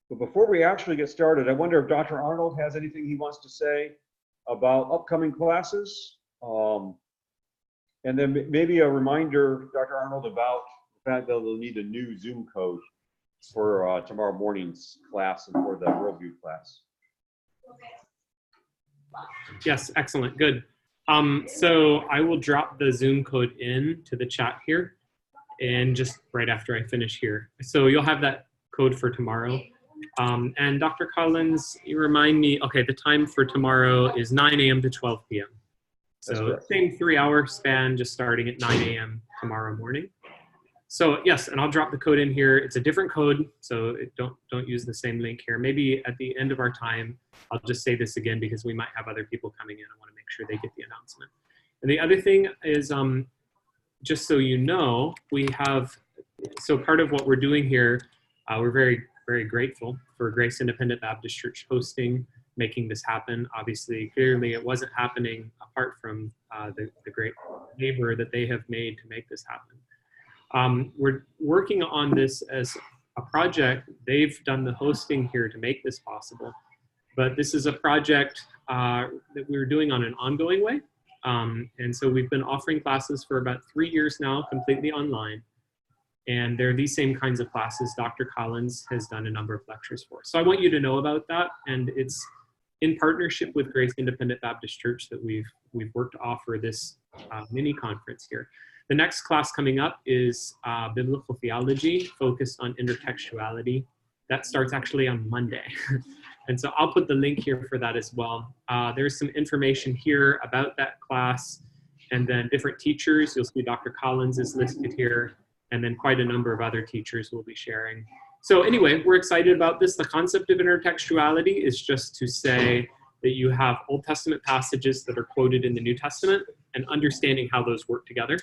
But before we actually get started, I wonder if Dr. Arnold has anything he wants to say about upcoming classes. And then maybe a reminder, Dr. Arnold, about the fact that they'll need a new Zoom code for tomorrow morning's class and for the worldview class. Yes, excellent, good. So I will drop the Zoom code in to the chat here and just right after I finish here. So you'll have that code for tomorrow. And Dr. Collins, you remind me, okay, the time for tomorrow is 9 a.m. to 12 p.m. So same 3-hour span, just starting at 9 a.m. tomorrow morning. So yes, and I'll drop the code in here. It's a different code, so don't use the same link here. Maybe at the end of our time, I'll just say this again because we might have other people coming in. I want to make sure they get the announcement. And the other thing is, just so you know, we have, so part of what we're doing here, we're very, very grateful for Grace Independent Baptist Church hosting, making this happen. Obviously, clearly it wasn't happening apart from the great labor that they have made to make this happen. We're working on this as a project. They've done the hosting here to make this possible, but this is a project that we're doing on an ongoing way. And so we've been offering classes for about 3 years now, completely online. And they're these same kinds of classes Dr. Collins has done a number of lectures for. So I want you to know about that. And it's in partnership with Grace Independent Baptist Church that we've worked to offer this mini conference here. The next class coming up is Biblical Theology, focused on intertextuality. That starts actually on Monday. And so I'll put the link here for that as well. There's some information here about that class, and then different teachers. You'll see Dr. Collins is listed here, and then quite a number of other teachers will be sharing. So anyway, we're excited about this. The concept of intertextuality is just to say that you have Old Testament passages that are quoted in the New Testament, and understanding how those work together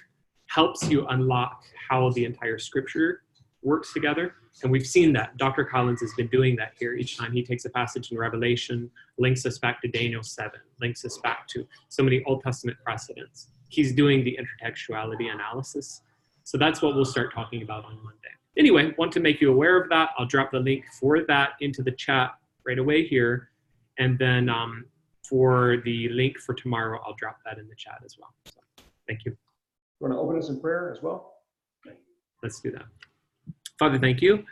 helps you unlock how the entire scripture works together. And we've seen that. Dr. Collins has been doing that here. Each time he takes a passage in Revelation, links us back to Daniel 7, links us back to so many Old Testament precedents. He's doing the intertextuality analysis. So that's what we'll start talking about on Monday. Anyway, want to make you aware of that. I'll drop the link for that into the chat right away here. And then for the link for tomorrow, I'll drop that in the chat as well. So, thank you. You want to open us in prayer as well? Let's do that. Father, thank you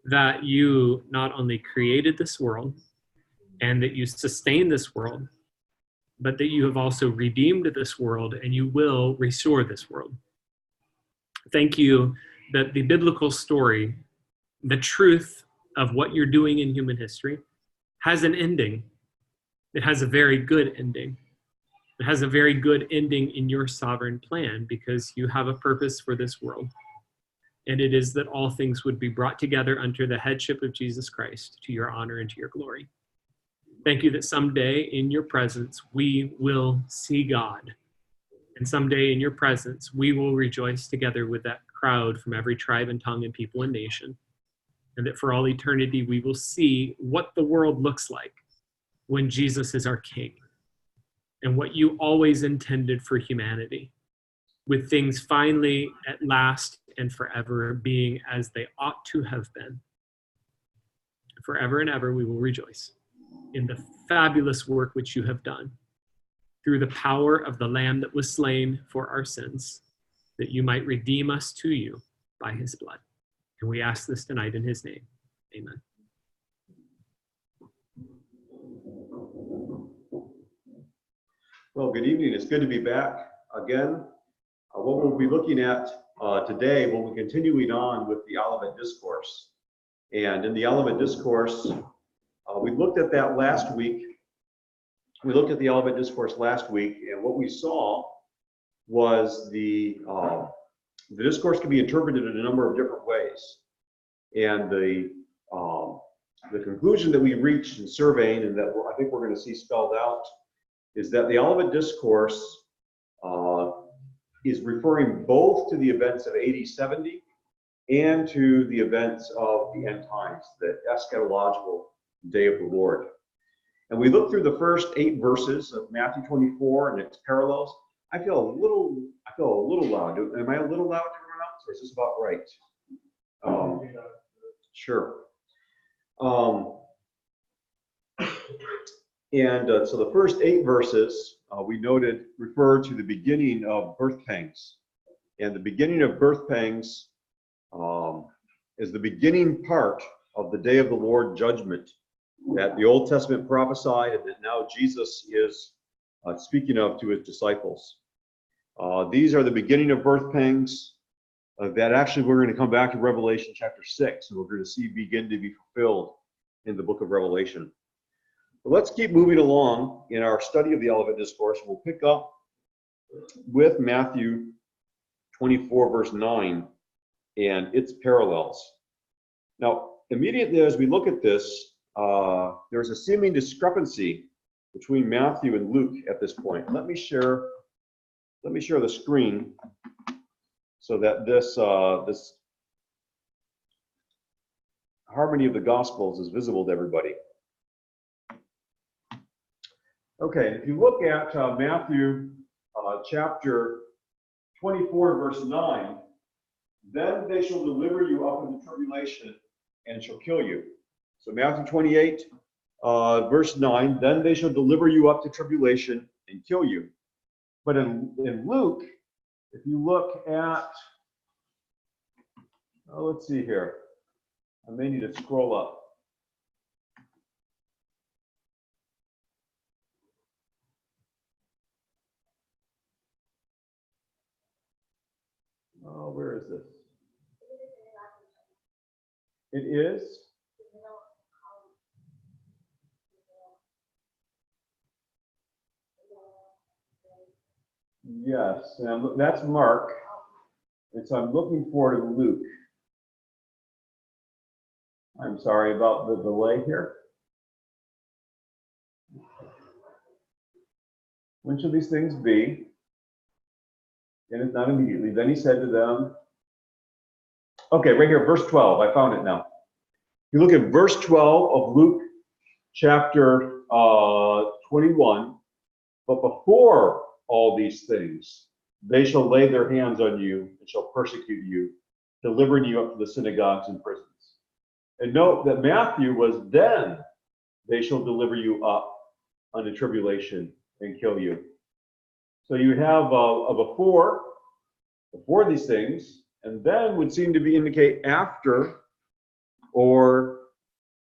that you not only created this world and that you sustain this world, but that you have also redeemed this world and you will restore this world. Thank you that the biblical story, the truth of what you're doing in human history, has an ending. It has a very good ending. It has a very good ending in your sovereign plan because you have a purpose for this world. And it is that all things would be brought together under the headship of Jesus Christ to your honor and to your glory. Thank you that someday in your presence, we will see God. And someday in your presence, we will rejoice together with that crowd from every tribe and tongue and people and nation. And that for all eternity, we will see what the world looks like when Jesus is our King. And what you always intended for humanity, with things finally at last and forever being as they ought to have been. Forever and ever we will rejoice in the fabulous work which you have done through the power of the Lamb that was slain for our sins, that you might redeem us to you by his blood. And we ask this tonight in his name. Amen. Well, good evening. It's good to be back again. What we'll be looking at today, we'll be continuing on with the Olivet Discourse. And in the Olivet Discourse, we looked at that last week. We looked at the Olivet Discourse last week, and what we saw was the discourse can be interpreted in a number of different ways. And the conclusion that we reached in surveying, and that I think we're going to see spelled out, is that the Olivet Discourse is referring both to the events of AD 70 and to the events of the end times, the eschatological day of the Lord. And we looked through the first 8 verses of Matthew 24 and its parallels. I feel a little loud. Am I a little loud to everyone else, or is this about right? Sure. So the first 8 verses we noted refer to the beginning of birth pangs. And the beginning of birth pangs is the beginning part of the day of the Lord judgment that the Old Testament prophesied and that now Jesus is speaking of to his disciples. These are the beginning of birth pangs that actually we're going to come back to Revelation chapter 6, and we're going to see begin to be fulfilled in the book of Revelation. But let's keep moving along in our study of the Olivet Discourse. We'll pick up with Matthew 24, verse 9, and its parallels. Now, immediately as we look at this, there's a seeming discrepancy between Matthew and Luke at this point. Let me share the screen so that this harmony of the Gospels is visible to everybody. Okay, if you look at Matthew chapter 24, verse 9, then they shall deliver you up into tribulation and shall kill you. So Matthew 28, verse 9, then they shall deliver you up to tribulation and kill you. But in Luke, if you look at, let's see here. I may need to scroll up. Oh, where is this? It is. Yes, and that's Mark. And so I'm looking forward to Luke. I'm sorry about the delay here. When shall these things be? And it's not immediately. Then he said to them, okay, right here, verse 12. I found it now. You look at verse 12 of Luke chapter 21. But before all these things, they shall lay their hands on you and shall persecute you, delivering you up to the synagogues and prisons. And note that Matthew was then they shall deliver you up unto tribulation and kill you. So you have a before these things, and then would seem to be indicate after, or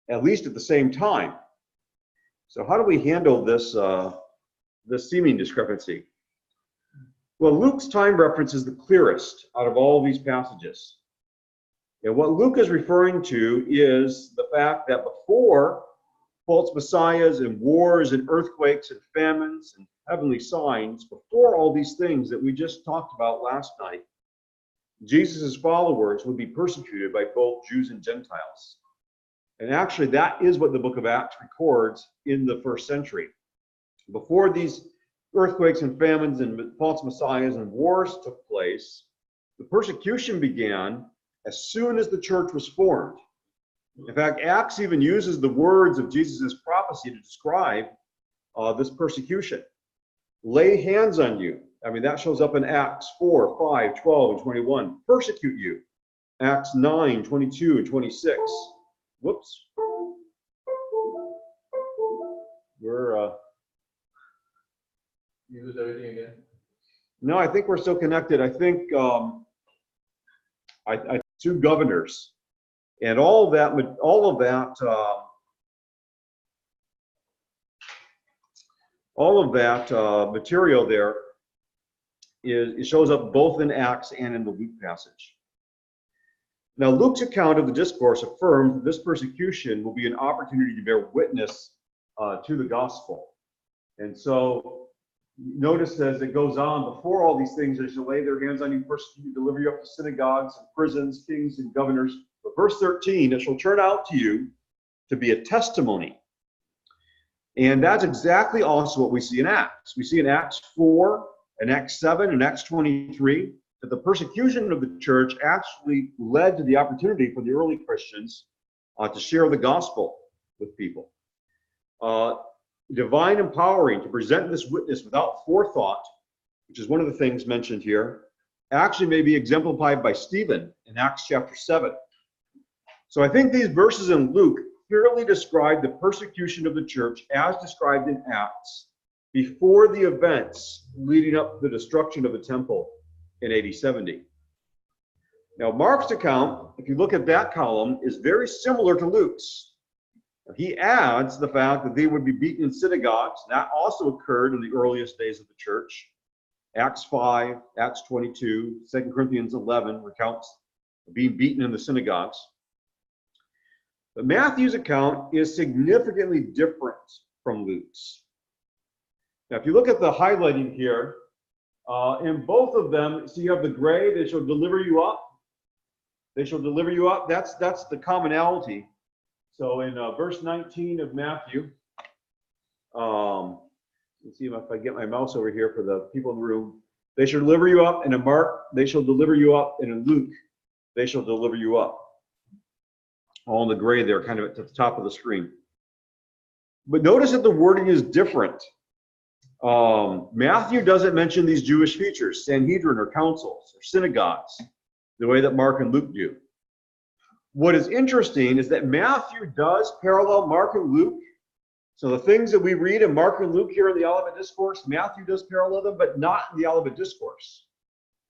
at least at the same time. So how do we handle this seeming discrepancy? Well, Luke's time reference is the clearest out of all these passages. And what Luke is referring to is the fact that before false messiahs and wars and earthquakes and famines and heavenly signs, before all these things that we just talked about last night, Jesus' followers would be persecuted by both Jews and Gentiles. And actually, that is what the book of Acts records in the first century. Before these earthquakes and famines and false messiahs and wars took place, the persecution began as soon as the church was formed. In fact, Acts even uses the words of Jesus' prophecy to describe this persecution. Lay hands on you. I mean, that shows up in Acts 4, 5, 12, and 21. Persecute you. Acts 9, 22, and 26. Whoops. You lose everything again? No, I think we're still connected. I think two governors, and all of that material there it shows up both in Acts and in the Luke passage. Now, Luke's account of the discourse affirms that this persecution will be an opportunity to bear witness to the gospel. And so notice as it goes on, before all these things, they shall lay their hands on you, persecute you, deliver you up to synagogues and prisons, kings and governors. But verse 13, it shall turn out to you to be a testimony. And that's exactly also what we see in Acts. We see in Acts 4, and Acts 7, and Acts 23, that the persecution of the church actually led to the opportunity for the early Christians to share the gospel with people. Divine empowering to present this witness without forethought, which is one of the things mentioned here, actually may be exemplified by Stephen in Acts chapter 7. So I think these verses in Luke clearly describe the persecution of the church as described in Acts before the events leading up to the destruction of the temple in AD 70. Now, Mark's account, if you look at that column, is very similar to Luke's. He adds the fact that they would be beaten in synagogues. That also occurred in the earliest days of the church. Acts 5, Acts 22, 2 Corinthians 11 recounts being beaten in the synagogues. But Matthew's account is significantly different from Luke's. Now, if you look at the highlighting here, in both of them, so you have the gray, they shall deliver you up. They shall deliver you up. That's the commonality. So in verse 19 of Matthew, let's see if I get my mouse over here for the people in the room. They shall deliver you up. And in Mark, they shall deliver you up. And in Luke, they shall deliver you up. All in the gray there, kind of at the top of the screen. But notice that the wording is different. Matthew doesn't mention these Jewish features, Sanhedrin or councils or synagogues, the way that Mark and Luke do. What is interesting is that Matthew does parallel Mark and Luke. So the things that we read in Mark and Luke here in the Olivet Discourse, Matthew does parallel them, but not in the Olivet Discourse.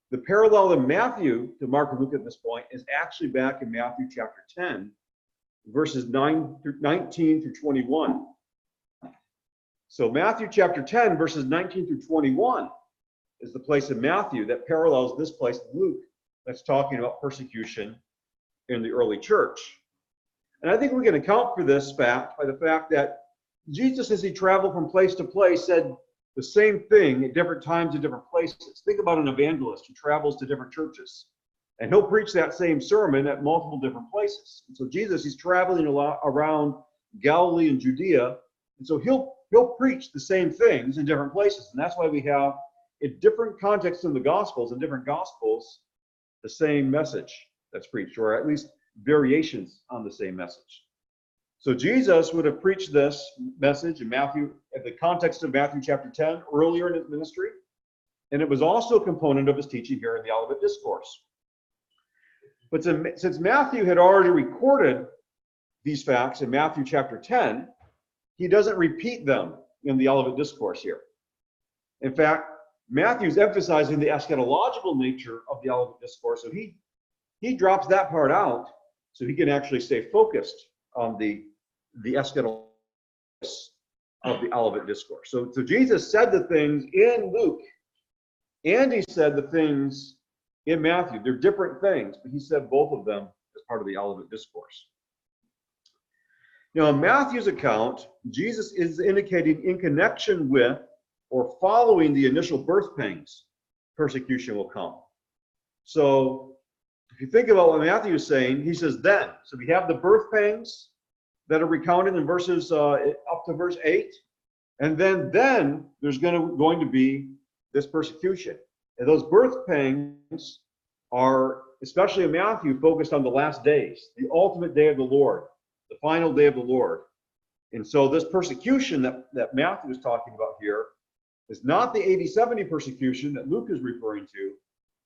The parallel in Matthew to Mark and Luke at this point is actually back in Matthew chapter 10, verses 19 through 21. So Matthew chapter 10, verses 19 through 21 is the place in Matthew that parallels this place in Luke that's talking about persecution in the early church. And I think we can account for this fact by the fact that Jesus, as he traveled from place to place, said the same thing at different times in different places. Think about an evangelist who travels to different churches, and he'll preach that same sermon at multiple different places. And so Jesus, he's traveling a lot around Galilee and Judea, and so he'll preach the same things in different places. And that's why we have, in different contexts in the Gospels, the same message that's preached, or at least variations on the same message. So Jesus would have preached this message in Matthew, in the context of Matthew chapter 10, earlier in his ministry, and it was also a component of his teaching here in the Olivet Discourse. But since Matthew had already recorded these facts in Matthew chapter 10, he doesn't repeat them in the Olivet Discourse here. In fact, Matthew's emphasizing the eschatological nature of the Olivet Discourse, so he drops that part out so he can actually stay focused on the eschatology of the Olivet Discourse. So Jesus said the things in Luke, and he said the things in Matthew. They're different things, but he said both of them as part of the Olivet Discourse. Now, in Matthew's account, Jesus is indicating in connection with or following the initial birth pangs, persecution will come. So if you think about what Matthew is saying, he says then. So we have the birth pangs that are recounted in verses up to verse 8. And then there's going to be this persecution. And those birth pangs are, especially in Matthew, focused on the last days, the ultimate day of the Lord, the final day of the Lord. And so this persecution that Matthew is talking about here is not the AD 70 persecution that Luke is referring to,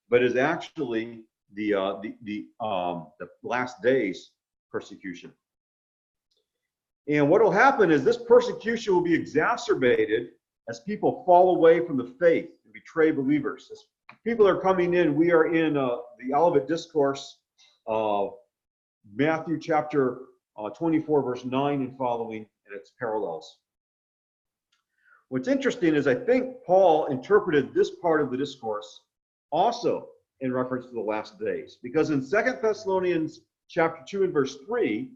but is actually the last days persecution. And what will happen is this persecution will be exacerbated as people fall away from the faith and betray believers. As people are coming in, we are in the Olivet Discourse, Matthew chapter 24, verse 9 and following, and its parallels. What's interesting is I think Paul interpreted this part of the discourse also in reference to the last days. Because in 2 Thessalonians chapter 2 and verse 3,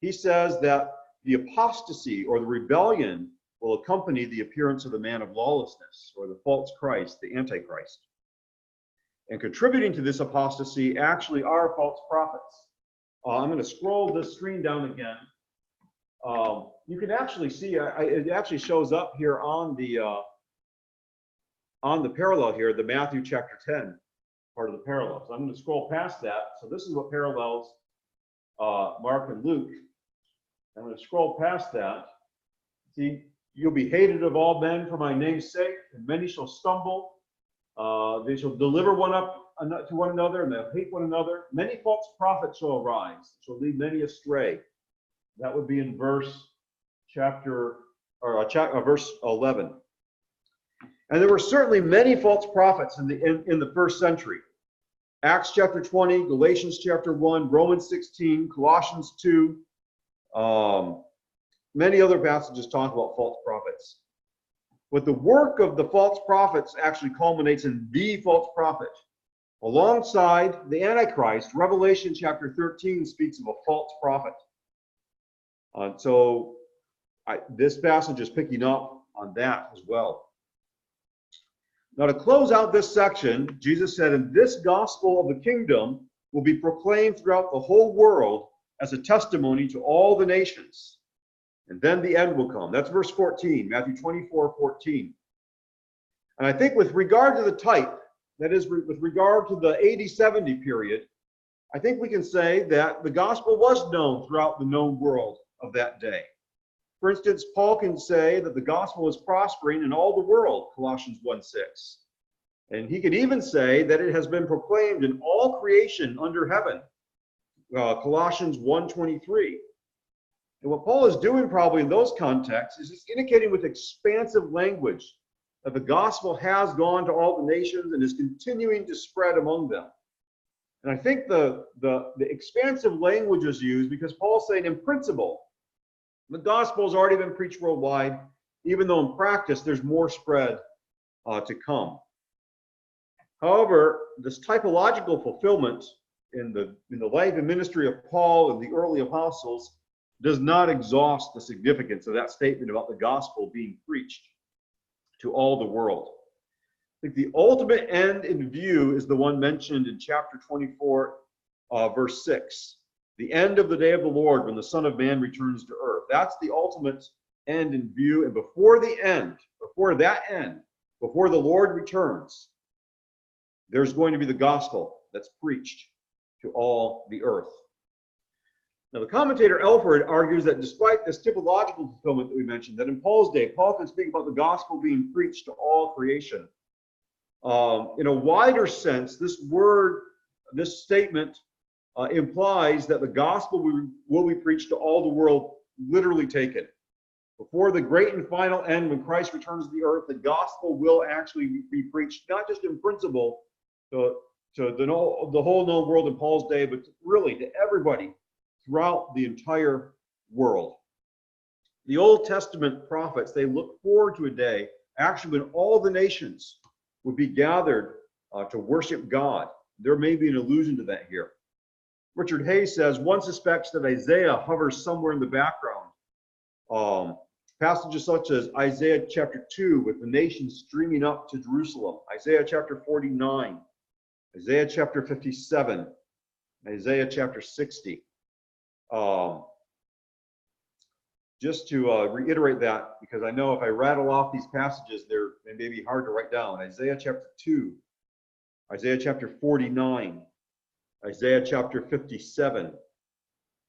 he says that the apostasy or the rebellion will accompany the appearance of the man of lawlessness or the false Christ, the Antichrist. And contributing to this apostasy actually are false prophets. I'm going to scroll this screen down again. You can actually see, it actually shows up here on the parallel here, the Matthew chapter 10 part of the parallel. So I'm going to scroll past that. So this is what parallels Mark and Luke. I'm going to scroll past that. See, you'll be hated of all men for my name's sake, and many shall stumble. They shall deliver one up to one another, and they'll hate one another. Many false prophets shall arise, shall lead many astray. That would be in verse 11. And there were certainly many false prophets in the first century. Acts chapter 20, Galatians chapter 1, Romans 16, Colossians 2. Many other passages talk about false prophets. But the work of the false prophets actually culminates in the false prophet. Alongside the Antichrist, Revelation chapter 13 speaks of a false prophet. This passage is picking up on that as well. Now, to close out this section, Jesus said, "And this gospel of the kingdom will be proclaimed throughout the whole world as a testimony to all the nations. And then the end will come." That's verse 14, Matthew 24:14. And I think with regard to the type, that is, with regard to the AD-70 period, I think we can say that the gospel was known throughout the known world of that day. For instance, Paul can say that the gospel is prospering in all the world, Colossians 1:6. And he could even say that it has been proclaimed in all creation under heaven, Colossians 1:23. And what Paul is doing probably in those contexts is he's indicating with expansive language that the gospel has gone to all the nations and is continuing to spread among them. And I think the expansive language is used because Paul's saying in principle, the gospel has already been preached worldwide, even though in practice there's more spread to come. However, this typological fulfillment in the life and ministry of Paul and the early apostles does not exhaust the significance of that statement about the gospel being preached to all the world. I think the ultimate end in view is the one mentioned in chapter 24, verse 6. The end of the day of the Lord when the Son of Man returns to earth. That's the ultimate end in view. And before the Lord returns, there's going to be the gospel that's preached to all the earth. Now, the commentator Alford argues that despite this typological fulfillment that we mentioned, that in Paul's day, Paul can speak about the gospel being preached to all creation. In a wider sense, this statement implies that the gospel will be preached to all the world, literally taken. Before the great and final end, when Christ returns to the earth, the gospel will actually be preached, not just in principle to the whole known world in Paul's day, but really to everybody throughout the entire world. The Old Testament prophets, they look forward to a day, actually, when all the nations would be gathered to worship God. There may be an allusion to that here. Richard Hayes says, one suspects that Isaiah hovers somewhere in the background. Passages such as Isaiah chapter 2, with the nation streaming up to Jerusalem, Isaiah chapter 49, Isaiah chapter 57, Isaiah chapter 60. Just to reiterate that, because I know if I rattle off these passages, they may be hard to write down. Isaiah chapter 2, Isaiah chapter 49, Isaiah chapter 57,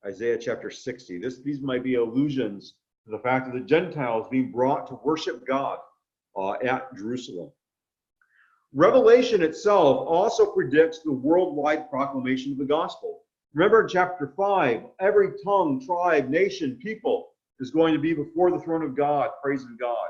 Isaiah chapter 60. These might be allusions to the fact of the Gentiles being brought to worship God at Jerusalem. Revelation itself also predicts the worldwide proclamation of the gospel. Remember in chapter 5, every tongue, tribe, nation, people is going to be before the throne of God, praising God.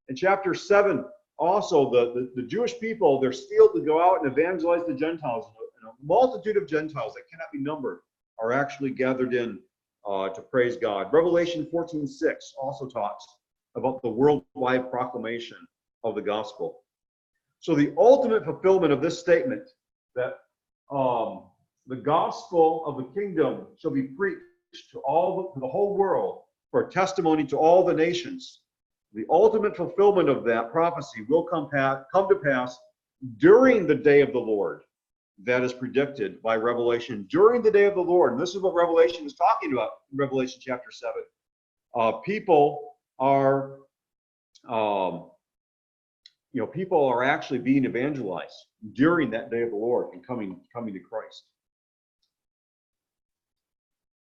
In chapter 7, also the Jewish people, they're sealed to go out and evangelize the Gentiles. And a multitude of Gentiles that cannot be numbered are actually gathered in to praise God. Revelation 14:6 also talks about the worldwide proclamation of the gospel. So the ultimate fulfillment of this statement that the gospel of the kingdom shall be preached to the whole world for testimony to all the nations. The ultimate fulfillment of that prophecy will come to pass during the day of the Lord that is predicted by Revelation. During the day of the Lord, and this is what Revelation is talking about in Revelation chapter 7. People are actually being evangelized during that day of the Lord and coming to Christ.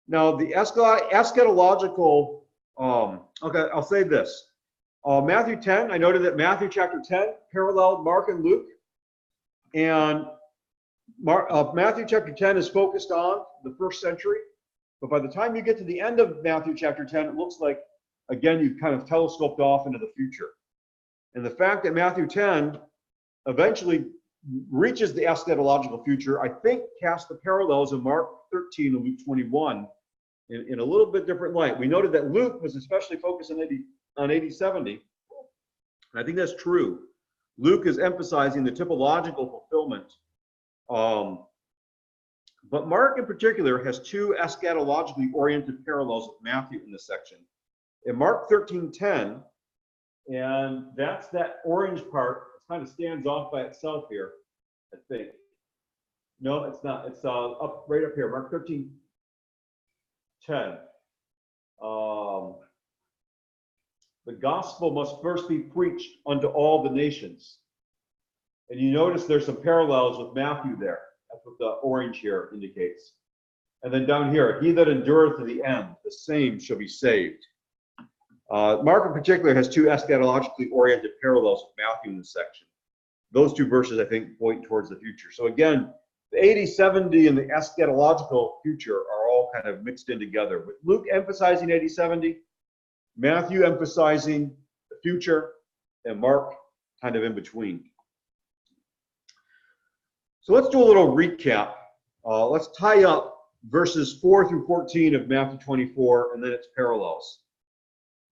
Now, the eschatological, I'll say this. Matthew 10, I noted that Matthew chapter 10 paralleled Mark and Luke. And Matthew chapter 10 is focused on the first century. But by the time you get to the end of Matthew chapter 10, it looks like, again, you've kind of telescoped off into the future. And the fact that Matthew 10 eventually reaches the eschatological future, I think casts the parallels of Mark 13 and Luke 21 in a little bit different light. We noted that Luke was especially focused on AD 70, and I think that's true. Luke is emphasizing the typological fulfillment. But Mark in particular has two eschatologically oriented parallels with Matthew in this section. In Mark 13:10, and that's that orange part, it kind of stands off by itself here, I think. No, it's not. It's up right up here, Mark 13:10. The gospel must first be preached unto all the nations. And you notice there's some parallels with Matthew there. That's what the orange here indicates. And then down here, he that endureth to the end, the same shall be saved. Mark in particular has two eschatologically oriented parallels with Matthew in this section. Those two verses, I think, point towards the future. So again, the AD 70 and the eschatological future are all kind of mixed in together, with Luke emphasizing AD 70, Matthew emphasizing the future, and Mark kind of in between. So let's do a little recap. Let's tie up verses 4 through 14 of Matthew 24 and then its parallels.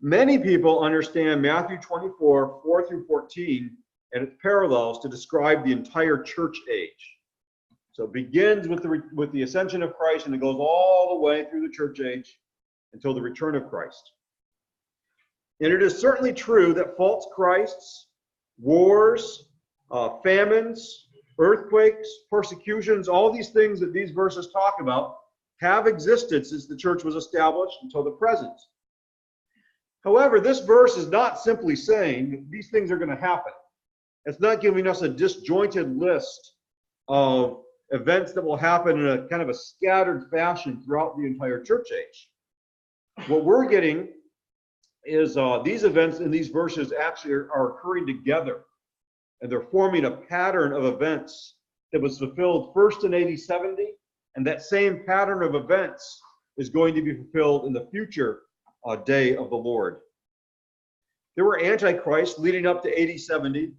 Many people understand Matthew 24, 4 through 14 and its parallels to describe the entire church age. So it begins with the ascension of Christ, and it goes all the way through the church age until the return of Christ. And it is certainly true that false Christs, wars, famines, earthquakes, persecutions, all these things that these verses talk about have existed since the church was established until the present. However, this verse is not simply saying that these things are going to happen. It's not giving us a disjointed list of events that will happen in a kind of a scattered fashion throughout the entire church age. What we're getting is these events in these verses actually are occurring together, and they're forming a pattern of events that was fulfilled first in AD 70, and that same pattern of events is going to be fulfilled in the future day of the Lord. There were antichrists leading up to AD 70,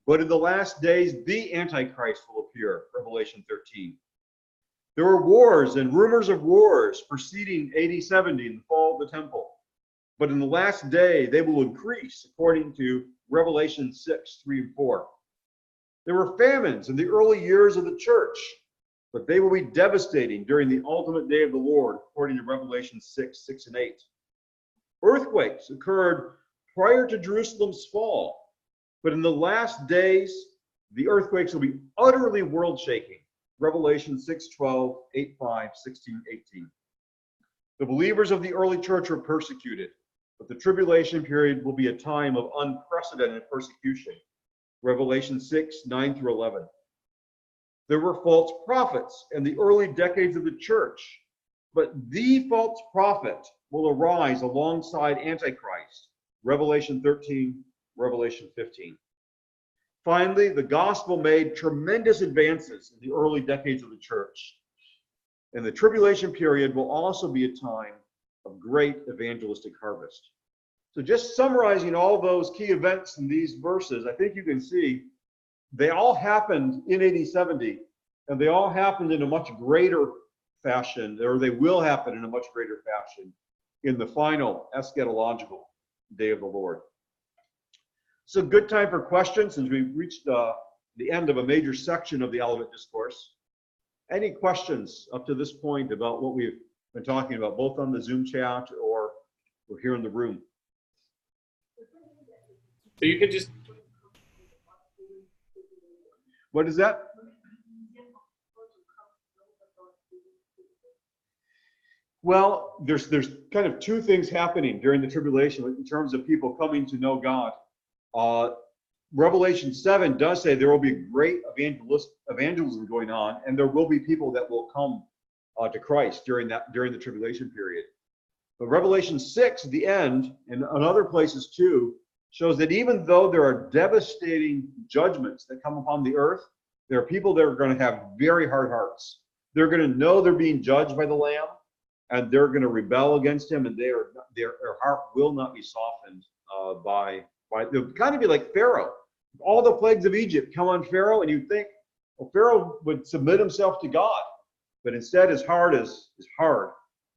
but in the last days, the Antichrist will appear, Revelation 13. There were wars and rumors of wars preceding AD 70 in the fall of the temple. But in the last day, they will increase, according to Revelation 6, 3 and 4. There were famines in the early years of the church, but they will be devastating during the ultimate day of the Lord, according to Revelation 6, 6 and 8. Earthquakes occurred prior to Jerusalem's fall, but in the last days, the earthquakes will be utterly world-shaking. Revelation 6, 12, 8, 5, 16, 18. The believers of the early church were persecuted, but the tribulation period will be a time of unprecedented persecution. Revelation 6, 9 through 11. There were false prophets in the early decades of the church, but the false prophet will arise alongside Antichrist. Revelation 13, Revelation 15. Finally, the gospel made tremendous advances in the early decades of the church. And the tribulation period will also be a time of great evangelistic harvest. So just summarizing all those key events in these verses, I think you can see they all happened in AD 70, and they all happened in a much greater fashion, or they will happen in a much greater fashion in the final eschatological day of the Lord. So good time for questions, since we've reached the end of a major section of the Olivet Discourse. Any questions up to this point about what we've been talking about, both on the Zoom chat or here in the room? So you could just... What is that? Well, there's kind of two things happening during the tribulation in terms of people coming to know God. Revelation 7 does say there will be great evangelism going on, and there will be people that will come to Christ during the tribulation period. But Revelation 6, the end, and other places too, shows that even though there are devastating judgments that come upon the earth, there are people that are going to have very hard hearts. They're going to know they're being judged by the Lamb, and they're going to rebel against him, and their heart will not be softened by they'll kind of be like Pharaoh. All the plagues of Egypt come on Pharaoh, and you'd think, well, Pharaoh would submit himself to God, but instead his heart is hard,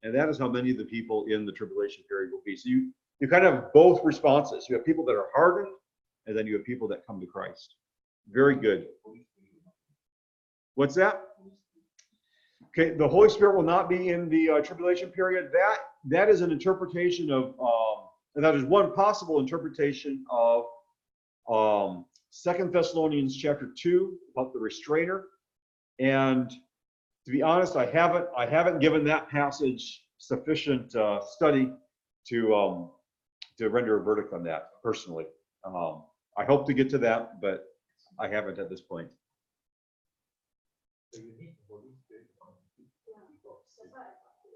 and that is how many of the people in the tribulation period will be. So you kind of have both responses. You have people that are hardened, and then you have people that come to Christ. Very good. What's that? Okay, the Holy Spirit will not be in the tribulation period. That is an interpretation of, and that is one possible interpretation of 2 Thessalonians chapter 2 about the restrainer. And to be honest, I haven't given that passage sufficient study to render a verdict on that personally. I hope to get to that, but I haven't at this point.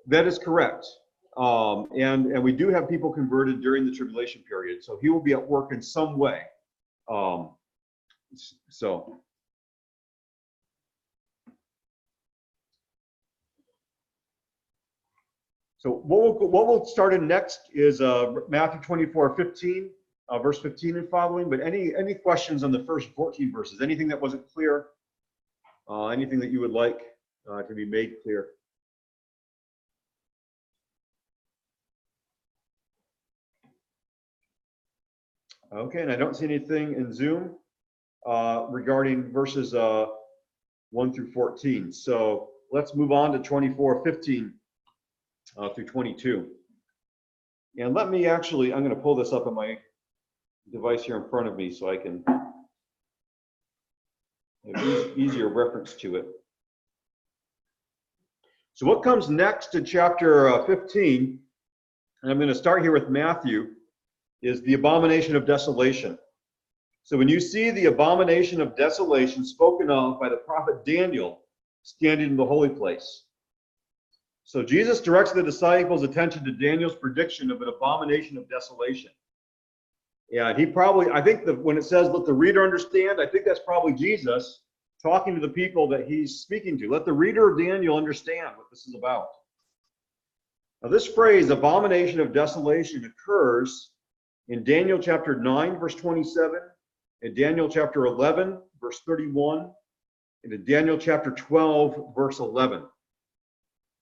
That is correct. And we do have people converted during the tribulation period, so he will be at work in some way. So what we'll start in next is Matthew 24:15, verse 15 and following. But any questions on the first 14 verses? Anything that wasn't clear? Anything that you would like to be made clear? Okay, and I don't see anything in Zoom regarding verses 1 through 14. So let's move on to 24:15 through 22. And let me I'm going to pull this up on my device here in front of me so I can have easier reference to it. So what comes next to chapter 15, and I'm going to start here with Matthew, is the abomination of desolation. So when you see the abomination of desolation spoken of by the prophet Daniel standing in the holy place. So Jesus directs the disciples' attention to Daniel's prediction of an abomination of desolation. Yeah, I think when it says, let the reader understand, I think that's probably Jesus talking to the people that he's speaking to. Let the reader of Daniel understand what this is about. Now this phrase, abomination of desolation, occurs in Daniel chapter 9, verse 27, in Daniel chapter 11, verse 31, and in Daniel chapter 12, verse 11.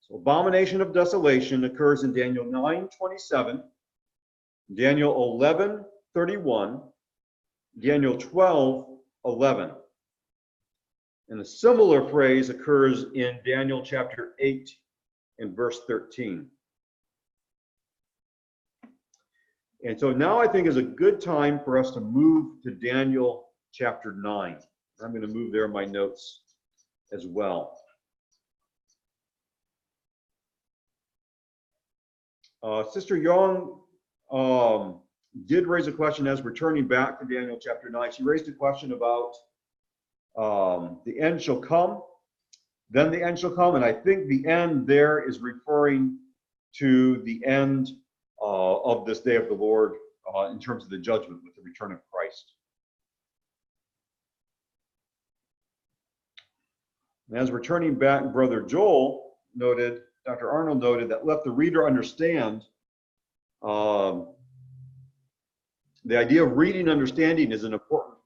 So abomination of desolation occurs in Daniel 9:27, Daniel 11:31, Daniel 12:11. And a similar phrase occurs in Daniel chapter 8 and verse 13. And so now I think is a good time for us to move to Daniel chapter 9. I'm going to move there in my notes as well. Sister Young did raise a question as we're turning back to Daniel chapter 9. She raised a question about the end shall come, then the end shall come. And I think the end there is referring to the end of this day of the Lord in terms of the judgment with the return of Christ. And as we're turning back, Brother Joel noted, Dr. Arnold noted that let the reader understand. The idea of reading understanding is an important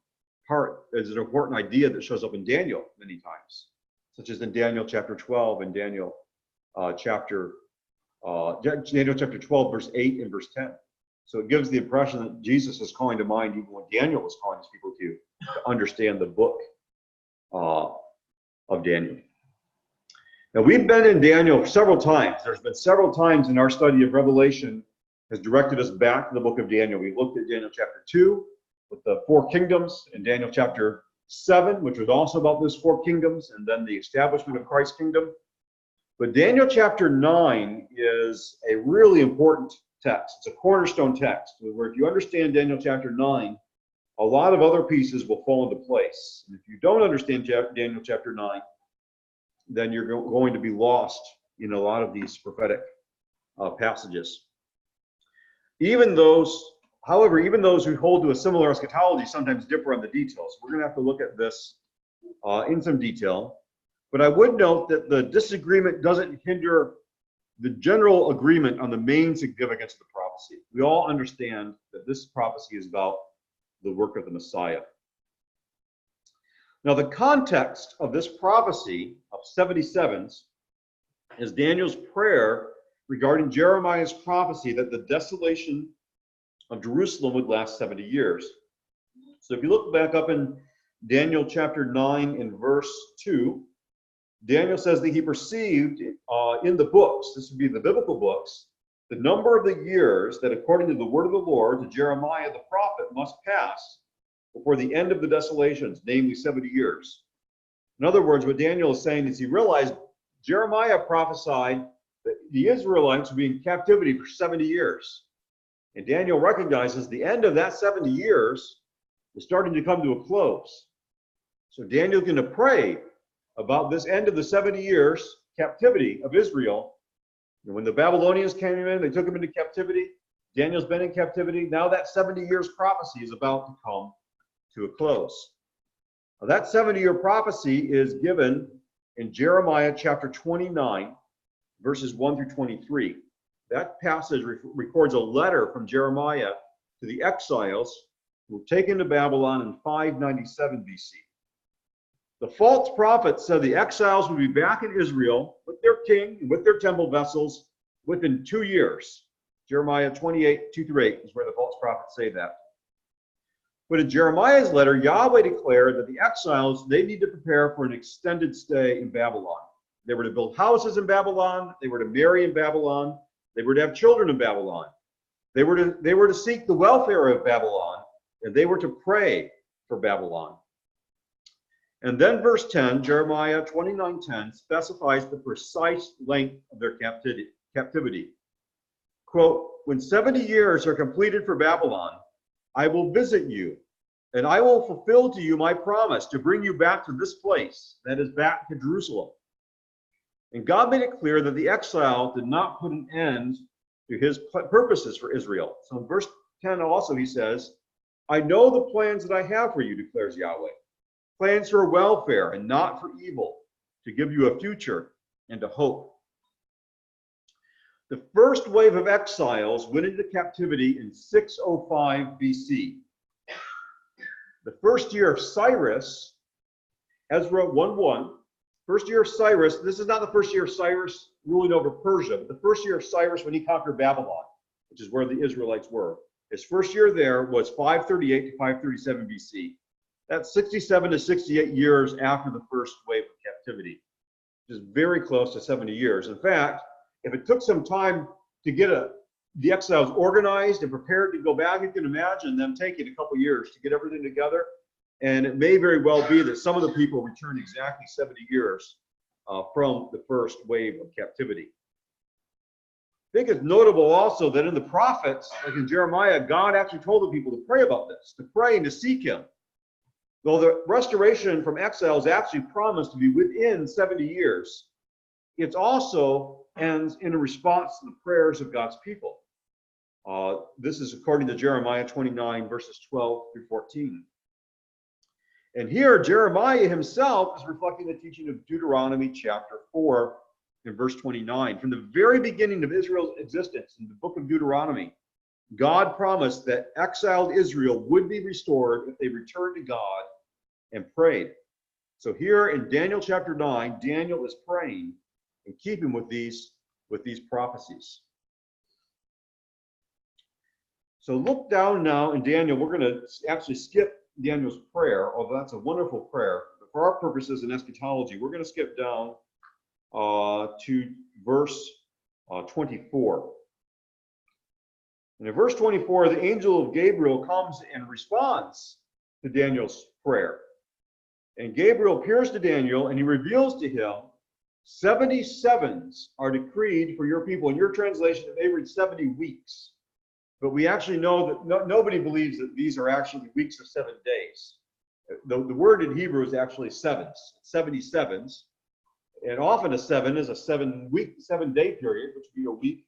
idea that shows up in Daniel many times, such as in Daniel chapter 12 and Daniel chapter 12, verse 8 and verse 10. So it gives the impression that Jesus is calling to mind even what Daniel was calling his people to understand the book of Daniel. Now, we've been in Daniel several times. There's been several times in our study of Revelation has directed us back to the book of Daniel. We looked at Daniel chapter 2 with the 4 kingdoms, and Daniel chapter 7, which was also about those 4 kingdoms, and then the establishment of Christ's kingdom. But Daniel chapter 9 is a really important text. It's a cornerstone text, where if you understand Daniel chapter 9, a lot of other pieces will fall into place. And if you don't understand Daniel chapter 9, then you're going to be lost in a lot of these prophetic passages. Even those who hold to a similar eschatology sometimes differ on the details. We're going to have to look at this in some detail. But I would note that the disagreement doesn't hinder the general agreement on the main significance of the prophecy. We all understand that this prophecy is about the work of the Messiah. Now, the context of this prophecy of 77s is Daniel's prayer regarding Jeremiah's prophecy that the desolation of Jerusalem would last 70 years. So if you look back up in Daniel chapter 9 and verse 2, Daniel says that he perceived in the books, this would be the biblical books, the number of the years that according to the word of the Lord to Jeremiah the prophet must pass before the end of the desolations, namely 70 years. In other words, what Daniel is saying is he realized Jeremiah prophesied that the Israelites would be in captivity for 70 years. And Daniel recognizes the end of that 70 years is starting to come to a close. So Daniel's going to pray about this end of the 70 years captivity of Israel. And when the Babylonians came in, they took him into captivity. Daniel's been in captivity. Now that 70 years prophecy is about to come to a close. Now that 70-year prophecy is given in Jeremiah chapter 29, verses 1 through 23. That passage records a letter from Jeremiah to the exiles who were taken to Babylon in 597 BC. The false prophet said the exiles would be back in Israel with their king and with their temple vessels within 2 years. Jeremiah 28, 2 through 8 is where the false prophets say that. But in Jeremiah's letter, Yahweh declared that the exiles, they need to prepare for an extended stay in Babylon. They were to build houses in Babylon. They were to marry in Babylon. They were to have children in Babylon. They were to seek the welfare of Babylon, and they were to pray for Babylon. And then verse 10, Jeremiah 29:10, specifies the precise length of their captivity. Quote, when 70 years are completed for Babylon, I will visit you, and I will fulfill to you my promise to bring you back to this place, that is, back to Jerusalem. And God made it clear that the exile did not put an end to his purposes for Israel. So in verse 10 also he says, I know the plans that I have for you, declares Yahweh. Plans for welfare and not for evil, to give you a future and a hope. The first wave of exiles went into captivity in 605 BC. The first year of Cyrus, Ezra 1:1, first year of Cyrus, this is not the first year of Cyrus ruling over Persia, but the first year of Cyrus when he conquered Babylon, which is where the Israelites were. His first year there was 538 to 537 BC. That's 67 to 68 years after the first wave of captivity, which is very close to 70 years. In fact, if it took some time to get the exiles organized and prepared to go back, you can imagine them taking a couple years to get everything together. And it may very well be that some of the people returned exactly 70 years from the first wave of captivity. I think it's notable also that in the prophets, like in Jeremiah, God actually told the people to pray about this, to pray and to seek him. Though the restoration from exile is actually promised to be within 70 years, it also ends in a response to the prayers of God's people. This is according to Jeremiah 29, verses 12 through 14. And here, Jeremiah himself is reflecting the teaching of Deuteronomy chapter 4 and verse 29. From the very beginning of Israel's existence in the book of Deuteronomy, God promised that exiled Israel would be restored if they returned to God and prayed. So here in Daniel chapter 9, Daniel is praying in keeping with these prophecies. So look down now in Daniel. We're going to actually skip Daniel's prayer, although that's a wonderful prayer. But for our purposes in eschatology, we're going to skip down to verse 24. And in verse 24, the angel of Gabriel comes and responds to Daniel's prayer. And Gabriel appears to Daniel and he reveals to him 77s are decreed for your people. In your translation, it may read 70 weeks. But we actually know that nobody believes that these are actually weeks of 7 days. The word in Hebrew is actually sevens, 77s. And often a 7 is a 7-day period, which would be a week.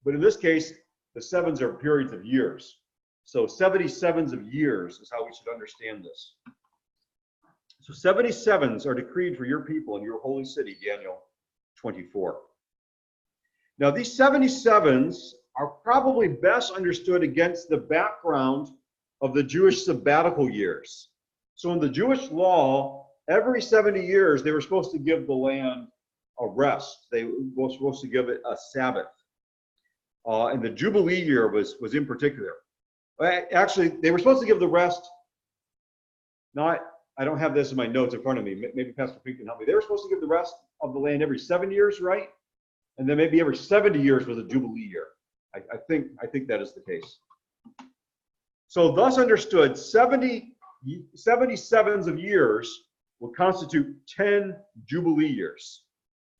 But in this case, the 7s are periods of years. So 77s of years is how we should understand this. So 77s are decreed for your people in your holy city, Daniel 24. Now, these 77s are probably best understood against the background of the Jewish sabbatical years. So in the Jewish law, every 70 years, they were supposed to give the land a rest. They were supposed to give it a Sabbath. And the Jubilee year was in particular. Actually, they were supposed to give the rest, I don't have this in my notes in front of me. Maybe Pastor Pink can help me. They were supposed to give the rest of the land every 7 years, right? And then maybe every 70 years was a Jubilee year. I think that is the case. So thus understood, 77s of years will constitute 10 Jubilee years.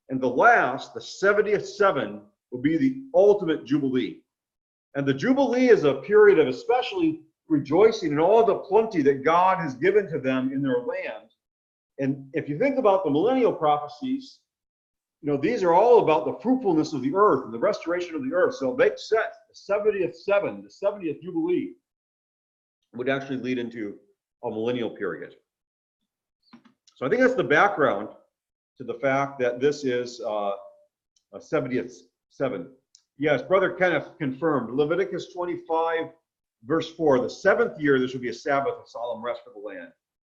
And the last, the 70th seven, will be the ultimate Jubilee. And the Jubilee is a period of especially rejoicing in all the plenty that God has given to them in their land. And if you think about the millennial prophecies, these are all about the fruitfulness of the earth and the restoration of the earth. So they set the 70th seven, the 70th Jubilee, would actually lead into a millennial period. So I think that's the background to the fact that this is a 70th seven. Yes, Brother Kenneth confirmed. Leviticus 25, verse 4, the seventh year, this would be a Sabbath, a solemn rest for the land.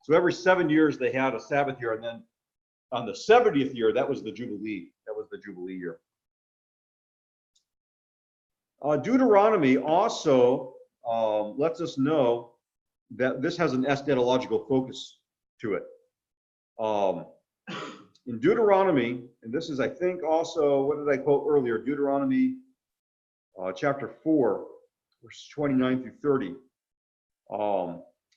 So every 7 years they had a Sabbath year, and then on the 70th year, that was the Jubilee. That was the Jubilee year. Deuteronomy also lets us know that this has an eschatological focus to it. In Deuteronomy, and this is, I think, also, what did I quote earlier? Deuteronomy chapter 4, verses 29 through 30.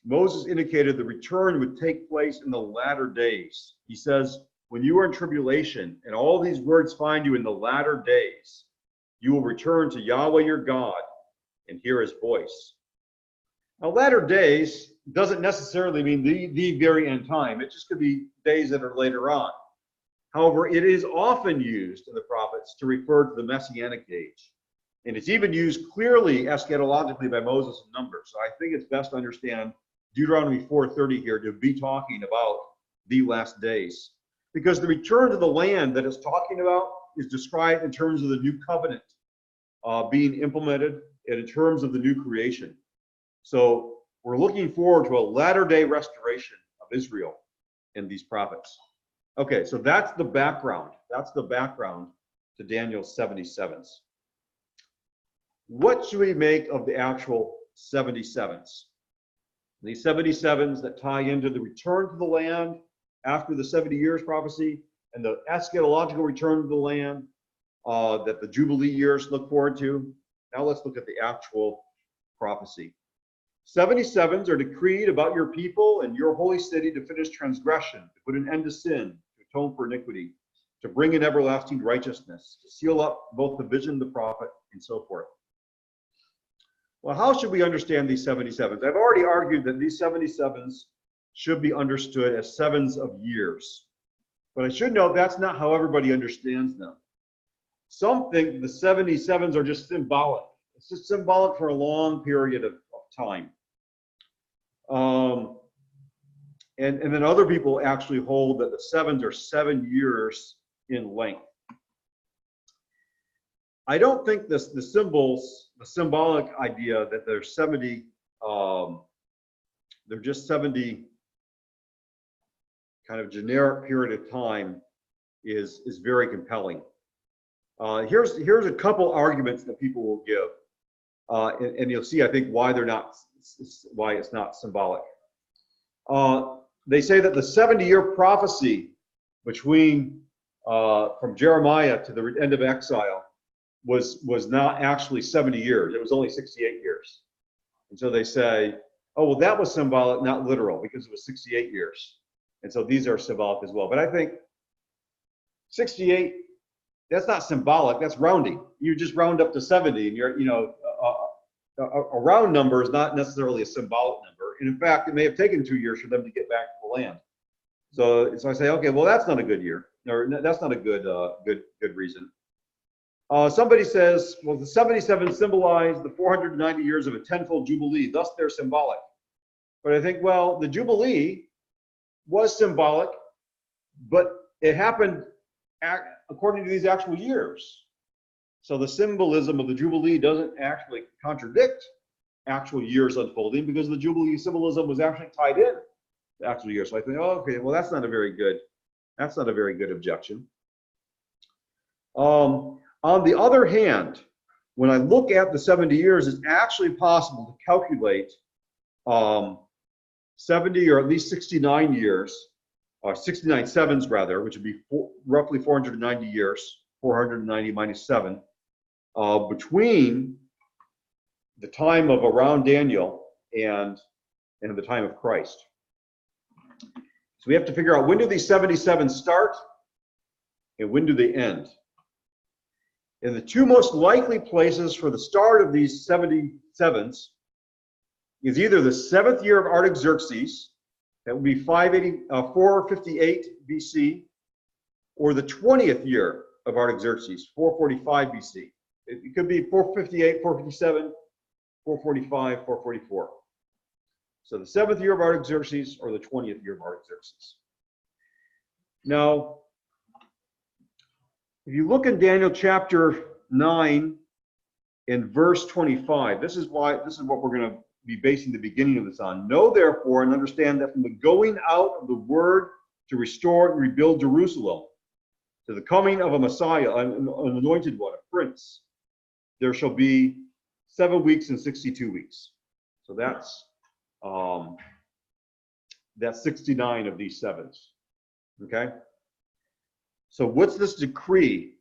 Moses indicated the return would take place in the latter days. He says, when you are in tribulation and all these words find you in the latter days, you will return to Yahweh your God and hear his voice. Now, latter days doesn't necessarily mean the very end time. It just could be days that are later on. However, it is often used in the prophets to refer to the Messianic age. And it's even used clearly eschatologically by Moses in Numbers. So I think it's best to understand Deuteronomy 4:30 here to be talking about the last days. Because the return to the land that it's talking about is described in terms of the new covenant being implemented and in terms of the new creation. So we're looking forward to a latter-day restoration of Israel in these prophets. Okay, so that's the background. That's the background to Daniel's 77s. What should we make of the actual 77s? These 77s that tie into the return to the land after the 70 years prophecy and the eschatological return to the land that the Jubilee years look forward to. Now let's look at the actual prophecy. 77s are decreed about your people and your holy city to finish transgression, to put an end to sin, to atone for iniquity, to bring in everlasting righteousness, to seal up both the vision, the prophet, and so forth. Well, how should we understand these 77s? I've already argued that these 77s should be understood as sevens of years. But I should note that's not how everybody understands them. Some think the 77s are just symbolic. It's just symbolic for a long period of time. And then other people actually hold that the sevens are 7 years in length. I don't think the symbolic idea that there's 70, they're just 70 kind of generic period of time is very compelling. Here's a couple arguments that people will give, and you'll see, I think, why it's not symbolic. They say that the 70-year prophecy between from Jeremiah to the end of exile was not actually 70 years. It was only 68 years. And so they say, oh, well, that was symbolic, not literal, because it was 68 years. And so these are symbolic as well. But I think 68, that's not symbolic, that's rounding. You just round up to 70, and you're, a round number is not necessarily a symbolic number. And in fact, it may have taken 2 years for them to get back to the land. So I say, okay, well, that's not a good year, or that's not a good reason. Somebody says, well, the 77 symbolize the 490 years of a tenfold jubilee, thus they're symbolic. But I think, well, the jubilee was symbolic, but it happened according to these actual years. So the symbolism of the Jubilee doesn't actually contradict actual years unfolding, because the Jubilee symbolism was actually tied in to actual years. So I think, oh, okay, well, that's not a very good objection. On the other hand, when I look at the 70 years, it's actually possible to calculate 70 or at least 69 years, or 69 sevens rather, which would be roughly 490 years, 490 minus 7, between the time of around Daniel and the time of Christ. So we have to figure out, when do these 77 start and when do they end? And the two most likely places for the start of these 77s is either the 7th year of Artaxerxes, that would be 458 BC, or the 20th year of Artaxerxes, 445 BC. It could be 458, 457, 445, 444. So the 7th year of Artaxerxes or the 20th year of Artaxerxes. Now, if you look in Daniel chapter 9 and verse 25, this is what we're going to be basing the beginning of this on. Know therefore and understand that from the going out of the word to restore and rebuild Jerusalem, to the coming of a Messiah, an anointed one, a prince, there shall be 7 weeks and 62 weeks. So that's 69 of these sevens. Okay? So what's this decree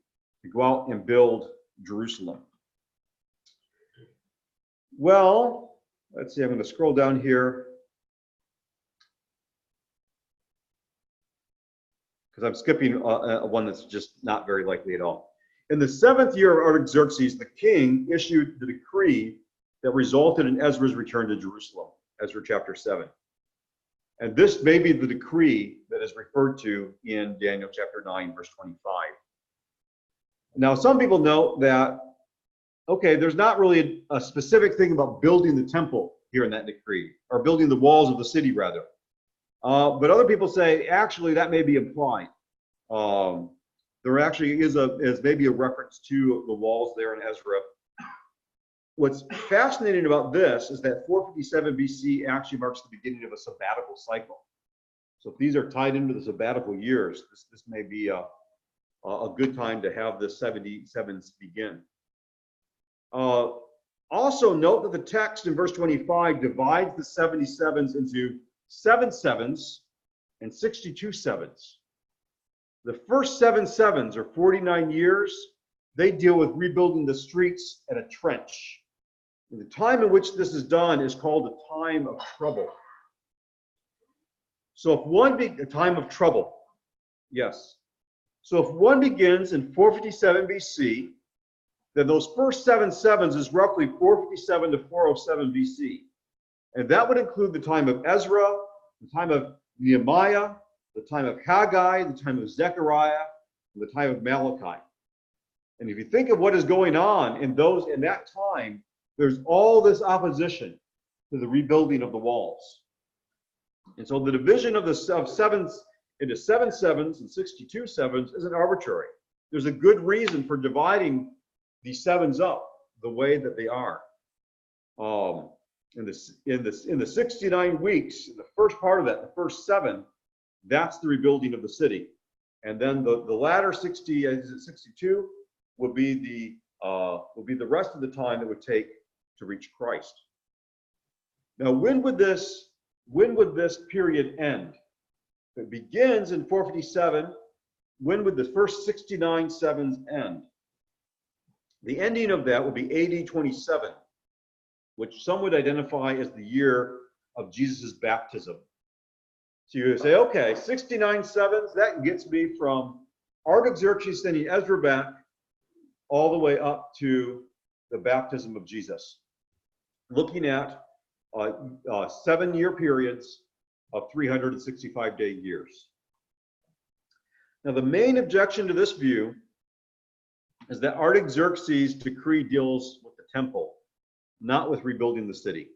to go out and build Jerusalem? Well, let's see, I'm going to scroll down here, because I'm skipping one that's just not very likely at all. In the 7th year of Artaxerxes, the king issued the decree that resulted in Ezra's return to Jerusalem, Ezra chapter 7. And this may be the decree that is referred to in Daniel chapter 9, verse 25. Now, some people note that, okay, there's not really a specific thing about building the temple here in that decree, or building the walls of the city, rather. But other people say, actually, that may be implied. There actually is maybe a reference to the walls there in Ezra. What's fascinating about this is that 457 BC actually marks the beginning of a sabbatical cycle. So if these are tied into the sabbatical years, this may be a good time to have the 77s begin. Also note that the text in verse 25 divides the 77s into 7 sevens and 62 sevens. The first 7 sevens, or 49 years, they deal with rebuilding the streets and a trench. And the time in which this is done is called a time of trouble. So if one a time of trouble, yes. So if one begins in 457 BC, then those first 7 sevens is roughly 457 to 407 BC. And that would include the time of Ezra, the time of Nehemiah, the time of Haggai, the time of Zechariah, and the time of Malachi. And if you think of what is going on in that time, there's all this opposition to the rebuilding of the walls. And so the division of sevens into 7 sevens and 62 sevens isn't arbitrary. There's a good reason for dividing these sevens up the way that they are. In the 69 weeks, in the first part of that, the first 7, that's the rebuilding of the city. And then the latter 62 would be the rest of the time it would take to reach Christ. Now, when would this period end? If it begins in 457, when would the first 69 sevens end? The ending of that would be AD 27, which some would identify as the year of Jesus' baptism. So you say, okay, 69 sevens, that gets me from Artaxerxes sending Ezra back all the way up to the baptism of Jesus. Looking at 7-year periods of 365-day years. Now, the main objection to this view is that Artaxerxes' decree deals with the temple, not with rebuilding the city.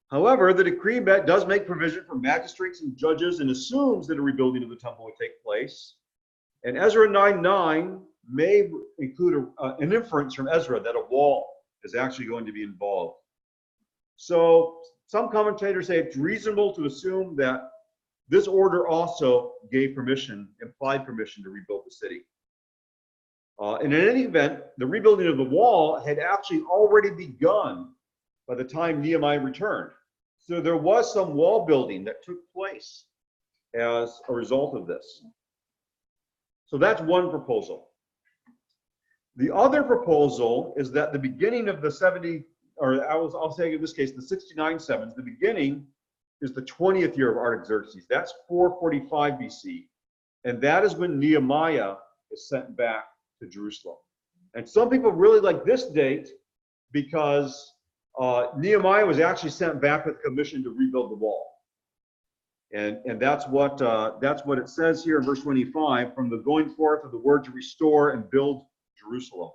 However, the decree does make provision for magistrates and judges and assumes that a rebuilding of the temple would take place. And Ezra 9:9 may include an inference from Ezra that a wall is actually going to be involved. So some commentators say it's reasonable to assume that this order also gave permission, implied permission to rebuild the city. And in any event, the rebuilding of the wall had actually already begun by the time Nehemiah returned. So there was some wall building that took place as a result of this. So that's one proposal. The other proposal is that the beginning of the 70, or I'll say in this case, the 69 sevens, the beginning is the 20th year of Artaxerxes. That's 445 BC. And that is when Nehemiah is sent back to Jerusalem. And some people really like this date because Nehemiah was actually sent back with a commission to rebuild the wall. And that's what it says here in verse 25, from the going forth of the word to restore and build Jerusalem.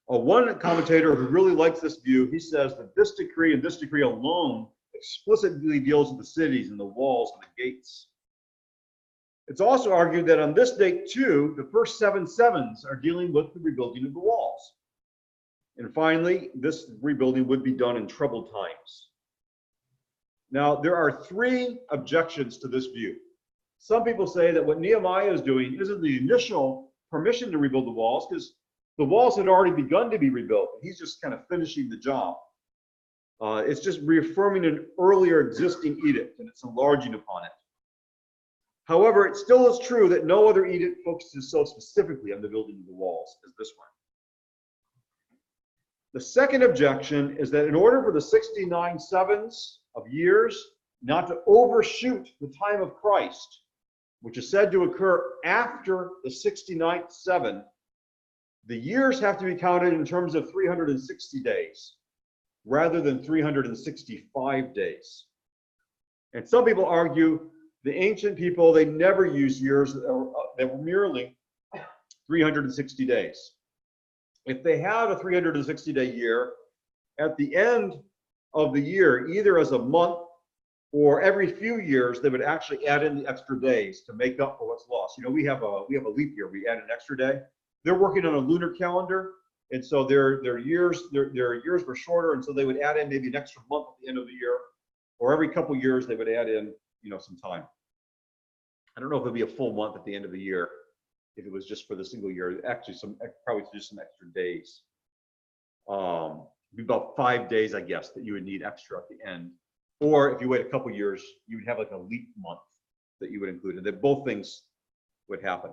One commentator who really likes this view, he says that this decree and this decree alone explicitly deals with the cities and the walls and the gates. It's also argued that on this date too, the first 7 sevens are dealing with the rebuilding of the walls. And finally, this rebuilding would be done in troubled times. Now, there are 3 objections to this view. Some people say that what Nehemiah is doing isn't the initial permission to rebuild the walls, because the walls had already begun to be rebuilt. He's just kind of finishing the job. It's just reaffirming an earlier existing edict, and it's enlarging upon it. However, it still is true that no other edict focuses so specifically on the building of the walls as this one. The second objection is that in order for the 69 sevens of years not to overshoot the time of Christ, which is said to occur after the 69th seven, the years have to be counted in terms of 360 days rather than 365 days. And some people argue the ancient people, they never used years that were merely 360 days. If they had a 360-day year, at the end of the year, either as a month or every few years, they would actually add in the extra days to make up for what's lost. You know, we have a leap year. We add an extra day. They're working on a lunar calendar, and so their years were shorter, and so they would add in maybe an extra month at the end of the year, or every couple years they would add in, some time. I don't know if it'd be a full month at the end of the year if it was just for the single year. Actually, probably just some extra days. Be about 5 days, I guess, that you would need extra at the end. Or if you wait a couple years, you would have like a leap month that you would include, and that both things would happen.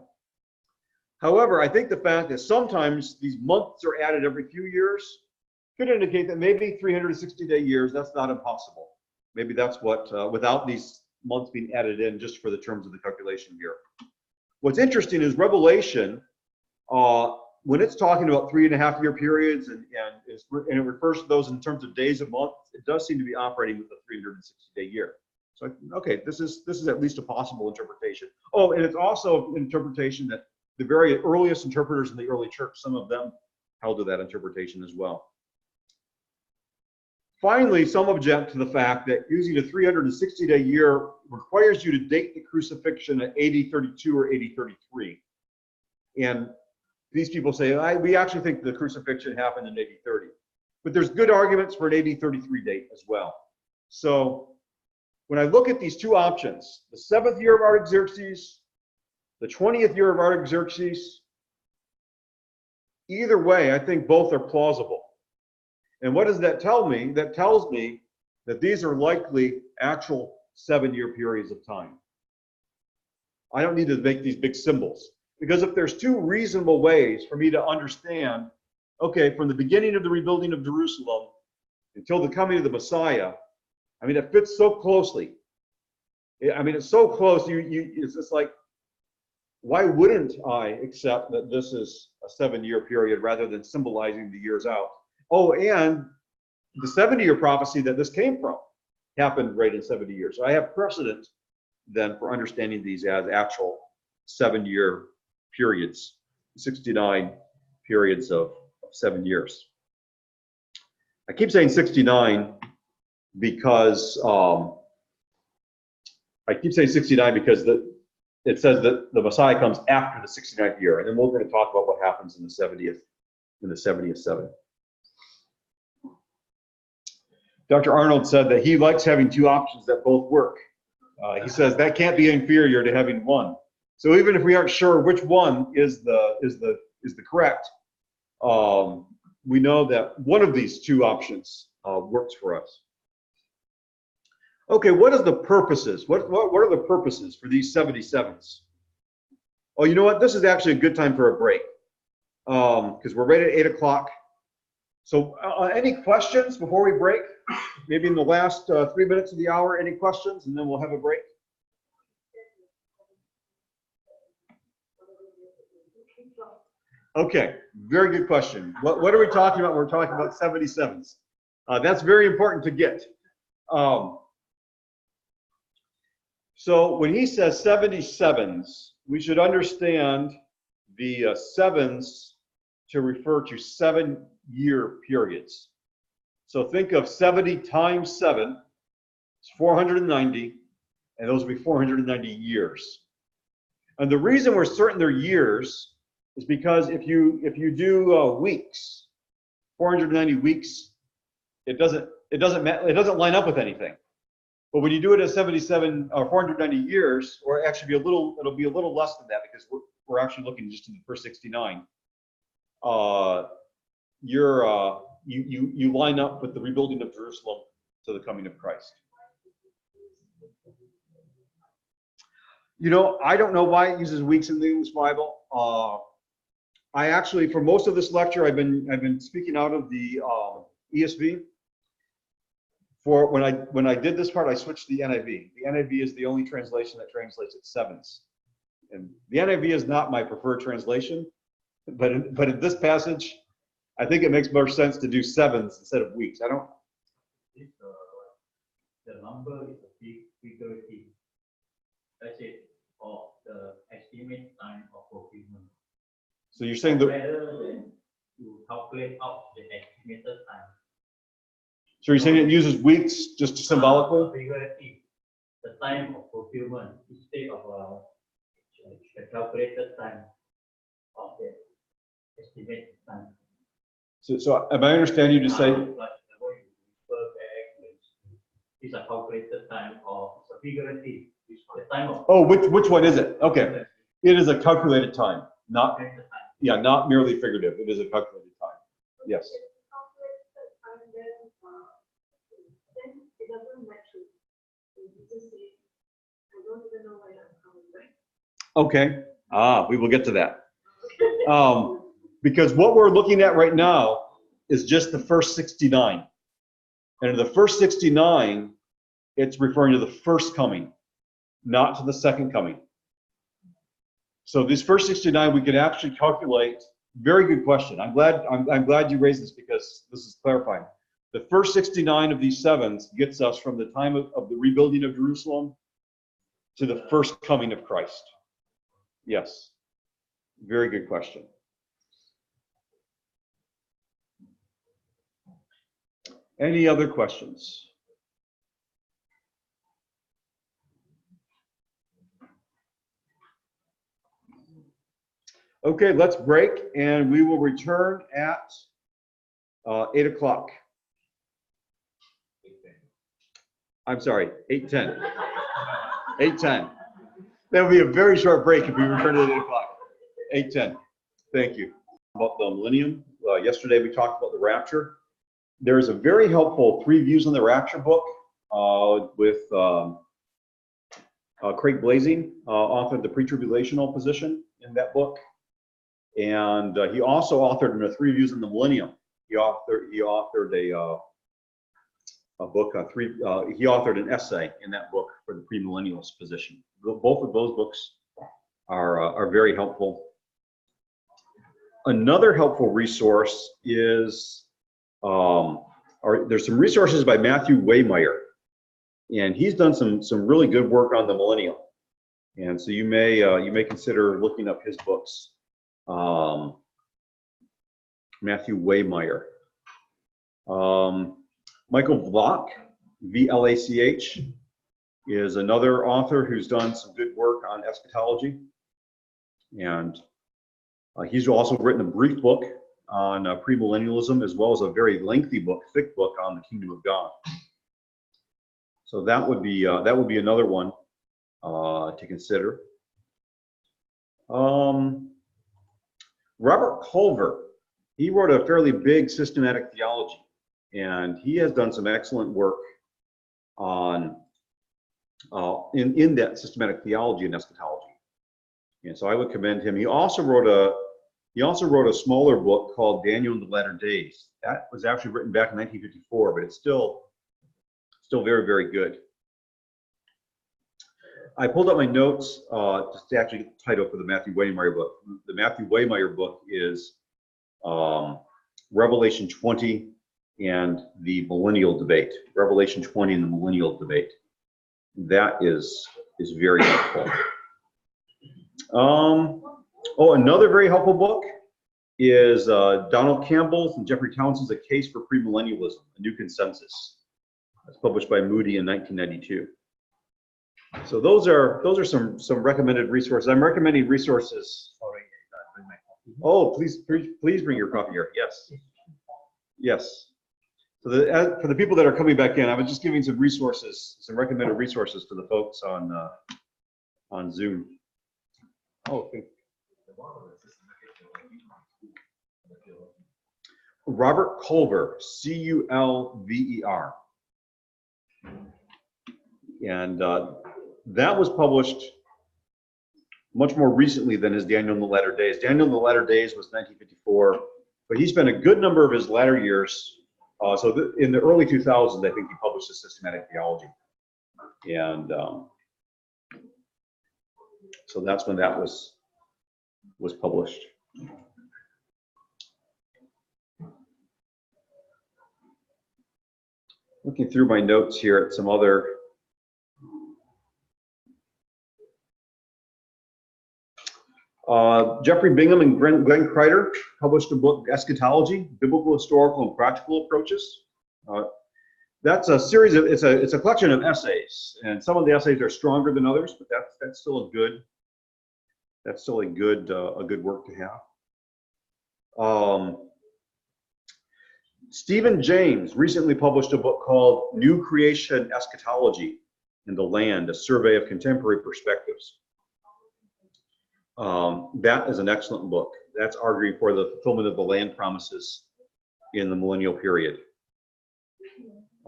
However, I think the fact that sometimes these months are added every few years could indicate that maybe 360-day years, that's not impossible. Maybe that's what, without these months being added in just for the terms of the calculation here. What's interesting is Revelation, when it's talking about 3.5-year periods and it refers to those in terms of days a month, it does seem to be operating with a 360-day year. So, okay, this is at least a possible interpretation. Oh, and it's also an interpretation that the very earliest interpreters in the early church, some of them held to that interpretation as well. Finally, some object to the fact that using a 360-day year requires you to date the crucifixion at AD 32 or AD 33. And these people say, we actually think the crucifixion happened in AD 30. But there's good arguments for an AD 33 date as well. So when I look at these two options, the 7th year of Artaxerxes, the 20th year of Artaxerxes, either way, I think both are plausible. And what does that tell me? That tells me that these are likely actual 7-year periods of time. I don't need to make these big symbols, because if there's 2 reasonable ways for me to understand, okay, from the beginning of the rebuilding of Jerusalem until the coming of the Messiah, I mean, it fits so closely. I mean, it's so close, it's just like, why wouldn't I accept that this is a 7-year period rather than symbolizing the years out? Oh, and the 70-year prophecy that this came from happened right in 70 years. So I have precedent then for understanding these as actual 7-year periods, 69 periods of 7 years. I keep saying 69 because it says that the Messiah comes after the 69th year, and then we're going to talk about what happens in the 70th seven. Dr. Arnold said that he likes having two options that both work. He says that can't be inferior to having one. So even if we aren't sure which one is the correct, we know that one of these two options works for us. Okay, what is the purposes? What are the purposes for these 77s? Oh, you know what? This is actually a good time for a break because we're right at 8 o'clock. So any questions before we break? Maybe in the last 3 minutes of the hour, any questions? And then we'll have a break. Okay, very good question. What are we talking about when we're talking about 77s? That's very important to get. So when he says 77s, we should understand the sevens to refer to 7-year periods. So think of 70 times 7, it's 490, and those will be 490 years. And the reason we're certain they're years is because if you do weeks, 490 weeks, it doesn't line up with anything. But when you do it at 77 or 490 years, or actually it'll be a little less than that because we're actually looking just in the first 69. You line up with the rebuilding of Jerusalem to the coming of Christ. You know, I don't know why it uses weeks in the English Bible. I actually, for most of this lecture, I've been speaking out of the ESV. For when I did this part, I switched to the NIV. The NIV is the only translation that translates it sevens, and the NIV is not my preferred translation. But in this passage, I think it makes more sense to do sevens instead of weeks. I don't. The number is a figurative. That's it. Of the estimate time of fulfillment. So you're saying that rather than to calculate out the estimated time. So you're saying it uses weeks just symbolically? Figurative. The time of fulfillment instead of the calculated time of the estimated time. So am I understanding you to say? It's a calculated time or it's a figurative. The time of Oh, which one is it? Okay, it is a calculated time, not merely figurative. It is a calculated time. Yes. Okay. We will get to that. Because what we're looking at right now is just the first 69. And in the first 69, it's referring to the first coming, not to the second coming. So these first 69, we could actually calculate. Very good question. I'm glad you raised this because this is clarifying. The first 69 of these sevens gets us from the time of the rebuilding of Jerusalem to the first coming of Christ. Yes. Very good question. Any other questions? Okay, let's break and we will return at 8 o'clock. I'm sorry, 8:10. 8:10. That would be a very short break if we return at 8 o'clock. 8:10. Thank you. About the millennium. Yesterday we talked about the rapture. There's a very helpful 3 Views on the Rapture book with Craig Blazing, authored the pre-tribulational position in that book. And he also authored in the 3 Views on the Millennium. He authored a book, he authored an essay in that book for the premillennialist position. Both of those books are very helpful. Another helpful resource is, there's some resources by Matthew Waymeyer, and he's done some really good work on the millennium. And so you may consider looking up his books. Matthew Waymeyer. Michael Vlach, V-L-A-C-H. is another author who's done some good work on eschatology. And he's also written a brief book on premillennialism, as well as a very lengthy book, thick book on the kingdom of God. So that would be another one to consider. Robert Culver, he wrote a fairly big systematic theology, and he has done some excellent work on in that systematic theology and eschatology. And so I would commend him. He also wrote a smaller book called Daniel in the Latter Days. That was actually written back in 1954, but it's still very, very good. I pulled up my notes just to actually get the title for the Matthew Waymeyer book. The Matthew Waymeyer book is Revelation 20 and the Millennial Debate. Revelation 20 and the Millennial Debate. That is very helpful. Another very helpful book is Donald Campbell's and Jeffrey Townsend's A Case for Premillennialism, A New Consensus. That's published by Moody in 1992. So those are some recommended resources. I'm recommending resources. Oh, please bring your coffee here. Yes. Yes. So for the people that are coming back in, I was just giving some resources, some recommended resources to the folks on Zoom. Oh, okay. Robert Culver, C-U-L-V-E-R. And that was published much more recently than his Daniel in the Latter Days. Daniel in the Latter Days was 1954, but he spent a good number of his latter years. In the early 2000s, I think he published a systematic theology. And so that's when that was published. Looking through my notes here at some other Jeffrey Bingham and Glenn Kreider published a book, Eschatology, Biblical, Historical, and Practical Approaches. That's a series of, it's a collection of essays, and some of the essays are stronger than others, but that's still a good work to have. Stephen James recently published a book called New Creation Eschatology in the Land, a survey of contemporary perspectives. That is an excellent book. That's arguing for the fulfillment of the land promises in the millennial period.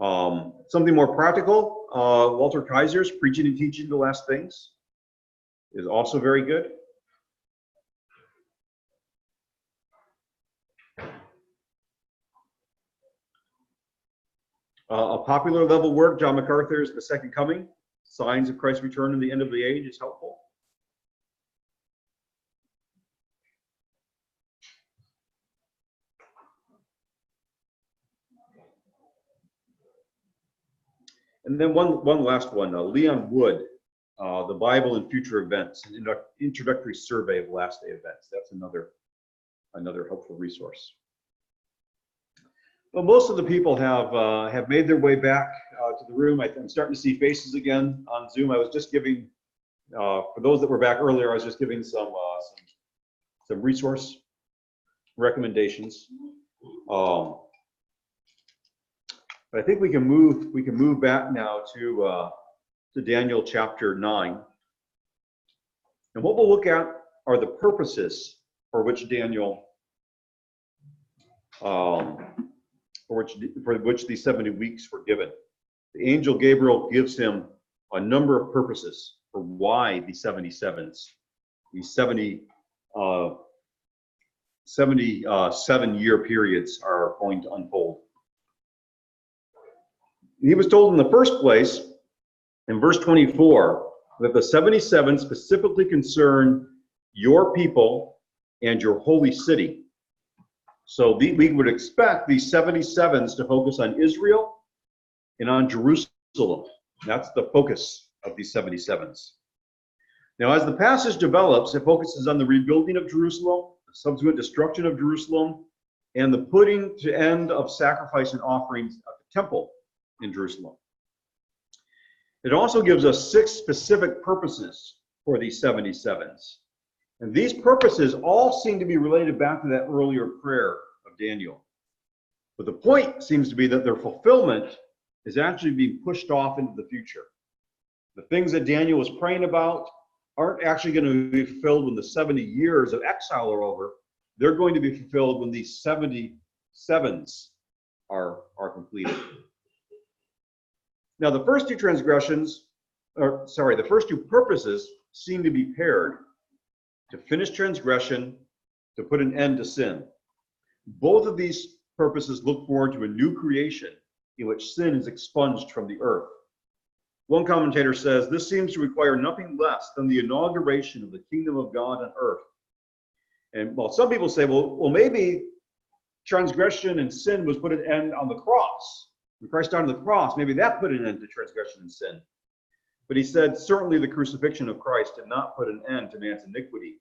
Something more practical, Walter Kaiser's Preaching and Teaching the Last Things is also very good. A popular level work, John MacArthur's The Second Coming, Signs of Christ's Return and the End of the Age, is helpful. And then one last one, Leon Wood, The Bible and Future Events, an introductory survey of last day events. That's another helpful resource. Well, most of the people have made their way back to the room. I'm starting to see faces again on Zoom. I was just giving, for those that were back earlier, I was just giving some resource recommendations. But I think we can move back now to Daniel chapter 9. And what we'll look at are the purposes for which Daniel, for which these 70 weeks were given. The angel Gabriel gives him a number of purposes for why these 77s, these 77-year periods are going to unfold. He was told in the first place, in verse 24, that the 77 specifically concern your people and your holy city. So we would expect these 77s to focus on Israel and on Jerusalem. That's the focus of these 77s. Now, as the passage develops, it focuses on the rebuilding of Jerusalem, the subsequent destruction of Jerusalem, and the putting to end of sacrifice and offerings at the temple in Jerusalem. It also gives us 6 specific purposes for these 77s. And these purposes all seem to be related back to that earlier prayer of Daniel. But the point seems to be that their fulfillment is actually being pushed off into the future. The things that Daniel was praying about aren't actually going to be fulfilled when the 70 years of exile are over. They're going to be fulfilled when these 77s are completed. Now, the first two purposes seem to be paired: to finish transgression, to put an end to sin. Both of these purposes look forward to a new creation in which sin is expunged from the earth. One commentator says, this seems to require nothing less than the inauguration of the kingdom of God on earth. And while some people say, well, maybe transgression and sin was put an end on the cross. When Christ died on the cross, maybe that put an end to transgression and sin. But he said, certainly the crucifixion of Christ did not put an end to man's iniquity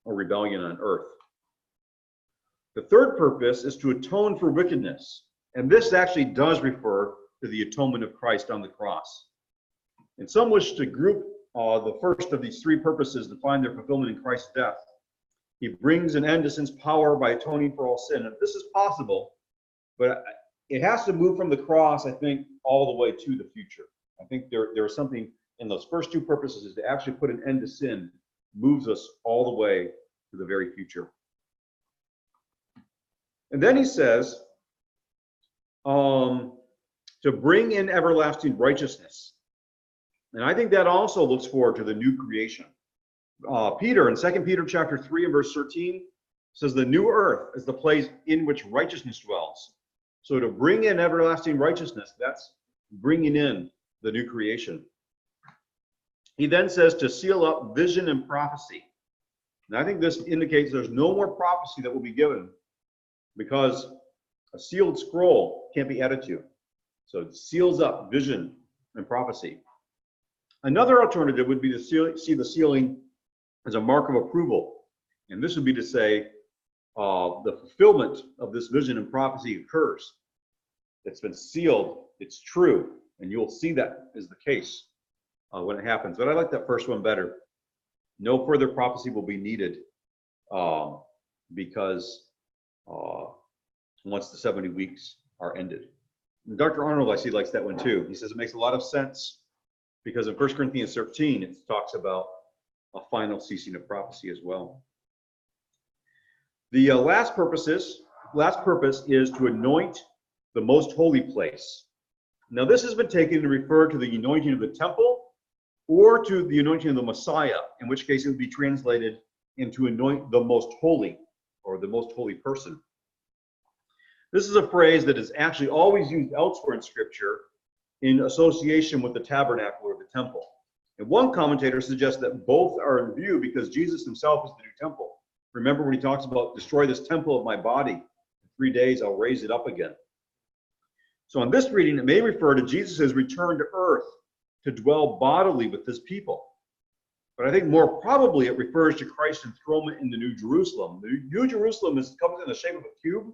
or rebellion on earth. The third purpose is to atone for wickedness. And this actually does refer to the atonement of Christ on the cross. And some wish to group the first of these 3 purposes to find their fulfillment in Christ's death. He brings an end to sin's power by atoning for all sin. And this is possible, but it has to move from the cross, I think, all the way to the future. I think there is something in those first 2 purposes, is to actually put an end to sin, moves us all the way to the very future. And then he says, to bring in everlasting righteousness. And I think that also looks forward to the new creation. Peter in 2 Peter chapter 3 and verse 13 says, the new earth is the place in which righteousness dwells. So to bring in everlasting righteousness, that's bringing in the new creation. He then says to seal up vision and prophecy. And I think this indicates there's no more prophecy that will be given, because a sealed scroll can't be added to. So it seals up vision and prophecy. Another alternative would be to see the sealing as a mark of approval. And this would be to say the fulfillment of this vision and prophecy occurs. It's been sealed, it's true, and you'll see that is the case when it happens. But I like that first one better. No further prophecy will be needed because once the 70 weeks are ended. And Dr. Arnold, I see, likes that one too. He says it makes a lot of sense because in 1 Corinthians 13, it talks about a final ceasing of prophecy as well. The last purpose is to anoint the most holy place. Now, this has been taken to refer to the anointing of the temple or to the anointing of the Messiah, in which case it would be translated into anoint the most holy or the most holy person. This is a phrase that is actually always used elsewhere in Scripture in association with the tabernacle or the temple. And one commentator suggests that both are in view because Jesus himself is the new temple. Remember when he talks about destroy this temple of my body, in 3 days I'll raise it up again. So in this reading, it may refer to Jesus' return to earth to dwell bodily with his people. But I think more probably it refers to Christ's enthronement in the New Jerusalem. The New Jerusalem comes in the shape of a cube.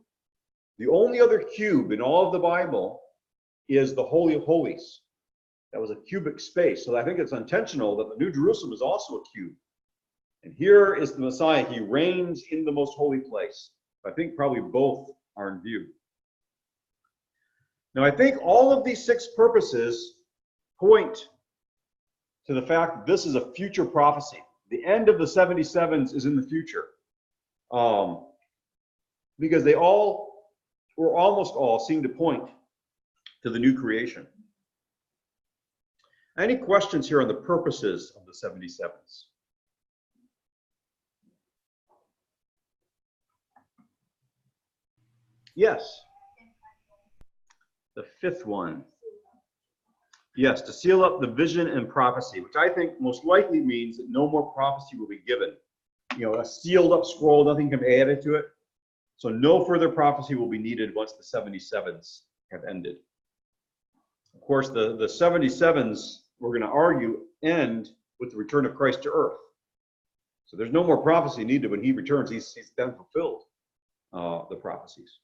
The only other cube in all of the Bible is the Holy of Holies. That was a cubic space. So I think it's intentional that the New Jerusalem is also a cube. And here is the Messiah. He reigns in the most holy place. I think probably both are in view. Now, I think all of these 6 purposes point to the fact that this is a future prophecy. The end of the 77s is in the future. Because they all, or almost all, seem to point to the new creation. Any questions here on the purposes of the 77s? Yes. The 5th one. Yes, to seal up the vision and prophecy, which I think most likely means that no more prophecy will be given. You know, a sealed up scroll, nothing can be added to it. So no further prophecy will be needed once the 77s have ended. Of course, the 77s, we're going to argue, end with the return of Christ to earth. So there's no more prophecy needed when he returns. He's then fulfilled the prophecies.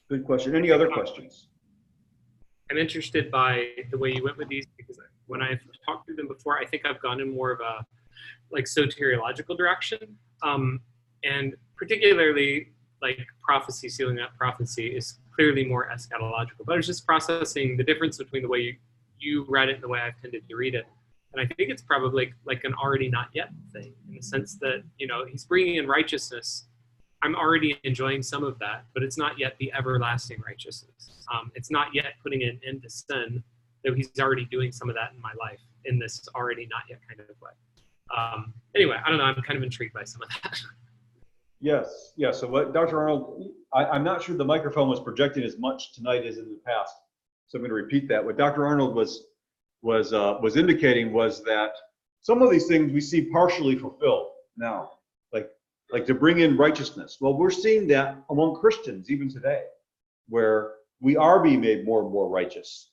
Good question. Any other questions? I'm interested by the way you went with these, because when I've talked through them before, I think I've gone in more of a like soteriological direction, and particularly like prophecy, sealing up prophecy is clearly more eschatological. But I was just processing the difference between the way you read it and the way I've tended to read it. And I think it's probably like an already not yet thing, in the sense that, you know, he's bringing in righteousness. I'm already enjoying some of that, but it's not yet the everlasting righteousness. It's not yet putting an end to sin, though he's already doing some of that in my life in this already not yet kind of way. Anyway, I don't know. I'm kind of intrigued by some of that. Yes, yes. So what Dr. Arnold, I'm not sure the microphone was projecting as much tonight as in the past, so I'm going to repeat that. What Dr. Arnold was indicating was that some of these things we see partially fulfilled now, like to bring in righteousness. Well, we're seeing that among Christians even today, where we are being made more and more righteous.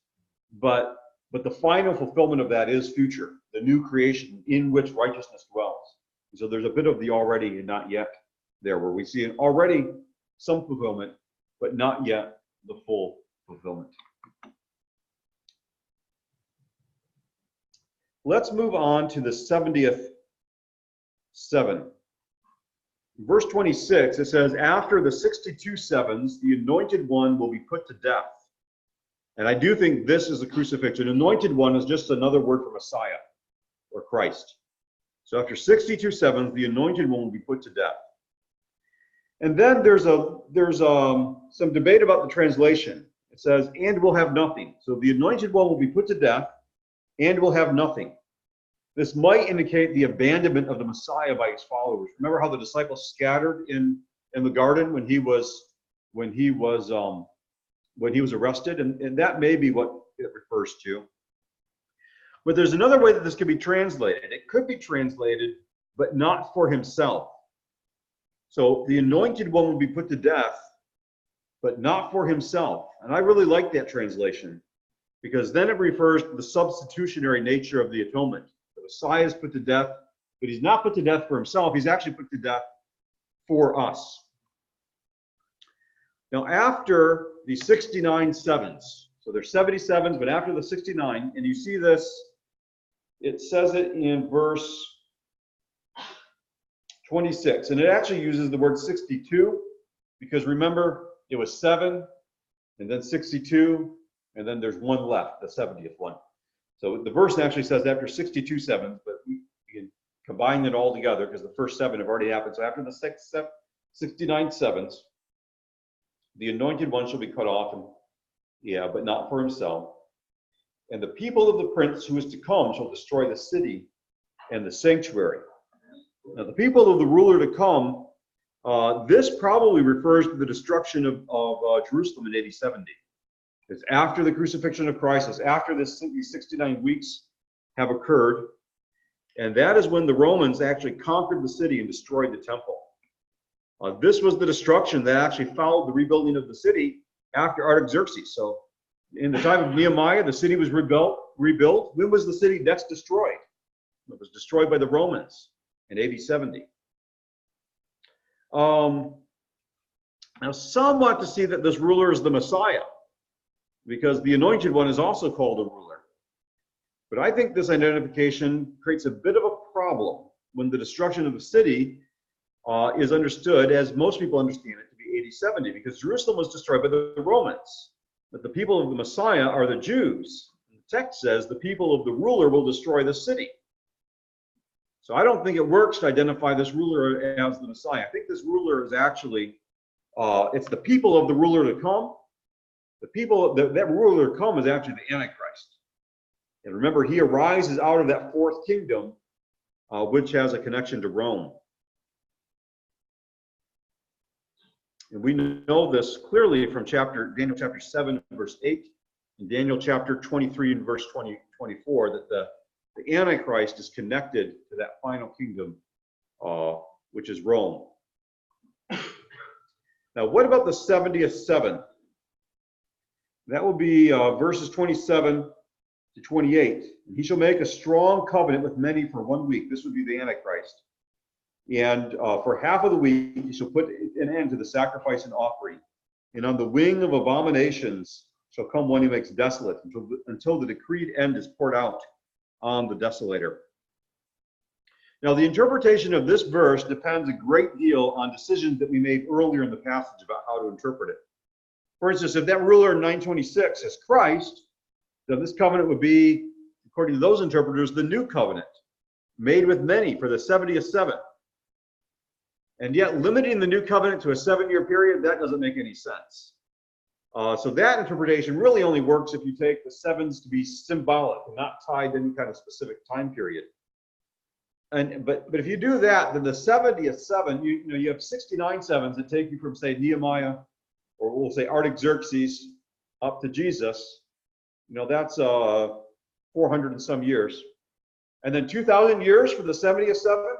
But the final fulfillment of that is future, the new creation in which righteousness dwells. And so there's a bit of the already and not yet there, where we see already some fulfillment, but not yet the full fulfillment. Let's move on to the 70th seven. Verse 26, it says, after the 62 sevens, the anointed one will be put to death. And I do think this is the crucifixion. Anointed one is just another word for Messiah or Christ. So after 62 sevens, the anointed one will be put to death. And then there's some debate about the translation. It says, and will have nothing. So the anointed one will be put to death and will have nothing. This might indicate the abandonment of the Messiah by his followers. Remember how the disciples scattered in the garden when he was arrested, and that may be what it refers to. But there's another way that this could be translated. It could be translated, but not for himself. So the anointed one will be put to death, but not for himself. And I really like that translation, because then it refers to the substitutionary nature of the atonement. The Messiah is put to death, but he's not put to death for himself. He's actually put to death for us. Now, after the 69 sevens, so there's 77s, but after the 69, and you see this, it says it in verse 26, and it actually uses the word 62, because remember, it was 7, and then 62, and then there's one left, the 70th one. So the verse actually says after 62 sevens, but we can combine it all together because the first 7 have already happened. So after the 69 sevens, the anointed one shall be cut off, but not for himself. And the people of the prince who is to come shall destroy the city and the sanctuary. Now, the people of the ruler to come, this probably refers to the destruction of Jerusalem in AD 70. It's after the crucifixion of Christ, it's after these 69 weeks have occurred, and that is when the Romans actually conquered the city and destroyed the temple. This was the destruction that actually followed the rebuilding of the city after Artaxerxes. So in the time of Nehemiah, the city was rebuilt. When was the city next destroyed? It was destroyed by the Romans in AD 70. Now, some want to see that this ruler is the Messiah, because the anointed one is also called a ruler. But I think this identification creates a bit of a problem when the destruction of the city is understood, as most people understand it, to be AD 70, because Jerusalem was destroyed by the Romans. But the people of the Messiah are the Jews. The text says the people of the ruler will destroy the city. So I don't think it works to identify this ruler as the Messiah. I think this ruler is actually, it's the people of the ruler to come. The people, that ruler to come is actually the Antichrist. And remember, he arises out of that fourth kingdom, which has a connection to Rome. And we know this clearly from Daniel chapter 7, verse 8, and Daniel chapter 23 and verse 24, that the Antichrist is connected to that final kingdom, which is Rome. Now, what about the 70th seven? That will be verses 27 to 28. He shall make a strong covenant with many for 1 week. This would be the Antichrist. And for half of the week, he shall put an end to the sacrifice and offering. And on the wing of abominations, shall come one who makes desolate until the decreed end is poured out on the desolator. Now, the interpretation of this verse depends a great deal on decisions that we made earlier in the passage about how to interpret it. For instance, if that ruler in 926 is Christ, then this covenant would be, according to those interpreters, the new covenant, made with many for the 70th seven. And yet, limiting the new covenant to a 7-year period, that doesn't make any sense. So that interpretation really only works if you take the sevens to be symbolic and not tied to any kind of specific time period. But if you do that, then the 70th seven, you have 69 sevens that take you from, say, Nehemiah, or we'll say Artaxerxes, up to Jesus. That's 400 and some years. And then 2,000 years for the 70th seven?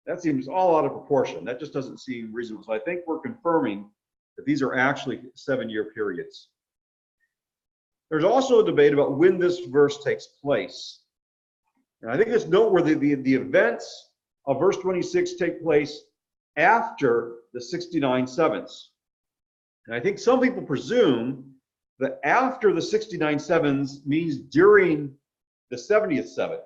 That seems all out of proportion. That just doesn't seem reasonable. So I think we're confirming that these are actually 7-year periods. There's also a debate about when this verse takes place. And I think it's noteworthy the events of verse 26 take place after the 69 sevens. And I think some people presume that after the 69 sevens means during the 70th seven.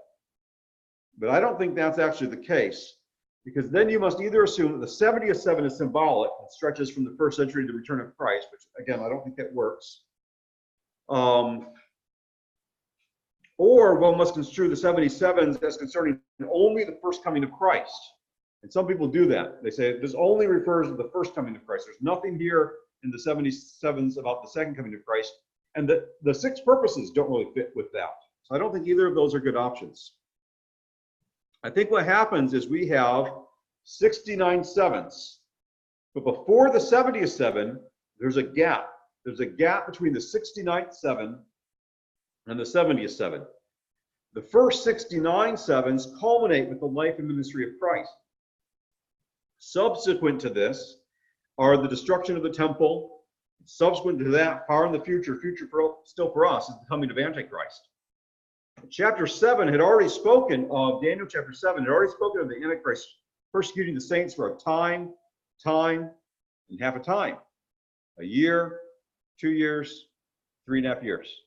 But I don't think that's actually the case, because then you must either assume that the 70th seven is symbolic and stretches from the first century to the return of Christ, which again, I don't think that works. Or one must construe the 77s as concerning only the first coming of Christ. And some people do that. They say this only refers to the first coming of Christ. There's nothing here in the 77s about the second coming of Christ. And the 6 purposes don't really fit with that. So I don't think either of those are good options. I think what happens is we have 69 sevens. But before the 70th seven, there's a gap. There's a gap between the 69th seven and the 70th seven. The first 69 sevens culminate with the life and ministry of Christ. Subsequent to this are the destruction of the temple. Subsequent to that, far in the future still for us, is the coming of Antichrist. Chapter 7 had already spoken of, Daniel chapter 7 had already spoken of the Antichrist persecuting the saints for a time, and half a time. A year, 2 years, 3.5 years.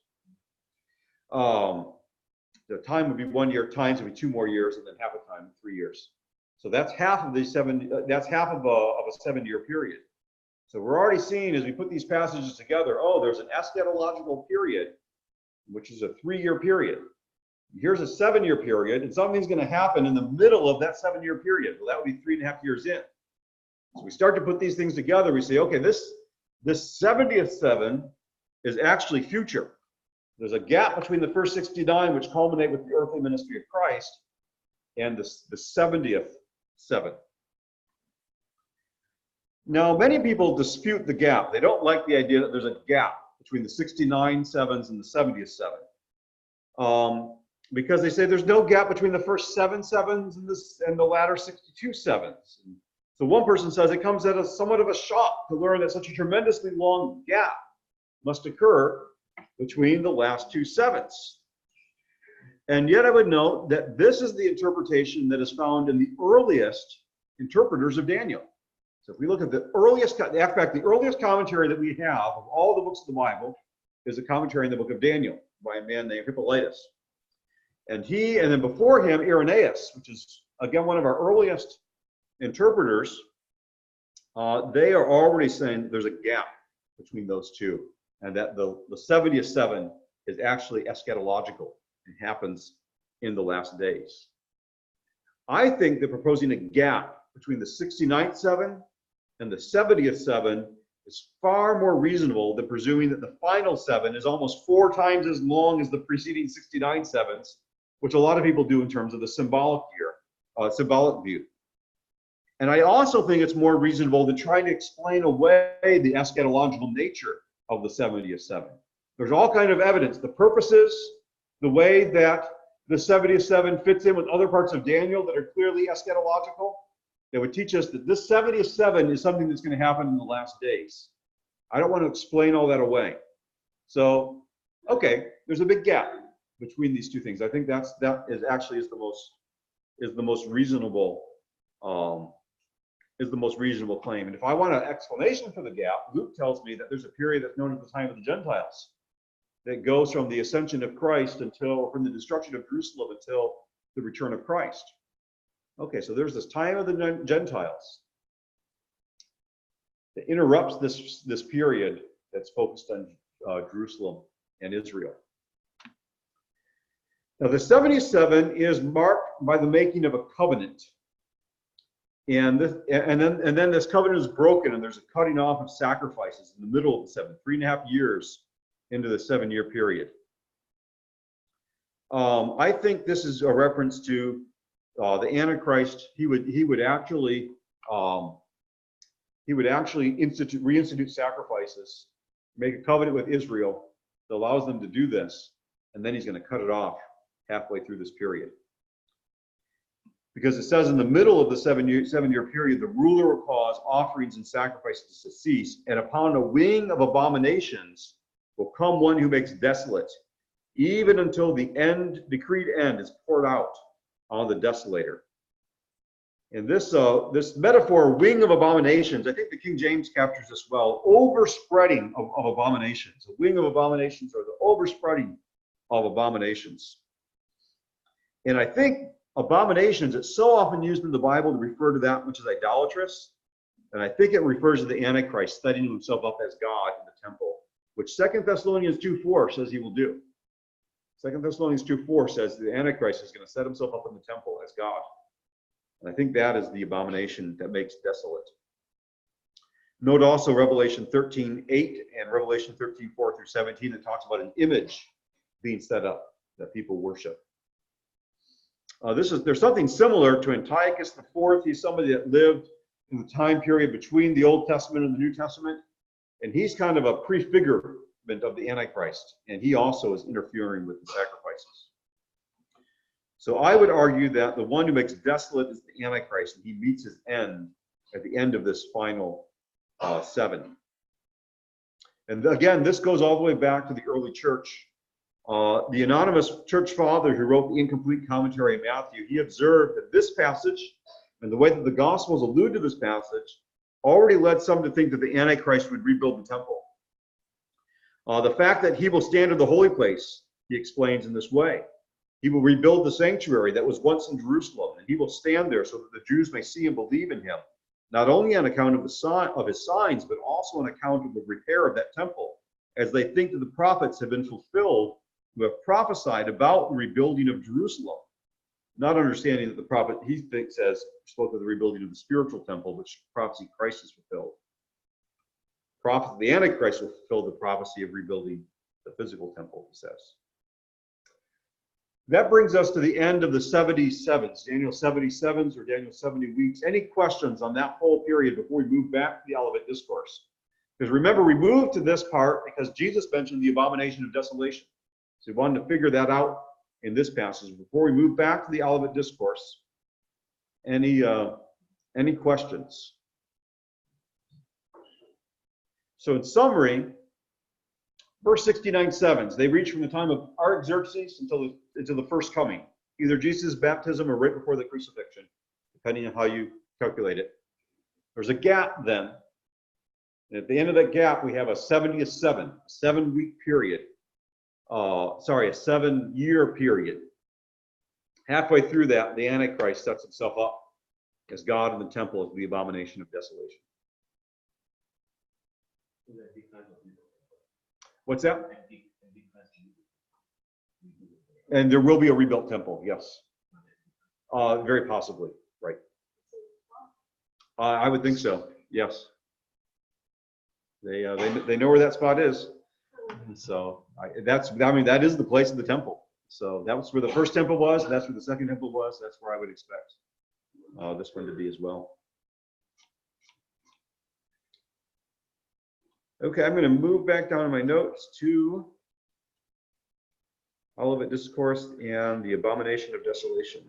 The time would be 1 year, times would be 2 more years, and then half a time, 3 years. So that's half of the that's half of a 7-year period. So we're already seeing, as we put these passages together, there's an eschatological period, which is a 3-year period. Here's a 7-year period, and something's going to happen in the middle of that 7-year period. Well, that would be 3.5 years in. So we start to put these things together. We say, okay, this 70th seven is actually future. There's a gap between the first 69, which culminate with the earthly ministry of Christ, and the 70th seven. Now, many people dispute the gap. They don't like the idea that there's a gap between the 69 sevens and the 70th seven. Because they say there's no gap between the first 7 sevens and the latter 62 sevens. And so one person says it comes as somewhat of a shock to learn that such a tremendously long gap must occur between the last 2 sevens. And yet I would note that this is the interpretation that is found in the earliest interpreters of Daniel. So if we look at the earliest, in fact, the earliest commentary that we have of all the books of the Bible is a commentary in the book of Daniel by a man named Hippolytus. And then before him, Irenaeus, which is, again, one of our earliest interpreters, they are already saying that there's a gap between those two, and that the 70th seven is actually eschatological and happens in the last days. I think that proposing a gap between the 69th seven and the 70th seven is far more reasonable than presuming that the final seven is almost 4 times as long as the preceding 69 sevens, which a lot of people do in terms of the symbolic view. And I also think it's more reasonable than trying to explain away the eschatological nature of the 70th seven. There's all kind of evidence, the purposes, the way that the 70th seven fits in with other parts of Daniel that are clearly eschatological, that would teach us that this 70th seven is something that's going to happen in the last days. I don't want to explain all that away. So, okay, there's a big gap between these two things. I think that is actually the most reasonable claim. And if I want an explanation for the gap, Luke tells me that there's a period that's known as the time of the Gentiles. that goes from the ascension of Christ from the destruction of Jerusalem until the return of Christ. Okay, so there's this time of the Gentiles that interrupts this period that's focused on Jerusalem and Israel. Now, the 77 is marked by the making of a covenant. And then this covenant is broken, and there's a cutting off of sacrifices in the middle of the 3.5 years into the 7-year period. I think this is a reference to the Antichrist. He would actually reinstitute sacrifices, make a covenant with Israel that allows them to do this, and then he's going to cut it off halfway through this period. Because it says in the middle of the 7-year period, the ruler will cause offerings and sacrifices to cease, and upon a wing of abominations will come one who makes desolate, even until the decreed end is poured out on the desolator. And this metaphor, wing of abominations, I think the King James captures this well, overspreading of abominations. A wing of abominations, or the overspreading of abominations. And I think abominations, it's so often used in the Bible to refer to that which is idolatrous. And I think it refers to the Antichrist setting himself up as God in the temple, which 2 Thessalonians 2:4 says he will do. 2 Thessalonians 2:4 says the Antichrist is going to set himself up in the temple as God. And I think that is the abomination that makes desolate. Note also Revelation 13:8 and Revelation 13:4-17 that talks about an image being set up that people worship. There's something similar to Antiochus IV. He's somebody that lived in the time period between the Old Testament and the New Testament, and he's kind of a prefigurement of the Antichrist, and he also is interfering with the sacrifices. So I would argue that the one who makes desolate is the Antichrist, and he meets his end at the end of this final 7. And again, this goes all the way back to the early church. The anonymous church father who wrote the incomplete commentary of Matthew, he observed that this passage and the way that the Gospels allude to this passage already led some to think that the Antichrist would rebuild the temple. The fact that he will stand in the holy place, he explains in this way. He will rebuild the sanctuary that was once in Jerusalem, and he will stand there so that the Jews may see and believe in him, not only on account of his signs, but also on account of the repair of that temple, as they think that the prophets have been fulfilled who have prophesied about the rebuilding of Jerusalem, not understanding that the prophet, he thinks, spoke of the rebuilding of the spiritual temple, which prophecy Christ has fulfilled. The Antichrist will fulfill the prophecy of rebuilding the physical temple, he says. That brings us to the end of the 77s, Daniel 77s or Daniel 70 weeks. Any questions on that whole period before we move back to the Olivet Discourse? Because remember, we moved to this part because Jesus mentioned the abomination of desolation. So we wanted to figure that out in this passage. Before we move back to the Olivet Discourse, any questions? So in summary, verse 69 sevens, they reach from the time of Artaxerxes until the first coming, either Jesus' baptism or right before the crucifixion, depending on how you calculate it. There's a gap then. And at the end of that gap, we have a 70th 7, a 7-week period. A 7-year period. Halfway through that, the Antichrist sets himself up as God in the temple as the abomination of desolation. What's that? And there will be a rebuilt temple, yes. Very possibly, right. I would think so, yes. They know where that spot is. And so that is the place of the temple. So that was where the first temple was, and that's where the second temple was. That's where I would expect this one to be as well. Okay, I'm going to move back down in my notes to Olivet Discourse and the abomination of desolation.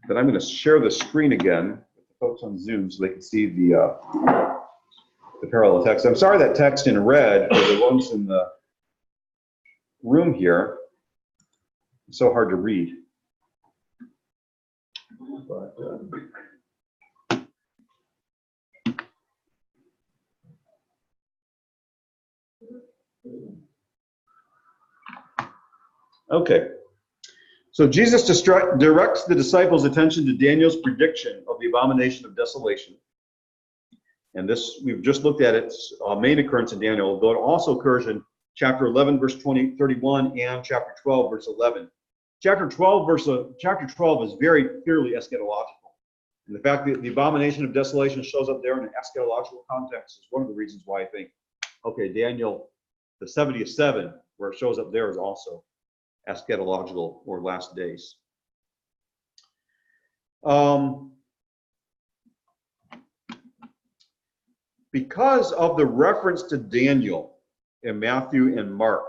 But I'm going to share the screen again with the folks on Zoom so they can see the parallel text. I'm sorry that text in red are the ones in the room here. It's so hard to read. But, okay. So Jesus directs the disciples' attention to Daniel's prediction of the abomination of desolation. And this, we've just looked at its main occurrence in Daniel, though it also occurs in chapter 11, verse 31, and chapter 12, verse 11. Chapter 12 is very clearly eschatological. And the fact that the abomination of desolation shows up there in an eschatological context is one of the reasons why I think, okay, Daniel, the 70th 7, where it shows up there, is also eschatological, or last days. Because of the reference to Daniel in Matthew and Mark,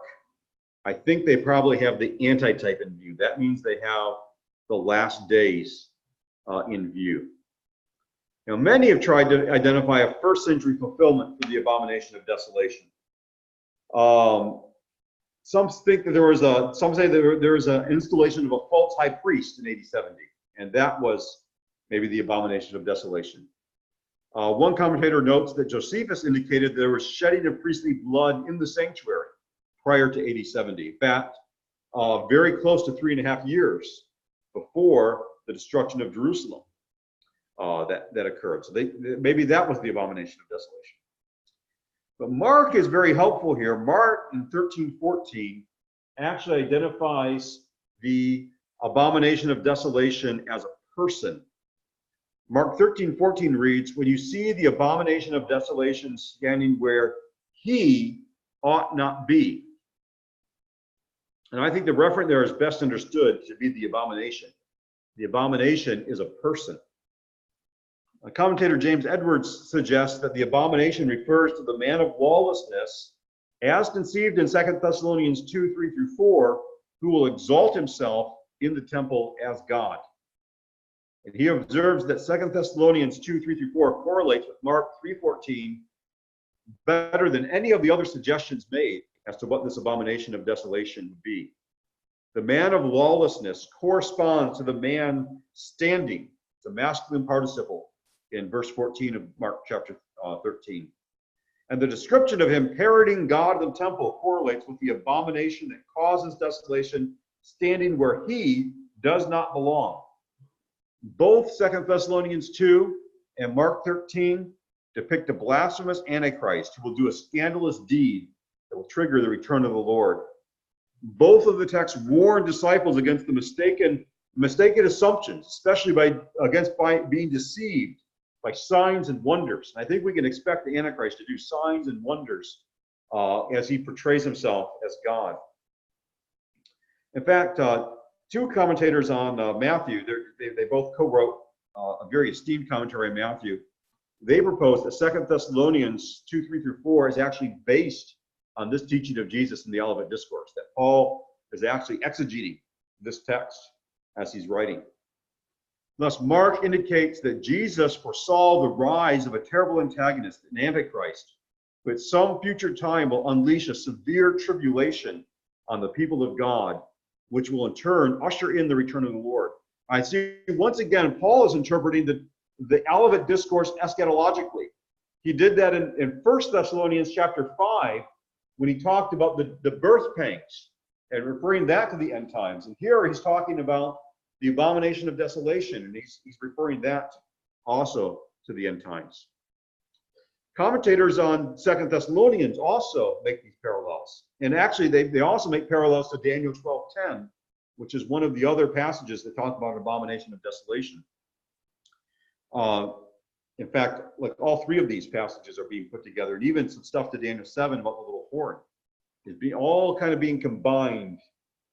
I think they probably have the antitype in view. That means they have the last days in view. Now, many have tried to identify a first century fulfillment for the abomination of desolation. Some think that some say that there was an installation of a false high priest in AD 70, and that was maybe the abomination of desolation. One commentator notes that Josephus indicated there was shedding of priestly blood in the sanctuary prior to AD 70. In fact, very close to 3.5 years before the destruction of Jerusalem that occurred. So maybe that was the abomination of desolation. But Mark is very helpful here. Mark in 13:14 actually identifies the abomination of desolation as a person. Mark 13:14 reads, "When you see the abomination of desolation standing where he ought not be." And I think the referent there is best understood to be the abomination. The abomination is a person. Commentator James Edwards suggests that the abomination refers to the man of lawlessness as conceived in 2 Thessalonians 2:3-4, who will exalt himself in the temple as God. And he observes that 2 Thessalonians 2:3-4 correlates with Mark 3:14 better than any of the other suggestions made as to what this abomination of desolation would be. The man of lawlessness corresponds to the man standing. It's a masculine participle in verse 14 of Mark chapter 13. And the description of him parroting God in the temple correlates with the abomination that causes desolation, standing where he does not belong. Both 2 Thessalonians 2 and Mark 13 depict a blasphemous antichrist who will do a scandalous deed that will trigger the return of the Lord. Both of the texts warn disciples against the mistaken assumptions, especially against being deceived by signs and wonders. And I think we can expect the Antichrist to do signs and wonders as he portrays himself as God. In fact, two commentators on Matthew, they both co-wrote a very esteemed commentary on Matthew. They propose that 2 Thessalonians 2:3-4 is actually based on this teaching of Jesus in the Olivet Discourse, that Paul is actually exegeting this text as he's writing. Thus, Mark indicates that Jesus foresaw the rise of a terrible antagonist, an antichrist, who at some future time will unleash a severe tribulation on the people of God, which will in turn usher in the return of the Lord. I see once again, Paul is interpreting the Olivet Discourse eschatologically. He did that in 1 Thessalonians chapter 5, when he talked about the birth pangs and referring that to the end times. And here he's talking about the abomination of desolation, and he's referring that also to the end times. Commentators on 2 Thessalonians also make these parallels. And actually, they also make parallels to Daniel 12:10, which is one of the other passages that talk about an abomination of desolation. In fact, like all three of these passages are being put together, and even some stuff to Daniel 7 about the little horn is all kind of being combined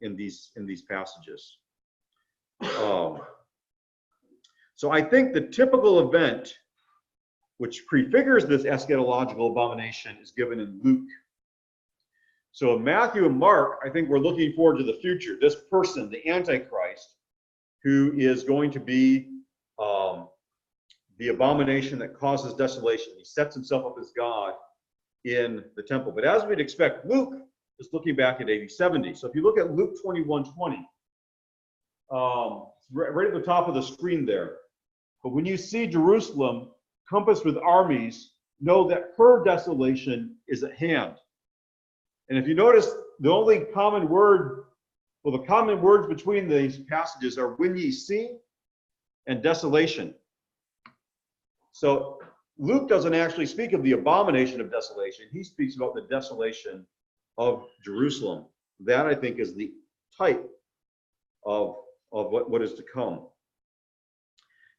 in these passages. So I think the typical event which prefigures this eschatological abomination is given in Luke. So in Matthew and Mark, I think we're looking forward to the future. This person, the Antichrist, who is going to be the abomination that causes desolation. He sets himself up as God in the temple. But as we'd expect, Luke is looking back at AD 70. So if you look at Luke 21:20, right at the top of the screen there. But when you see Jerusalem compassed with armies, know that her desolation is at hand. And if you notice, the only common word, well, the common words between these passages are when ye see and desolation. So Luke doesn't actually speak of the abomination of desolation. He speaks about the desolation of Jerusalem. That, I think, is the type of what is to come.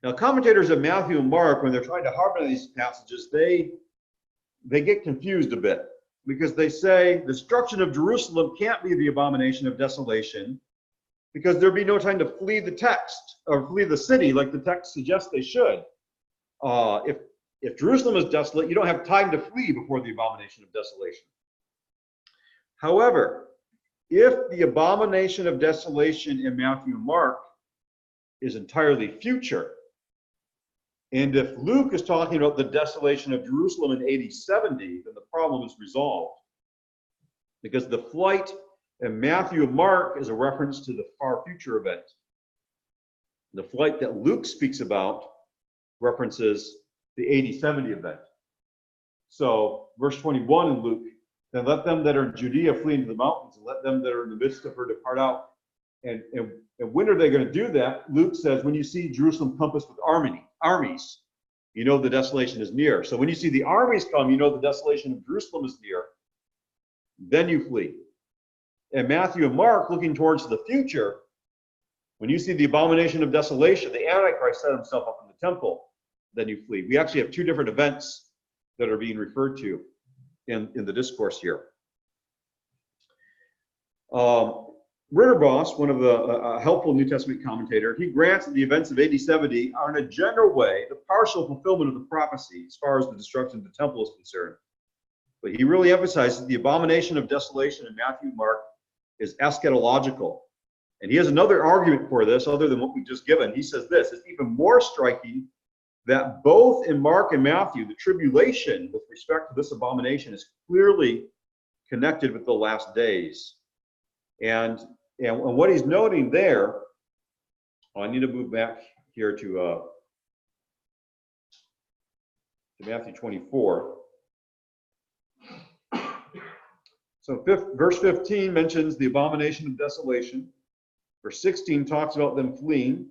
Now, commentators of Matthew and Mark, when they're trying to harmonize these passages, they get confused a bit, because they say the destruction of Jerusalem can't be the abomination of desolation, because there'd be no time to flee the text or flee the city like the text suggests they should. If Jerusalem is desolate, you don't have time to flee before the abomination of desolation. However, if the abomination of desolation in Matthew and Mark is entirely future, and if Luke is talking about the desolation of Jerusalem in AD 70, then the problem is resolved. Because the flight in Matthew and Mark is a reference to the far future event. The flight that Luke speaks about references the AD 70 event. So, verse 21 in Luke, then let them that are in Judea flee into the mountains, and let them that are in the midst of her depart out. And when are they going to do that? Luke says, when you see Jerusalem compassed with armies, you know the desolation is near. So when you see the armies come, you know the desolation of Jerusalem is near. Then you flee. And Matthew and Mark, looking towards the future, when you see the abomination of desolation, the Antichrist set himself up in the temple, then you flee. We actually have two different events that are being referred to in the discourse here. Ritterboss, one of the helpful New Testament commentator, he grants that the events of AD 70 are in a general way the partial fulfillment of the prophecy as far as the destruction of the temple is concerned. But he really emphasizes the abomination of desolation in Matthew and Mark is eschatological. And he has another argument for this other than what we've just given. He says this, it's even more striking that both in Mark and Matthew, the tribulation with respect to this abomination is clearly connected with the last days. And what he's noting there, I need to move back here to Matthew 24. So verse 15 mentions the abomination of desolation. Verse 16 talks about them fleeing.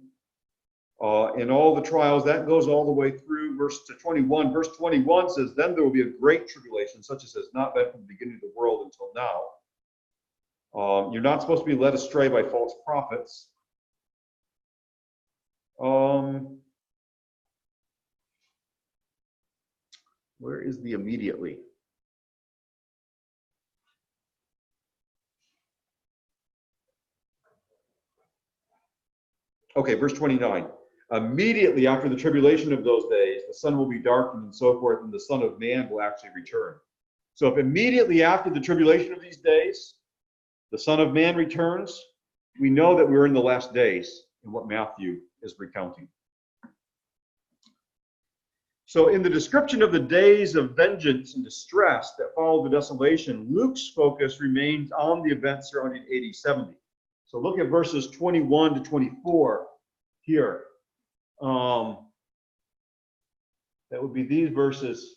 And all the trials, that goes all the way through verse 21. Verse 21 says, then there will be a great tribulation, such as has not been from the beginning of the world until now. You're not supposed to be led astray by false prophets. Where is the immediately? Okay, verse 29. Immediately after the tribulation of those days, the sun will be darkened and so forth, and the Son of Man will actually return. So if immediately after the tribulation of these days, the Son of Man returns, we know that we're in the last days in what Matthew is recounting. So in the description of the days of vengeance and distress that followed the desolation, Luke's focus remains on the events surrounding AD 70. So look at verses 21 to 24 here. That would be these verses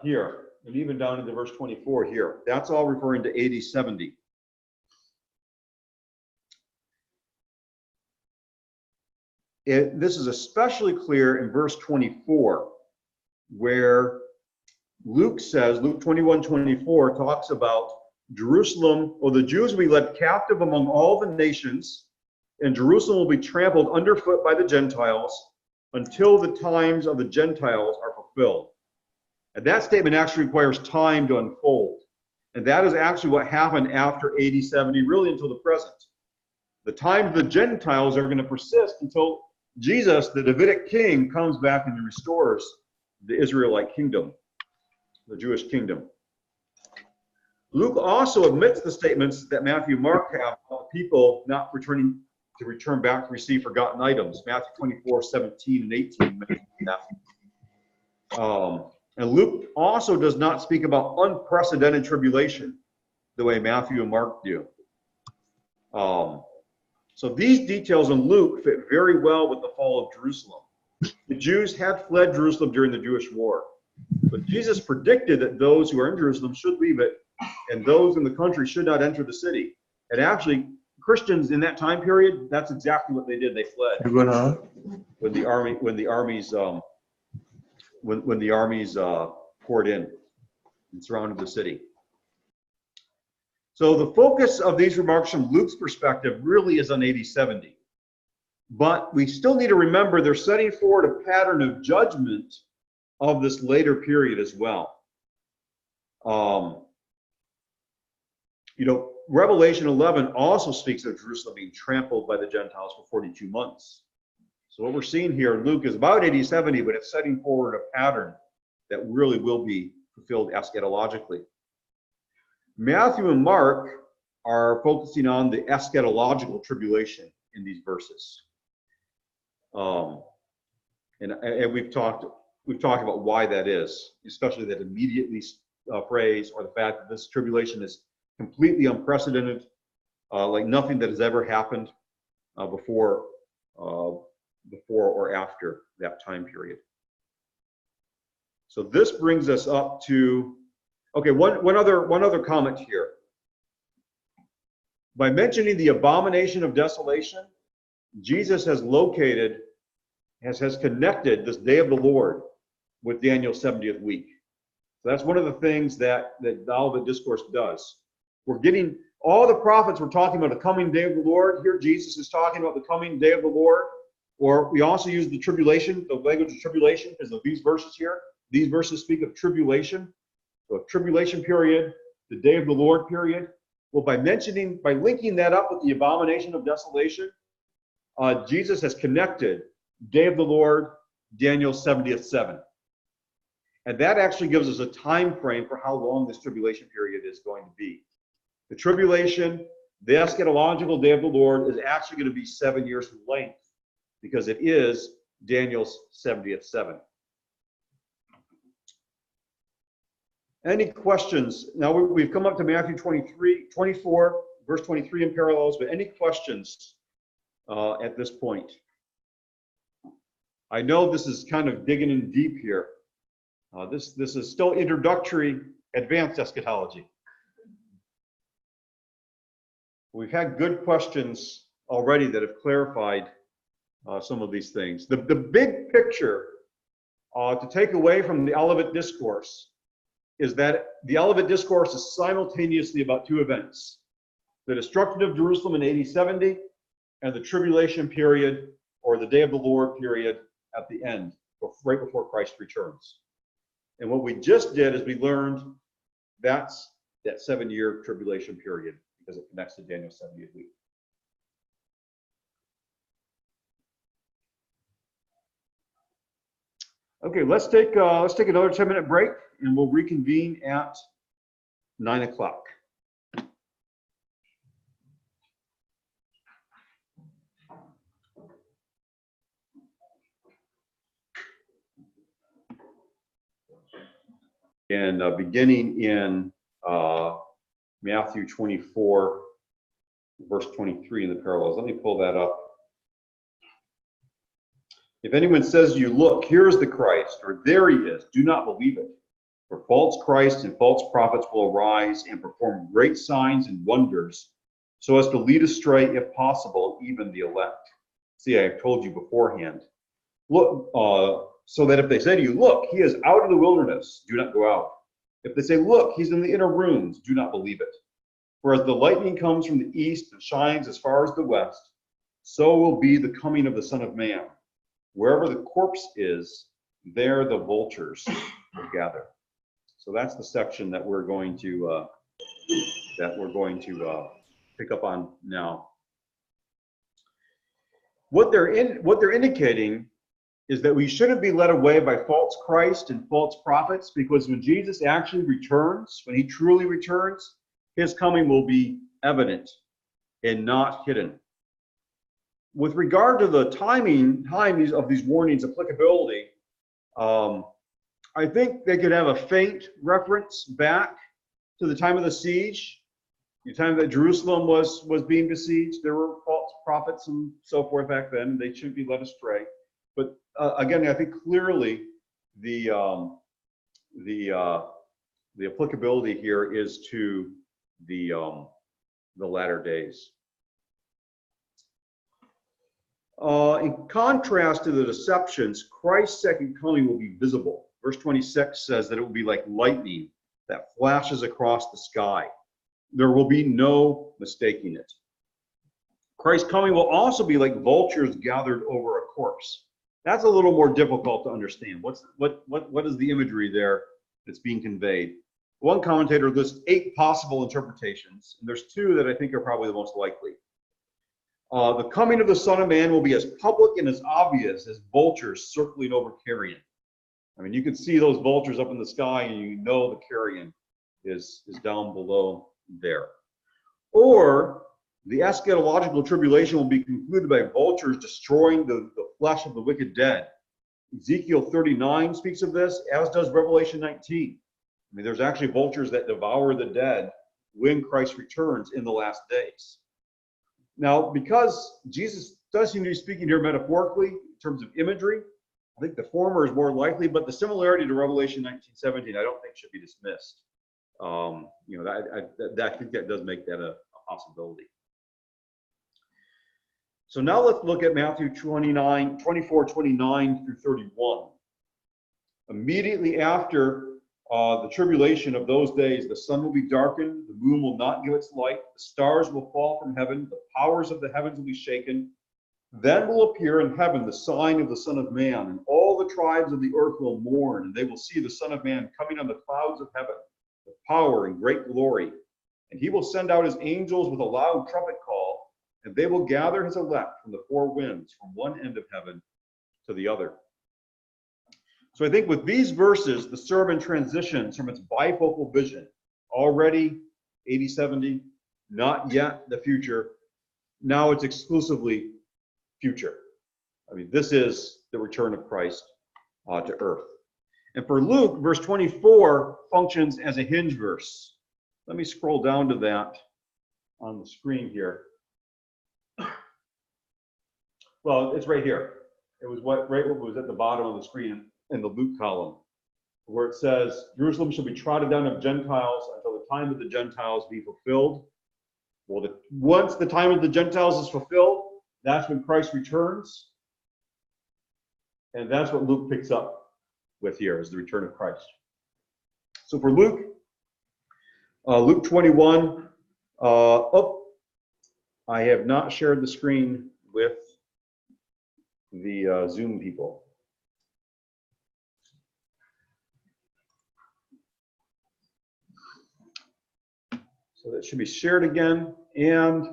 here, and even down into verse 24 here. That's all referring to AD 70. This is especially clear in verse 24, where Luke says, Luke 21:24 talks about Jerusalem, or the Jews will be led captive among all the nations, and Jerusalem will be trampled underfoot by the Gentiles until the times of the Gentiles are fulfilled. And that statement actually requires time to unfold. And that is actually what happened after AD 70, really until the present. The times of the Gentiles are going to persist until Jesus, the Davidic king, comes back and restores the Israelite kingdom, the Jewish kingdom. Luke also omits the statements that Matthew and Mark have about people not returning to return back to receive forgotten items. Matthew 24:17 and 18 mention that. And Luke also does not speak about unprecedented tribulation the way Matthew and Mark do. So these details in Luke fit very well with the fall of Jerusalem. The Jews had fled Jerusalem during the Jewish war, but Jesus predicted that those who are in Jerusalem should leave it, and those in the country should not enter the city. And actually, Christians in that time period, that's exactly what they did. They fled when the armies poured in and surrounded the city. So the focus of these remarks from Luke's perspective really is on AD 70. But we still need to remember they're setting forward a pattern of judgment of this later period as well. Revelation 11 also speaks of Jerusalem being trampled by the Gentiles for 42 months. So what we're seeing here in Luke is about AD 70, but it's setting forward a pattern that really will be fulfilled eschatologically. Matthew and Mark are focusing on the eschatological tribulation in these verses. And we've talked about why that is, especially that immediately phrase, or the fact that this tribulation is completely unprecedented, like nothing that has ever happened before or after that time period. So this brings us up to, okay, one other comment here. By mentioning the abomination of desolation, Jesus has connected this day of the Lord with Daniel's 70th week. So that's one of the things that the Olivet Discourse does. We're getting, all the prophets were talking about the coming day of the Lord. Here Jesus is talking about the coming day of the Lord. Or we also use the tribulation, the language of tribulation, because of these verses here. These verses speak of tribulation. So a tribulation period, the day of the Lord period. Well, by linking that up with the abomination of desolation, Jesus has connected day of the Lord, Daniel's 70th seven. And that actually gives us a time frame for how long this tribulation period is going to be. The tribulation, the eschatological day of the Lord, is actually going to be 7 years in length, because it is Daniel's 70th seven. Any questions? Now we've come up to Matthew 24, verse 23 in parallels, but any questions at this point? I know this is kind of digging in deep here. This is still introductory, advanced eschatology. We've had good questions already that have clarified some of these things. The big picture to take away from the Olivet Discourse is that the Olivet Discourse is simultaneously about two events: the destruction of Jerusalem in AD 70 and the tribulation period, or the day of the Lord period, at the end, right before Christ returns. And what we just did is we learned that's that 7-year tribulation period, because it connects to Daniel's 70th week. Okay, let's take another 10-minute break, and we'll reconvene at 9 o'clock. And beginning in Matthew 24, verse 23 in the parallels. Let me pull that up. If anyone says to you, "Look, here is the Christ," or "There he is," do not believe it. For false Christs and false prophets will arise and perform great signs and wonders, so as to lead astray, if possible, even the elect. See, I have told you beforehand. Look, so that if they say to you, "Look, he is out of the wilderness," do not go out. If they say, "Look, he's in the inner rooms," do not believe it. For as the lightning comes from the east and shines as far as the west, so will be the coming of the Son of Man. Wherever the corpse is, there the vultures will gather. So that's the section that we're going to pick up on now. What they're indicating is that we shouldn't be led away by false Christ and false prophets, because when Jesus actually returns, when he truly returns, his coming will be evident and not hidden. With regard to the time of these warnings' applicability, I think they could have a faint reference back to the time of the siege, the time that Jerusalem was being besieged. There were false prophets and so forth back then. They shouldn't be led astray. But again, I think clearly the applicability here is to the latter days. In contrast to the deceptions, Christ's second coming will be visible. Verse 26 says that it will be like lightning that flashes across the sky. There will be no mistaking it. Christ's coming will also be like vultures gathered over a corpse. That's a little more difficult to understand. What is the imagery there that's being conveyed? One commentator lists 8 possible interpretations, and there's 2 that I think are probably the most likely. The coming of the Son of Man will be as public and as obvious as vultures circling over carrion. I mean, you can see those vultures up in the sky, and you know the carrion is down below there. Or the eschatological tribulation will be concluded by vultures destroying the flesh of the wicked dead. Ezekiel 39 speaks of this, as does Revelation 19. I mean, there's actually vultures that devour the dead when Christ returns in the last days. Now, because Jesus does seem to be speaking here metaphorically in terms of imagery, I think the former is more likely, but the similarity to Revelation 19:17 I don't think should be dismissed. I think that does make that a possibility. So now let's look at Matthew 24, 29 through 31. Immediately after the tribulation of those days, the sun will be darkened, the moon will not give its light, the stars will fall from heaven, the powers of the heavens will be shaken. Then will appear in heaven the sign of the Son of Man, and all the tribes of the earth will mourn, and they will see the Son of Man coming on the clouds of heaven with power and great glory. And he will send out his angels with a loud trumpet call, and they will gather his elect from the 4 winds, from one end of heaven to the other. So I think with these verses, the sermon transitions from its bifocal vision, already 80-70, not yet the future, now it's exclusively future. I mean, this is the return of Christ to earth. And for Luke, verse 24 functions as a hinge verse. Let me scroll down to that on the screen here. Well, it's right here. It was what was at the bottom of the screen in the Luke column, where it says, Jerusalem shall be trodden down of Gentiles until the time of the Gentiles be fulfilled. Well, once the time of the Gentiles is fulfilled, that's when Christ returns. And that's what Luke picks up with here, is the return of Christ. So for Luke, Luke 21, I have not shared the screen with the Zoom people. So that should be shared again. And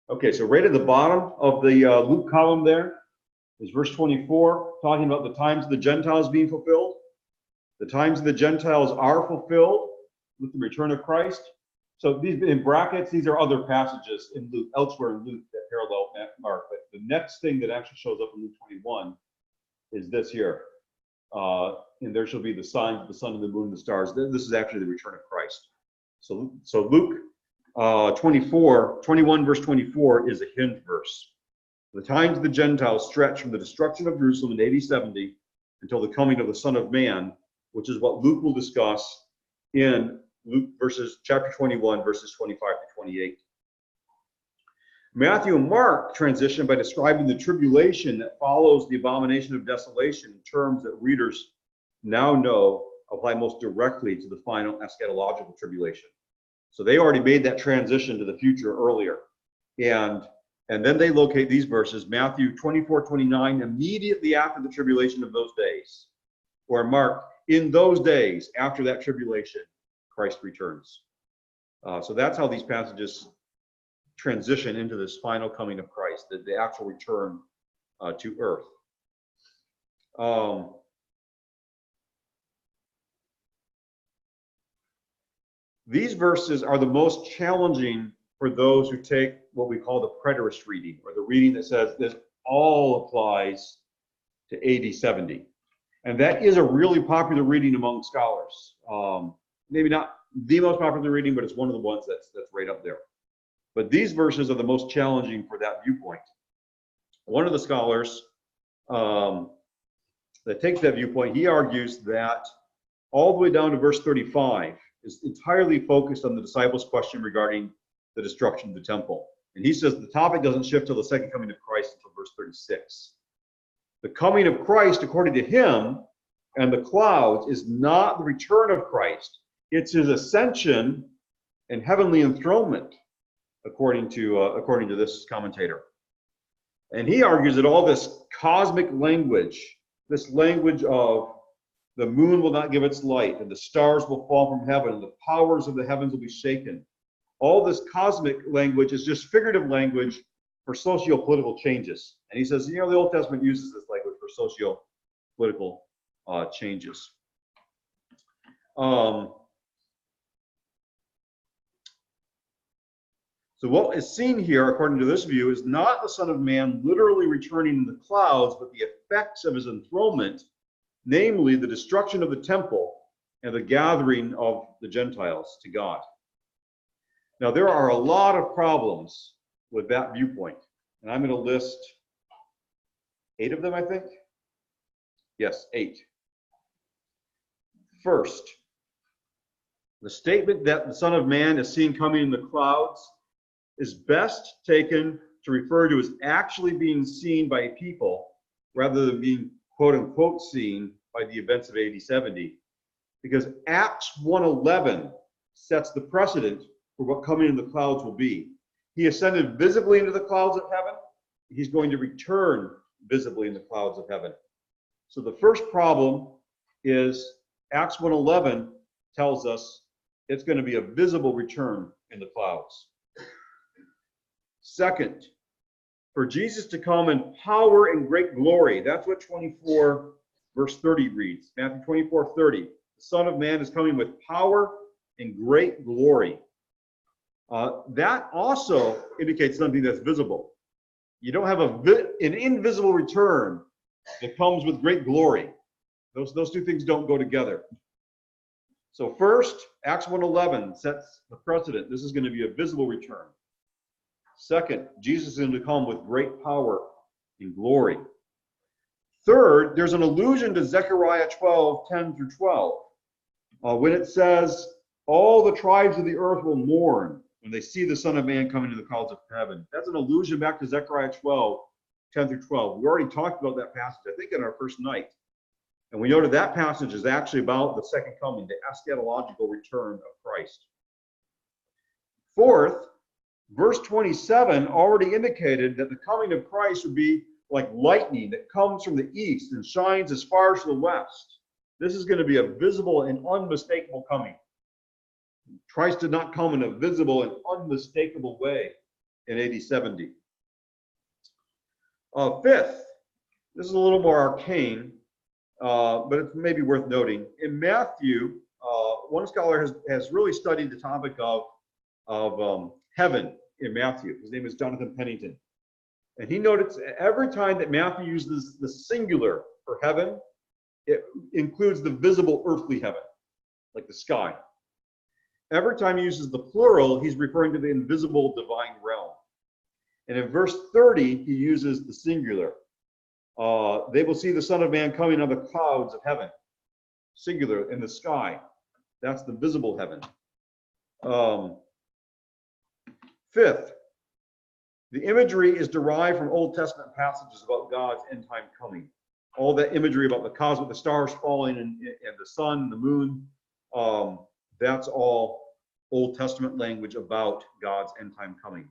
okay, so right at the bottom of the Luke column there is verse 24, talking about the times of the Gentiles being fulfilled. The times of the Gentiles are fulfilled with the return of Christ. So these in brackets, these are other passages in Luke, elsewhere in Luke that parallel Mark. But the next thing that actually shows up in Luke 21 is this here. And there shall be the signs of the sun and the moon and the stars. This is actually the return of Christ. So Luke 21 verse 24 is a hinge verse. The times of the Gentiles stretch from the destruction of Jerusalem in 80-70 until the coming of the Son of Man, which is what Luke will discuss in Luke chapter 21, verses 25 to 28. Matthew and Mark transition by describing the tribulation that follows the abomination of desolation in terms that readers now know apply most directly to the final eschatological tribulation. So they already made that transition to the future earlier. And then they locate these verses, Matthew 24-29, immediately after the tribulation of those days. Or Mark, in those days, after that tribulation, Christ returns. So that's how these passages transition into this final coming of Christ, the actual return to earth. These verses are the most challenging for those who take what we call the preterist reading, or the reading that says this all applies to AD 70. And that is a really popular reading among scholars. Maybe not the most popular reading, but it's one of the ones that's right up there. But these verses are the most challenging for that viewpoint. One of the scholars that takes that viewpoint, he argues that all the way down to verse 35 is entirely focused on the disciples' question regarding the destruction of the temple. And he says the topic doesn't shift till the second coming of Christ until verse 36. The coming of Christ, according to him, and the clouds is not the return of Christ. It's his ascension and heavenly enthronement, according to this commentator. And he argues that all this cosmic language, this language of the moon will not give its light, and the stars will fall from heaven, and the powers of the heavens will be shaken. All this cosmic language is just figurative language for socio-political changes. And he says, the Old Testament uses this language for socio-political changes. So what is seen here, according to this view, is not the Son of Man literally returning in the clouds, but the effects of his enthronement, namely the destruction of the temple and the gathering of the Gentiles to God. Now, there are a lot of problems with that viewpoint, and I'm going to list 8 of them, I think. Yes, 8. First, the statement that the Son of Man is seen coming in the clouds is best taken to refer to as actually being seen by people rather than being quote-unquote seen by the events of AD 70, because Acts 1:11 sets the precedent for what coming in the clouds will be. He ascended visibly into the clouds of heaven. He's going to return visibly in the clouds of heaven. So the first problem is Acts 1:11 tells us it's going to be a visible return in the clouds. Second, for Jesus to come in power and great glory. That's what 24 verse 30 reads. Matthew 24:30. The Son of Man is coming with power and great glory. That also indicates something that's visible. You don't have an invisible return that comes with great glory. Those two things don't go together. So first, Acts 1:11 sets the precedent. This is going to be a visible return. Second, Jesus is going to come with great power and glory. Third, there's an allusion to Zechariah 12:10 through 12, when it says, all the tribes of the earth will mourn when they see the Son of Man coming to the clouds of heaven. That's an allusion back to Zechariah 12:10 through 12. We already talked about that passage, I think, in our first night. And we noted that passage is actually about the second coming, the eschatological return of Christ. Fourth, verse 27 already indicated that the coming of Christ would be like lightning that comes from the east and shines as far as the west. This is going to be a visible and unmistakable coming. Christ did not come in a visible and unmistakable way in AD 70. Fifth, this is a little more arcane, but it's maybe worth noting. In Matthew, one scholar has really studied the topic of heaven in Matthew. His name is Jonathan Pennington. And he noted every time that Matthew uses the singular for heaven, it includes the visible earthly heaven, like the sky. Every time he uses the plural, he's referring to the invisible divine realm. And in verse 30, he uses the singular. They will see the Son of Man coming on the clouds of heaven. Singular, in the sky. That's the visible heaven. Fifth, the imagery is derived from Old Testament passages about God's end time coming. All that imagery about the cosmos, the stars falling and the sun, the moon, that's all Old Testament language about God's end time coming.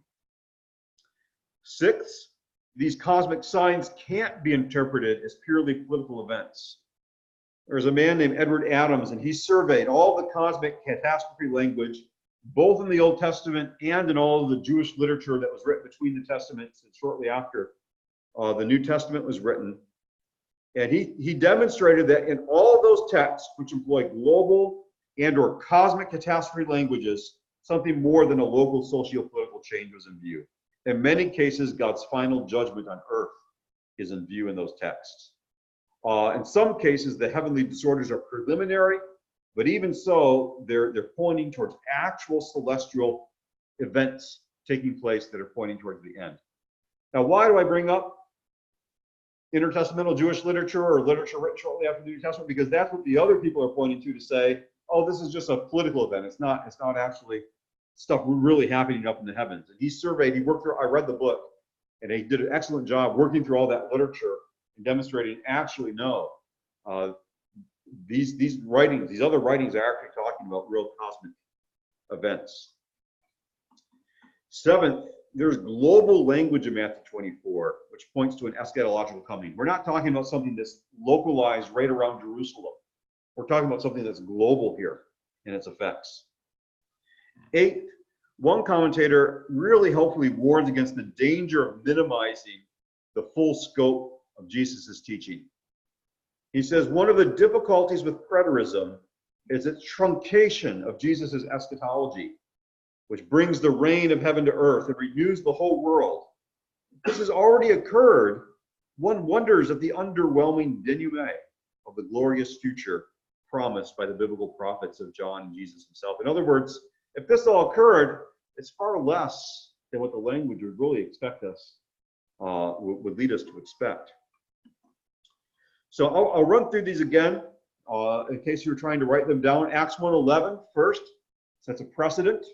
Sixth, these cosmic signs can't be interpreted as purely political events. There's a man named Edward Adams, and he surveyed all the cosmic catastrophe language, both in the Old Testament and in all of the Jewish literature that was written between the Testaments and shortly after the New Testament was written. And he demonstrated that in all of those texts, which employ global and or cosmic catastrophe languages, something more than a local socio-political change was in view. In many cases, God's final judgment on earth is in view in those texts. In some cases, the heavenly disorders are preliminary, but even so, they're pointing towards actual celestial events taking place that are pointing towards the end. Now, why do I bring up intertestamental Jewish literature or literature written shortly after the New Testament? Because that's what the other people are pointing to say, oh, this is just a political event. It's not actually stuff really happening up in the heavens. And he worked through, I read the book, and he did an excellent job working through all that literature and demonstrating actually no. These writings, these other writings are actually talking about real cosmic events. Seventh, there's global language in Matthew 24, which points to an eschatological coming. We're not talking about something that's localized right around Jerusalem. We're talking about something that's global here in its effects. Eighth, one commentator really helpfully warns against the danger of minimizing the full scope of Jesus' teaching. He says one of the difficulties with preterism is its truncation of Jesus' eschatology, which brings the reign of heaven to earth and renews the whole world. This has already occurred. One wonders at the underwhelming denouement of the glorious future promised by the biblical prophets of John and Jesus himself. In other words, if this all occurred, it's far less than what the language would really expect us, would lead us to expect. So I'll run through these again in case you're trying to write them down. Acts 1:11 first, sets a precedent.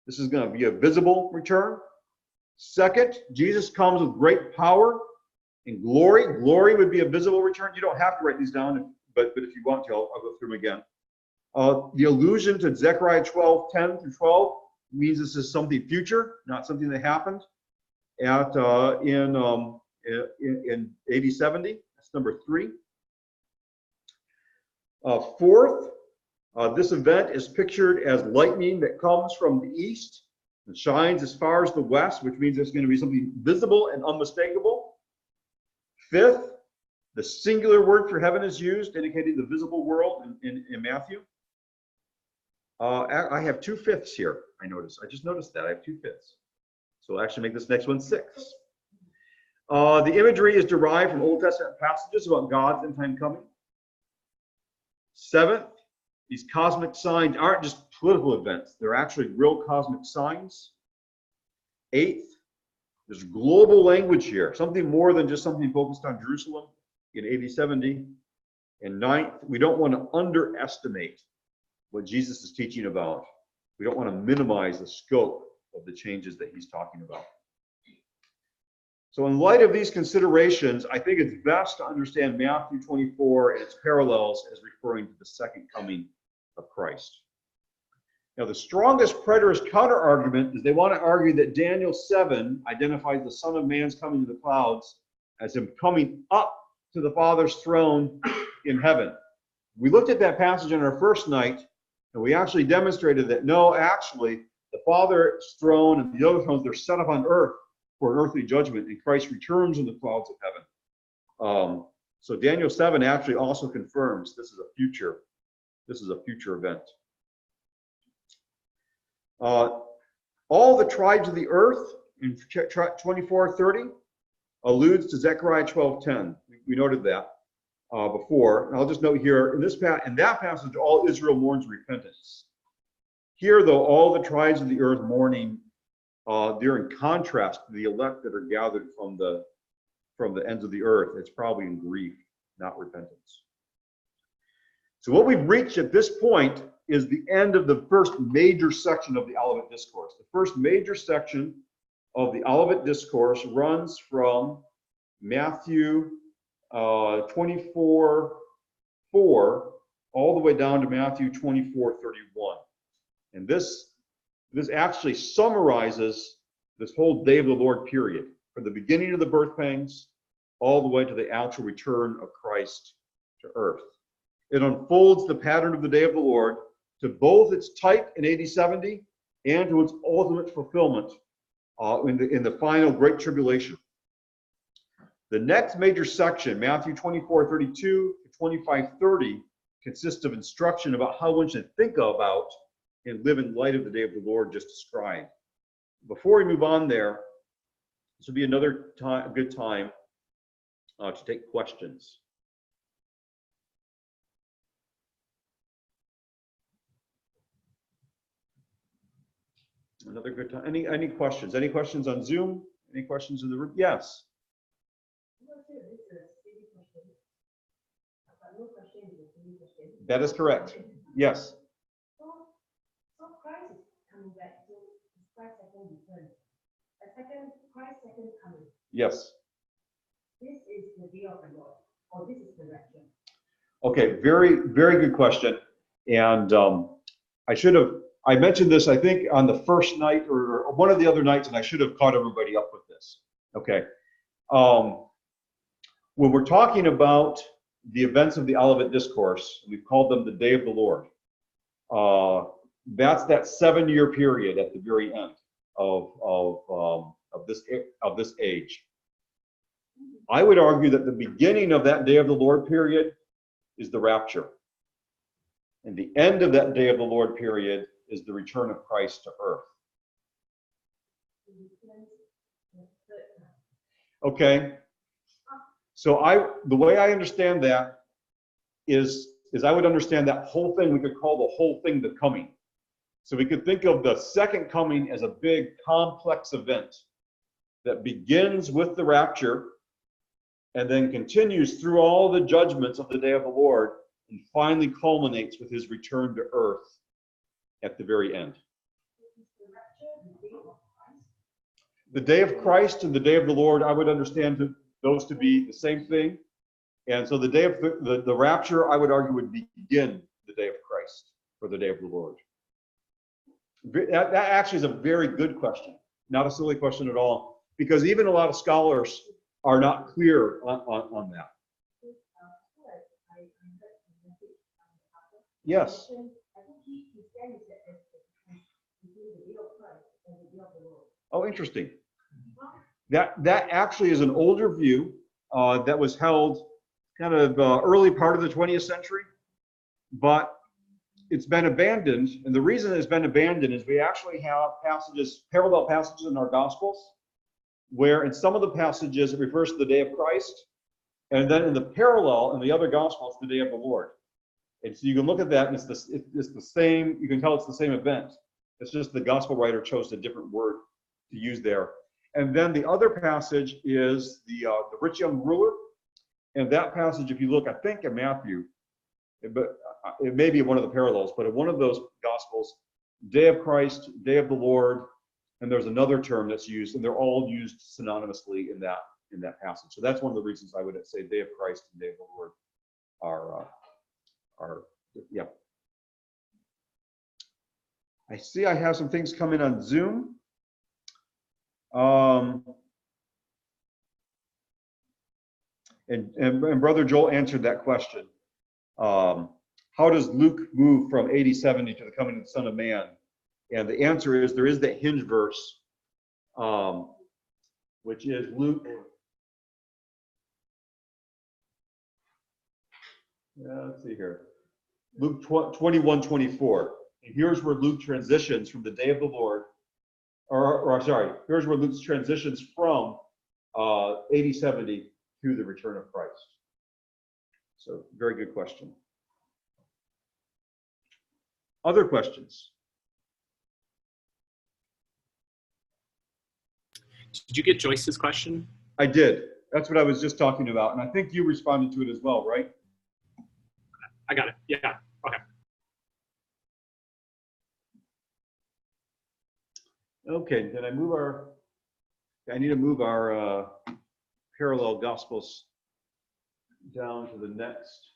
This is going to be a visible return. Second, Jesus comes with great power and glory. Glory would be a visible return. You don't have to write these down, but if you want to, I'll go through them again. The allusion to Zechariah 12:10 through 12 means this is something future, not something that happened in AD 70. That's number 3. Fourth, this event is pictured as lightning that comes from the east and shines as far as the west, which means there's going to be something visible and unmistakable. Fifth, the singular word for heaven is used, indicating the visible world in Matthew. I have 2 fifths here, I just noticed that. I have 2 fifths. So I'll actually make this next one 6. The imagery is derived from Old Testament passages about God's end time coming. 7th, these cosmic signs aren't just political events. They're actually real cosmic signs. 8th, there's global language here, something more than just something focused on Jerusalem in AD 70. And 9th, we don't want to underestimate what Jesus is teaching about. We don't want to minimize the scope of the changes that he's talking about. So in light of these considerations, I think it's best to understand Matthew 24 and its parallels as referring to the second coming of Christ. Now, the strongest preterist counter-argument is they want to argue that Daniel 7 identifies the Son of Man's coming to the clouds as him coming up to the Father's throne in heaven. We looked at that passage on our first night, and we actually demonstrated that no, actually, the Father's throne and the other thrones, they're set up on earth for an earthly judgment, and Christ returns in the clouds of heaven. So Daniel 7 actually also confirms this is a future event. All the tribes of the earth in 24:30 alludes to Zechariah 12:10. We noted that before. And I'll just note here in that passage, all Israel mourns repentance. Here, though, all the tribes of the earth mourning, they're in contrast to the elect that are gathered from the ends of the earth. It's probably in grief, not repentance. So what we've reached at this point is the end of the first major section of the Olivet Discourse. The first major section of the Olivet Discourse runs from Matthew 24:4 all the way down to Matthew 24:31. And this actually summarizes this whole day of the Lord period, from the beginning of the birth pangs all the way to the actual return of Christ to earth. It unfolds the pattern of the day of the Lord to both its type in AD 70 and to its ultimate fulfillment in the final Great Tribulation. The next major section, Matthew 24:32 to 25:30, consists of instruction about how one should think about and live in light of the day of the Lord just described. Before we move on there, this will be another good time to take questions. Another good time. Any questions? Any questions on Zoom? Any questions in the room? Yes. That is correct. Yes. So Christ is coming back. So it's Christ's second return. Christ's second coming. Yes. This is the day of the Lord, or this is the rapture. Okay, very, very good question. And I mentioned this, I think, on the first night or one of the other nights, and I should have caught everybody up with this. Okay. When we're talking about the events of the Olivet Discourse, we've called them the Day of the Lord. That's that 7-year period at the very end of this age. I would argue that the beginning of that Day of the Lord period is the rapture. And the end of that Day of the Lord period is the return of Christ to earth. Okay. So the way I understand that is I would understand that whole thing, we could call the whole thing the coming. So we could think of the second coming as a big complex event that begins with the rapture and then continues through all the judgments of the day of the Lord and finally culminates with his return to earth at the very end. The day of Christ and the day of the Lord, I would understand those to be the same thing. And so the day of the rapture, I would argue, would begin the day of Christ or the day of the Lord. That actually is a very good question, not a silly question at all, because even a lot of scholars are not clear on that. Yes. Oh, interesting. That actually is an older view that was held kind of early part of the 20th century, but it's been abandoned. And the reason it's been abandoned is we actually have parallel passages in our Gospels, where in some of the passages it refers to the day of Christ, and then in the parallel in the other Gospels, the day of the Lord. And so you can look at that, and it's the same. You can tell it's the same event. It's just the Gospel writer chose a different word to use there. And then the other passage is the rich young ruler, and that passage, if you look, I think in Matthew, but it may be one of the parallels, but in one of those Gospels, day of Christ, day of the Lord, and there's another term that's used, and they're all used synonymously in that passage. So that's one of the reasons I would say day of Christ and day of the Lord are yeah. I see I have some things coming on Zoom. And Brother Joel answered that question. How does Luke move from 80-70 to the coming of the Son of Man? And the answer is there is that hinge verse, which is Luke. Let's see here. Luke 21:24. And here's where Luke transitions from the day of the Lord, here's where Luke transitions from 80-70 to the return of Christ. So, very good question. Other questions? Did you get Joyce's question? I did. That's what I was just talking about. And I think you responded to it as well, right? I got it. Yeah. Okay. Okay, then I need to move our parallel gospels down to the next.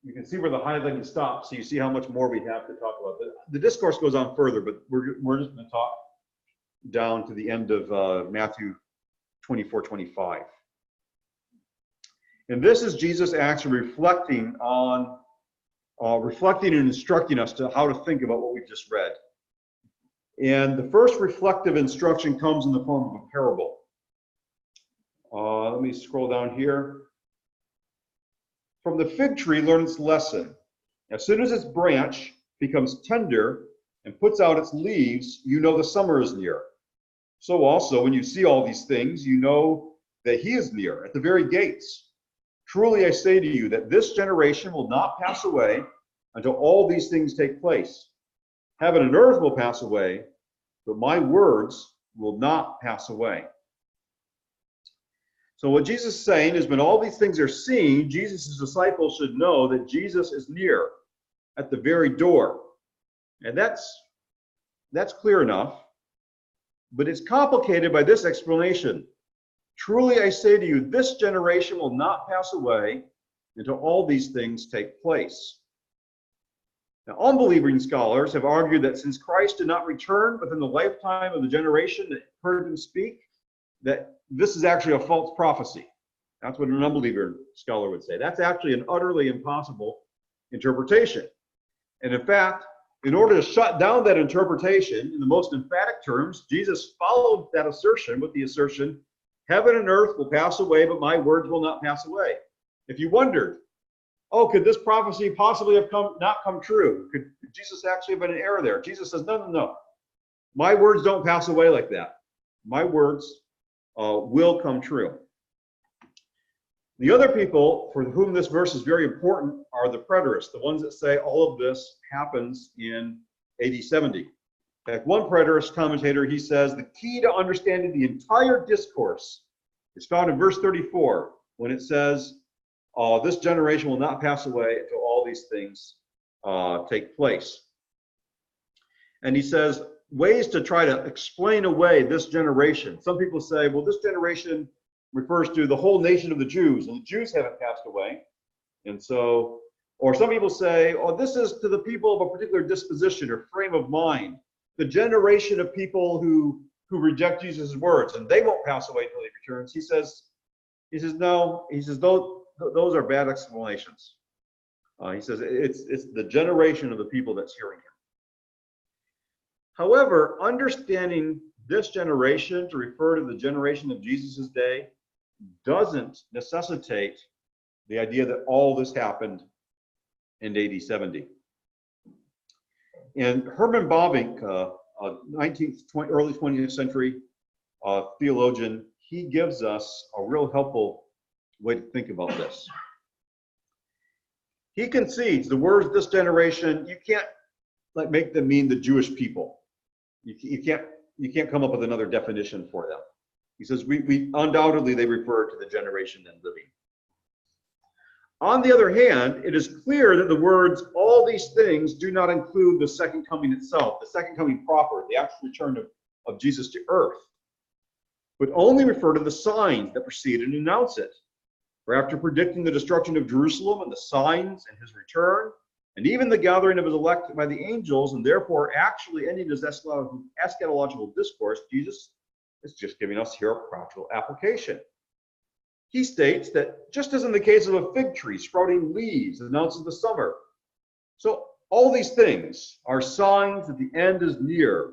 You can see where the highlighting stops, so you see how much more we have to talk about. The discourse goes on further, but we're just going to talk down to the end of Matthew 24:25. And this is Jesus actually reflecting and instructing us to how to think about what we've just read. And the first reflective instruction comes in the form of a parable. Let me scroll down here. From the fig tree, learn its lesson. As soon as its branch becomes tender and puts out its leaves, you know the summer is near. So also, when you see all these things, you know that he is near, at the very gates. Truly I say to you that this generation will not pass away until all these things take place. Heaven and earth will pass away, but my words will not pass away. So what Jesus is saying is when all these things are seen, Jesus' disciples should know that Jesus is near, at the very door. And that's clear enough, but it's complicated by this explanation. Truly I say to you, this generation will not pass away until all these things take place. Now, unbelieving scholars have argued that since Christ did not return within the lifetime of the generation that heard him speak, that this is actually a false prophecy. That's what an unbeliever scholar would say. That's actually an utterly impossible interpretation. And in fact, in order to shut down that interpretation in the most emphatic terms, Jesus followed that assertion with the assertion, heaven and earth will pass away, but my words will not pass away. If you wondered, oh, could this prophecy possibly have not come true? Could Jesus actually have been in error there? Jesus says, no. My words don't pass away like that. My words will come true. The other people for whom this verse is very important are the preterists, the ones that say all of this happens in AD 70. In fact, one preterist commentator, he says, the key to understanding the entire discourse is found in verse 34, when it says, this generation will not pass away until all these things take place. And he says, ways to try to explain away this generation. Some people say, well, this generation refers to the whole nation of the Jews, and the Jews haven't passed away. And so, or some people say, oh, this is to the people of a particular disposition or frame of mind, the generation of people who reject Jesus' words, and they won't pass away until he returns. He says, no, he says, those are bad explanations. He says it's the generation of the people that's hearing him. However, understanding this generation to refer to the generation of Jesus' day doesn't necessitate the idea that all this happened in AD 70. And Herman Bavinck, a 19th, early 20th century theologian, he gives us a real helpful way to think about this. He concedes the words this generation, you can't make them mean the Jewish people. You can't come up with another definition for them. He says, we undoubtedly they refer to the generation then living. On the other hand, it is clear that the words, all these things, do not include the second coming itself, the second coming proper, the actual return of Jesus to earth, but only refer to the signs that precede and announce it. For after predicting the destruction of Jerusalem and the signs and his return, and even the gathering of his elect by the angels, and therefore actually ending his eschatological discourse, Jesus is just giving us here a practical application. He states that just as in the case of a fig tree sprouting leaves announces the summer, so all these things are signs that the end is near,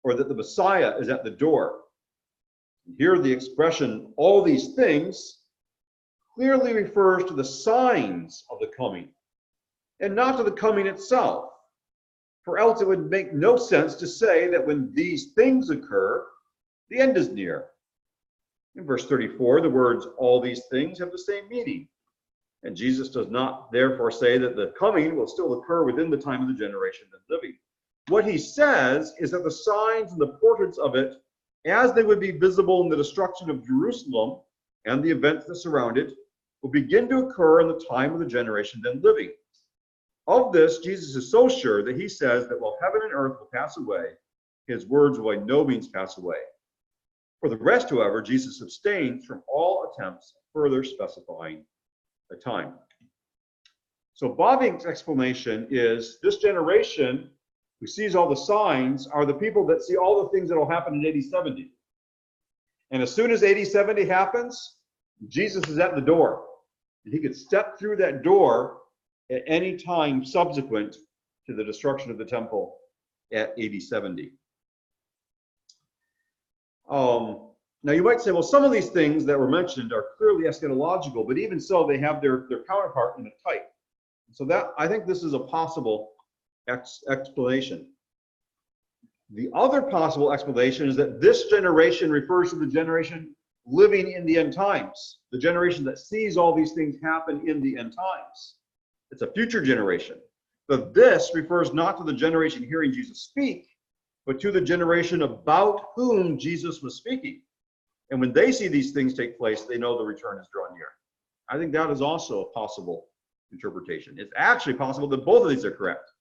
or that the Messiah is at the door. And here the expression, all these things, clearly refers to the signs of the coming, and not to the coming itself. For else it would make no sense to say that when these things occur, the end is near. In verse 34, the words, all these things, have the same meaning. And Jesus does not therefore say that the coming will still occur within the time of the generation then living. What he says is that the signs and the portents of it, as they would be visible in the destruction of Jerusalem and the events that surround it, will begin to occur in the time of the generation then living. Of this, Jesus is so sure that he says that while heaven and earth will pass away, his words will by no means pass away. For the rest, however, Jesus abstains from all attempts at further specifying the time. So Bavinck's explanation is this generation who sees all the signs are the people that see all the things that will happen in AD 70. And as soon as AD 70 happens, Jesus is at the door. And he could step through that door at any time subsequent to the destruction of the temple at AD 70. Now you might say, well, some of these things that were mentioned are clearly eschatological, but even so, they have their counterpart in a type. So that, I think this is a possible explanation. The other possible explanation is that this generation refers to the generation living in the end times, the generation that sees all these things happen in the end times. It's a future generation. But this refers not to the generation hearing Jesus speak, but to the generation about whom Jesus was speaking. And when they see these things take place, they know the return is drawn near. I think that is also a possible interpretation. It's actually possible that both of these are correct.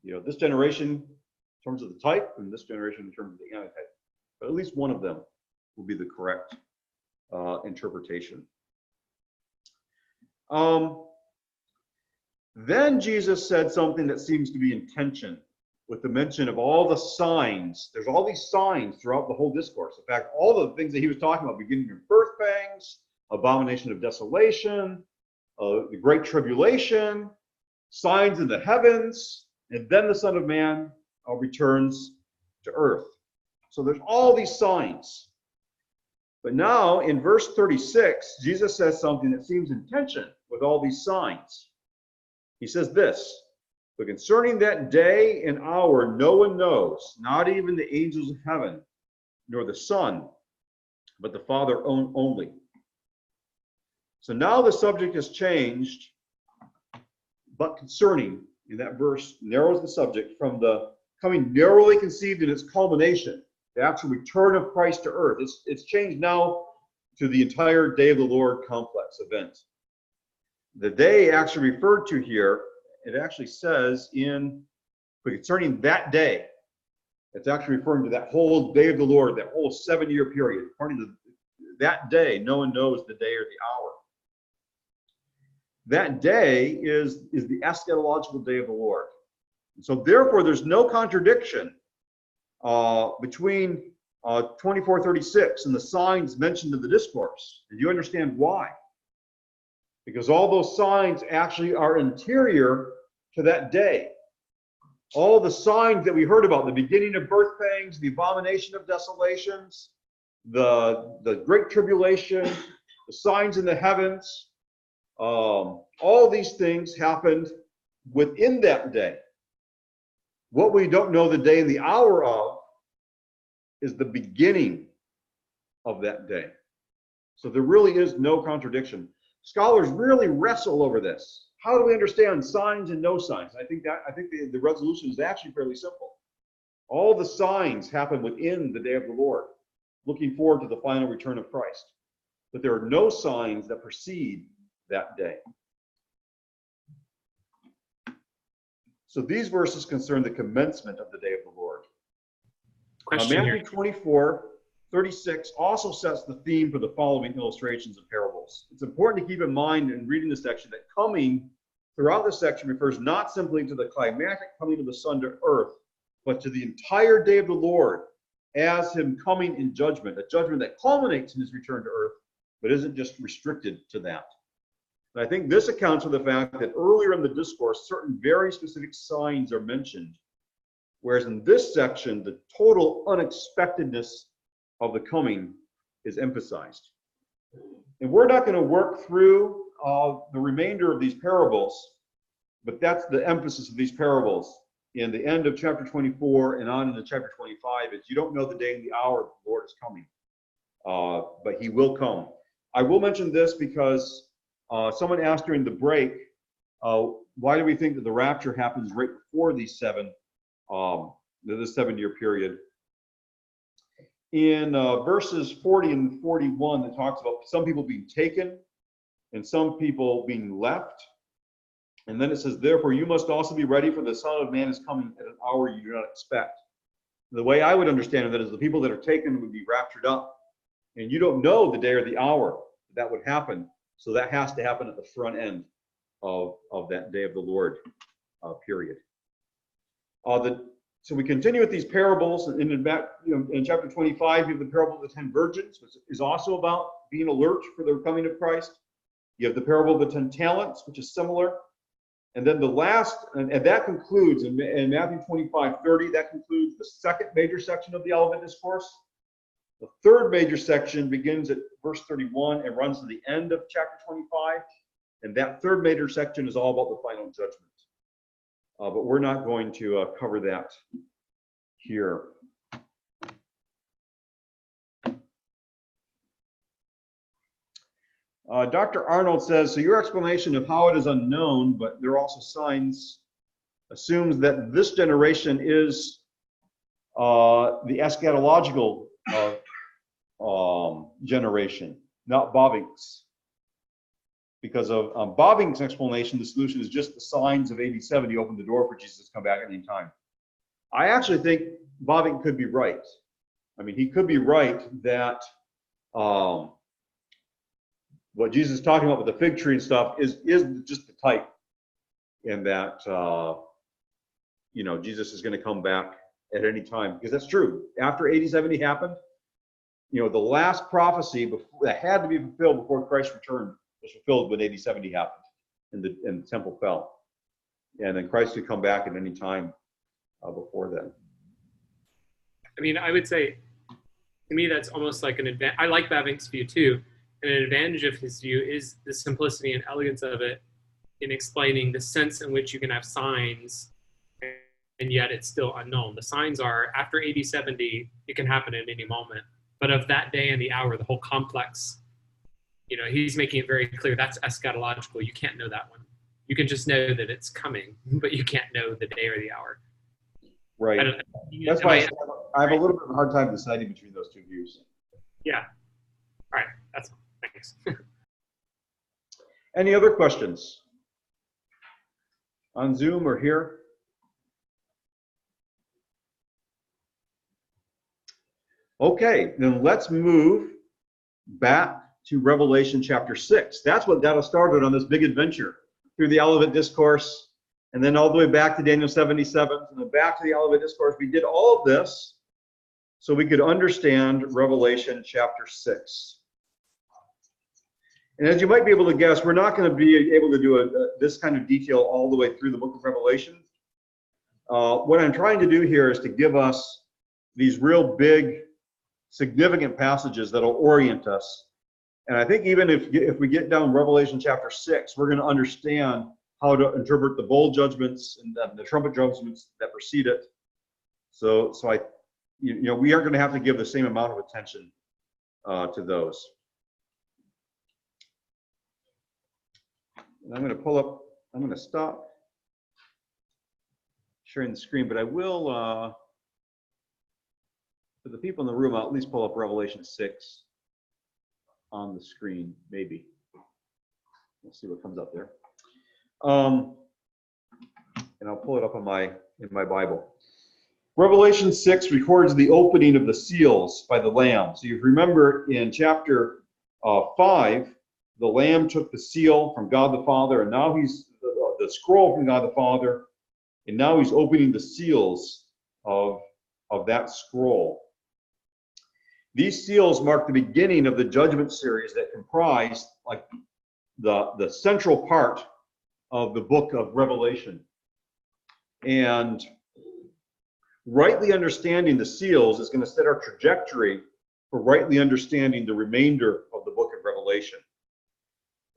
This generation in terms of the type, and this generation in terms of the antitype. But at least one of them will be the correct interpretation. Then Jesus said something that seems to be in tension with the mention of all the signs. There's all these signs throughout the whole discourse. In fact, all the things that he was talking about, beginning of birth pangs, abomination of desolation, the great tribulation, signs in the heavens, and then the Son of Man returns to earth. So there's all these signs. But now in verse 36, Jesus says something that seems in tension with all these signs. He says this, "But concerning that day and hour no one knows, not even the angels of heaven, nor the Son, but the Father only." So now the subject has changed, but concerning, in that verse, narrows the subject from the coming narrowly conceived in its culmination, the actual return of Christ to earth. It's changed now to the entire day of the Lord complex event. The day actually referred to here, it actually says but concerning that day, it's actually referring to that whole day of the Lord, that whole 7-year period. According to that day, no one knows the day or the hour. That day is the eschatological day of the Lord. And so therefore, there's no contradiction between 24:36 and the signs mentioned in the discourse. And you understand why? Because all those signs actually are interior to that day. All the signs that we heard about, the beginning of birth pangs, the abomination of desolations, the great tribulation, the signs in the heavens, all these things happened within that day. What we don't know the day and the hour of is the beginning of that day. So there really is no contradiction. Scholars really wrestle over this. How do we understand signs and no signs? I think the resolution is actually fairly simple. All the signs happen within the day of the Lord, looking forward to the final return of Christ. But there are no signs that precede that day. So these verses concern the commencement of the day of the Lord. Question Matthew here. 24:36 also sets the theme for the following illustrations of parables. It's important to keep in mind in reading this section that coming throughout this section refers not simply to the climactic coming of the Son to earth, but to the entire day of the Lord as him coming in judgment, a judgment that culminates in his return to earth, but isn't just restricted to that. And I think this accounts for the fact that earlier in the discourse, certain very specific signs are mentioned, whereas in this section, the total unexpectedness of the coming is emphasized. And we're not going to work through the remainder of these parables, but that's the emphasis of these parables in the end of chapter 24 and on into chapter 25 is you don't know the day and the hour the Lord is coming, but he will come. I will mention this because someone asked during the break, why do we think that the rapture happens right before these this 7-year period? In verses 40 and 41, it talks about some people being taken and some people being left. And then it says, therefore, you must also be ready, for the Son of Man is coming at an hour you do not expect. The way I would understand it is the people that are taken would be raptured up. And you don't know the day or the hour that would happen. So that has to happen at the front end of that day of the Lord period. So we continue with these parables, and in chapter 25, you have the parable of the 10 virgins, which is also about being alert for the coming of Christ. You have the parable of the 10 talents, which is similar. And then the last, and that concludes, in Matthew 25:30, that concludes the second major section of the Olivet Discourse. The third major section begins at verse 31 and runs to the end of chapter 25. And that third major section is all about the final judgment. But we're not going to cover that here. Dr. Arnold says, so your explanation of how it is unknown, but there are also signs, assumes that this generation is the eschatological generation, not Bobbing's. Because of Bobbing's explanation, the solution is just the signs of AD 70 open the door for Jesus to come back at any time. I actually think Bobbing could be right. I mean, he could be right that what Jesus is talking about with the fig tree and stuff is just the type, and that you know, Jesus is going to come back at any time, because that's true. After AD 70 happened, you know, the last prophecy that had to be fulfilled before Christ returned was fulfilled when AD 70 happened, and the temple fell, and then Christ could come back at any time before then. I mean, I would say, to me, that's almost like an advantage. I like Bavinck's view too, and an advantage of his view is the simplicity and elegance of it in explaining the sense in which you can have signs, and yet it's still unknown. The signs are, after AD 70, it can happen at any moment. But of that day and the hour, the whole complex, you know, he's making it very clear that's eschatological. You can't know that one. You can just know that it's coming, but you can't know the day or the hour. Right. That's why I have a little bit of a hard time deciding between those two views. Yeah. All right. That's all. Thanks. Any other questions on Zoom or here? Okay, then let's move back to Revelation chapter 6. That's what got us started on this big adventure through the Olivet Discourse, and then all the way back to Daniel 77, and then back to the Olivet Discourse. We did all of this so we could understand Revelation chapter 6. And as you might be able to guess, we're not going to be able to do this kind of detail all the way through the book of Revelation. What I'm trying to do here is to give us these real big, significant passages that will orient us. And I think even if we get down Revelation chapter 6, we're going to understand how to interpret the bowl judgments and the trumpet judgments that precede it. So you know, we aren't going to have to give the same amount of attention to those. And I'm going to stop sharing the screen, but I will, for the people in the room, I'll at least pull up Revelation 6 on the screen, maybe. We'll see what comes up there. And I'll pull it up in my Bible. Revelation 6 records the opening of the seals by the Lamb. So you remember in chapter 5, the Lamb took the seal from God the Father, and now he's the scroll from God the Father, and now he's opening the seals of that scroll. These seals mark the beginning of the judgment series that comprise like the central part of the book of Revelation. And rightly understanding the seals is going to set our trajectory for rightly understanding the remainder of the book of Revelation.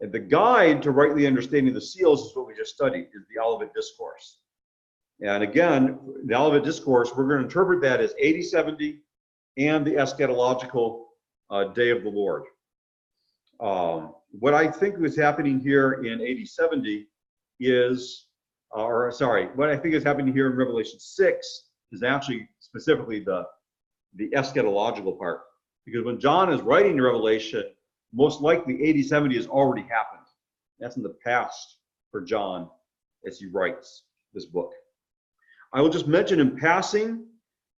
And the guide to rightly understanding the seals is what we just studied, is the Olivet Discourse. And again, the Olivet Discourse, we're going to interpret that as AD 70 and the eschatological day of the Lord. What I think is happening here in AD 70 is, what I think is happening here in Revelation 6 is actually specifically the eschatological part. Because when John is writing Revelation, most likely AD 70 has already happened. That's in the past for John as he writes this book. I will just mention in passing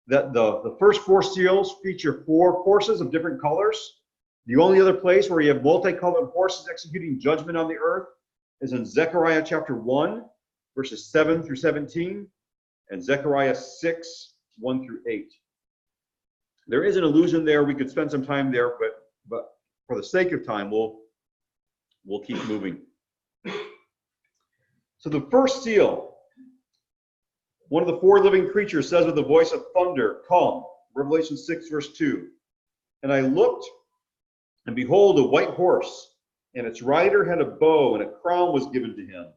that the first 4 seals feature 4 horses of different colors. The only other place where you have multicolored horses executing judgment on the earth is in Zechariah chapter 1, verses 7 through 17, and Zechariah 6, 1 through 8. There is an allusion there. We could spend some time there, but for the sake of time, we'll keep moving. So the first seal, one of the 4 living creatures says with a voice of thunder, "Come." Revelation 6, verse 2. And I looked, and behold, a white horse, and its rider had a bow, and a crown was given to him.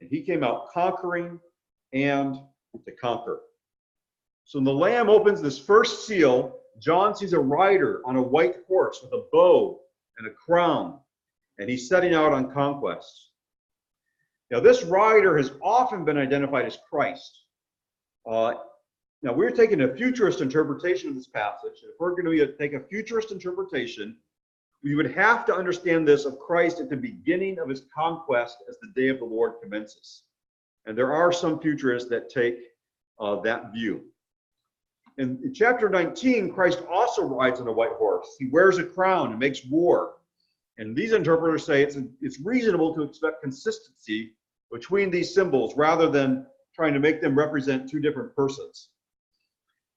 And he came out conquering and to conquer. So when the Lamb opens this first seal, John sees a rider on a white horse with a bow and a crown. and he's setting out on conquest. Now, this rider has often been identified as Christ. Now, we're taking a futurist interpretation of this passage. If we're going to take a futurist interpretation, we would have to understand this of Christ at the beginning of his conquest as the day of the Lord commences. And there are some futurists that take that view. In chapter 19, Christ also rides on a white horse. He wears a crown and makes war. And these interpreters say it's reasonable to expect consistency between these symbols rather than trying to make them represent two different persons.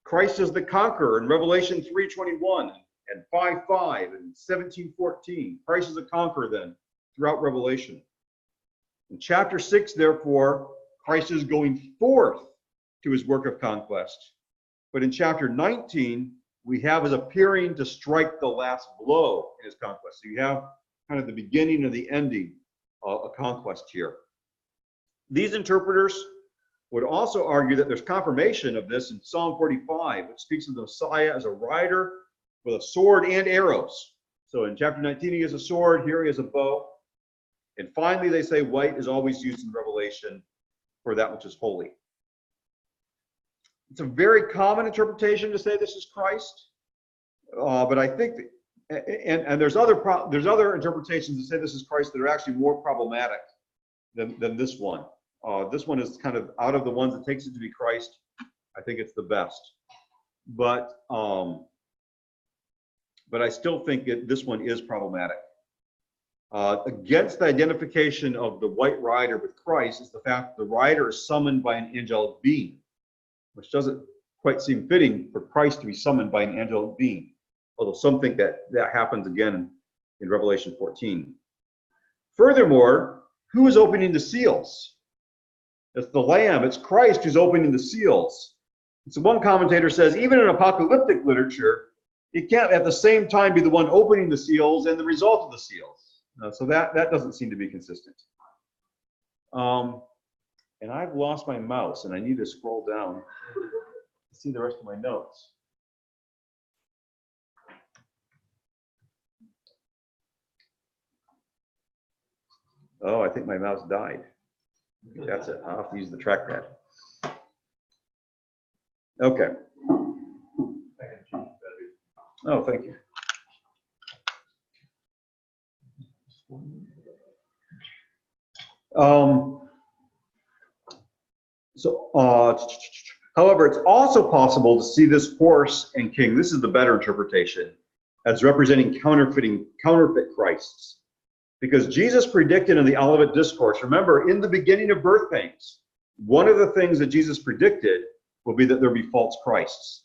Christ is the conqueror in Revelation 3:21 and 5:5 and 17:14. Christ is a conqueror then throughout Revelation. In chapter 6, therefore, Christ is going forth to his work of conquest. But in chapter 19, we have his appearing to strike the last blow in his conquest. So you have kind of the beginning and the ending of a conquest here. These interpreters would also argue that there's confirmation of this in Psalm 45, which speaks of the Messiah as a rider with a sword and arrows. So in chapter 19, he has a sword, here he has a bow. And finally, they say white is always used in Revelation for that which is holy. It's a very common interpretation to say this is Christ, but I think, and there's other interpretations that say this is Christ that are actually more problematic than this one. This one is kind of out of the ones that takes it to be Christ. I think it's the best, but I still think this one is problematic. Against the identification of the white rider with Christ is the fact that the rider is summoned by an angelic being, which doesn't quite seem fitting for Christ to be summoned by an angelic being, although some think that happens again in Revelation 14. Furthermore, who is opening the seals? It's the Lamb, it's Christ who's opening the seals. And so one commentator says, even in apocalyptic literature, it can't at the same time be the one opening the seals and the result of the seals. So that doesn't seem to be consistent. And I've lost my mouse, and I need to scroll down to see the rest of my notes. Oh, I think my mouse died. That's it. I'll have to use the trackpad. Okay. Oh, thank you. However, it's also possible to see this horse and king, this is the better interpretation, as representing counterfeit Christs. Because Jesus predicted in the Olivet Discourse, remember, in the beginning of birth pains, one of the things that Jesus predicted will be that there will be false Christs.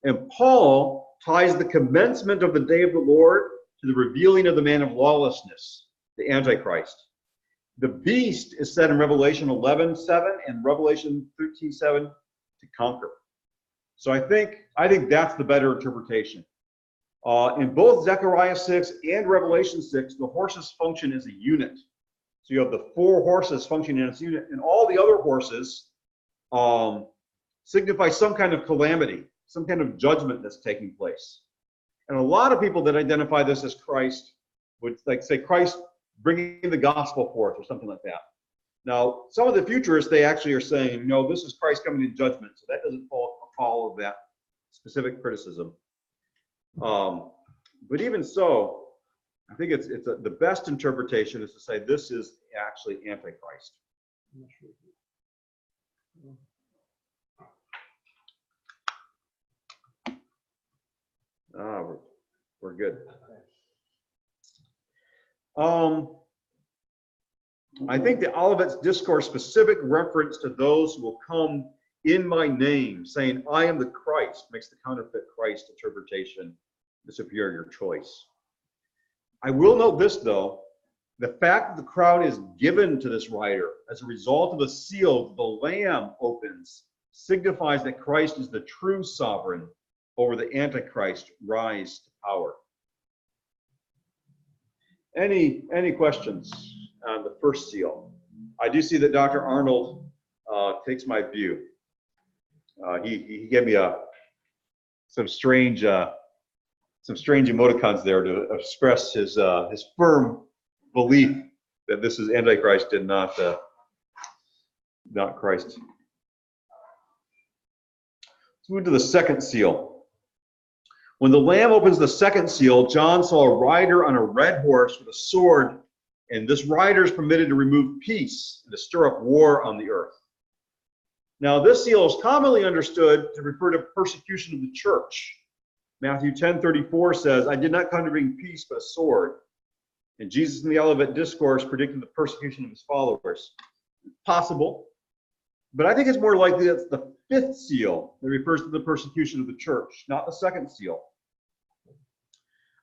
And Paul ties the commencement of the day of the Lord to the revealing of the man of lawlessness, the Antichrist. The beast is said in Revelation 11:7 and Revelation 13:7 to conquer. So I think that's the better interpretation. In both Zechariah 6 and Revelation 6, the horses function as a unit. So you have the four horses functioning as a unit, and all the other horses signify some kind of calamity, some kind of judgment that's taking place. And a lot of people that identify this as Christ would say Christ bringing the gospel forth or something like that. Now, some of the futurists, they actually are saying, no, this is Christ coming in judgment. So that doesn't follow that specific criticism. But even so, I think the best interpretation is to say this is actually Antichrist. We're good. I think the Olivet's Discourse specific reference to those who will come in my name, saying, I am the Christ, makes the counterfeit Christ interpretation the superior choice. I will note this, though. The fact that the crown is given to this rider as a result of a seal the Lamb opens signifies that Christ is the true sovereign over the Antichrist rise to power. Any questions on the first seal? I do see that Dr. Arnold takes my view. He gave me some strange emoticons there to express his firm belief that this is Antichrist and not Christ. Let's move to the second seal. When the Lamb opens the second seal, John saw a rider on a red horse with a sword, and this rider is permitted to remove peace and to stir up war on the earth. Now, this seal is commonly understood to refer to persecution of the church. Matthew 10:34 says, I did not come to bring peace, but a sword. And Jesus in the Olivet Discourse predicted the persecution of his followers. Possible. But I think it's more likely that's the fifth seal that refers to the persecution of the church, not the second seal.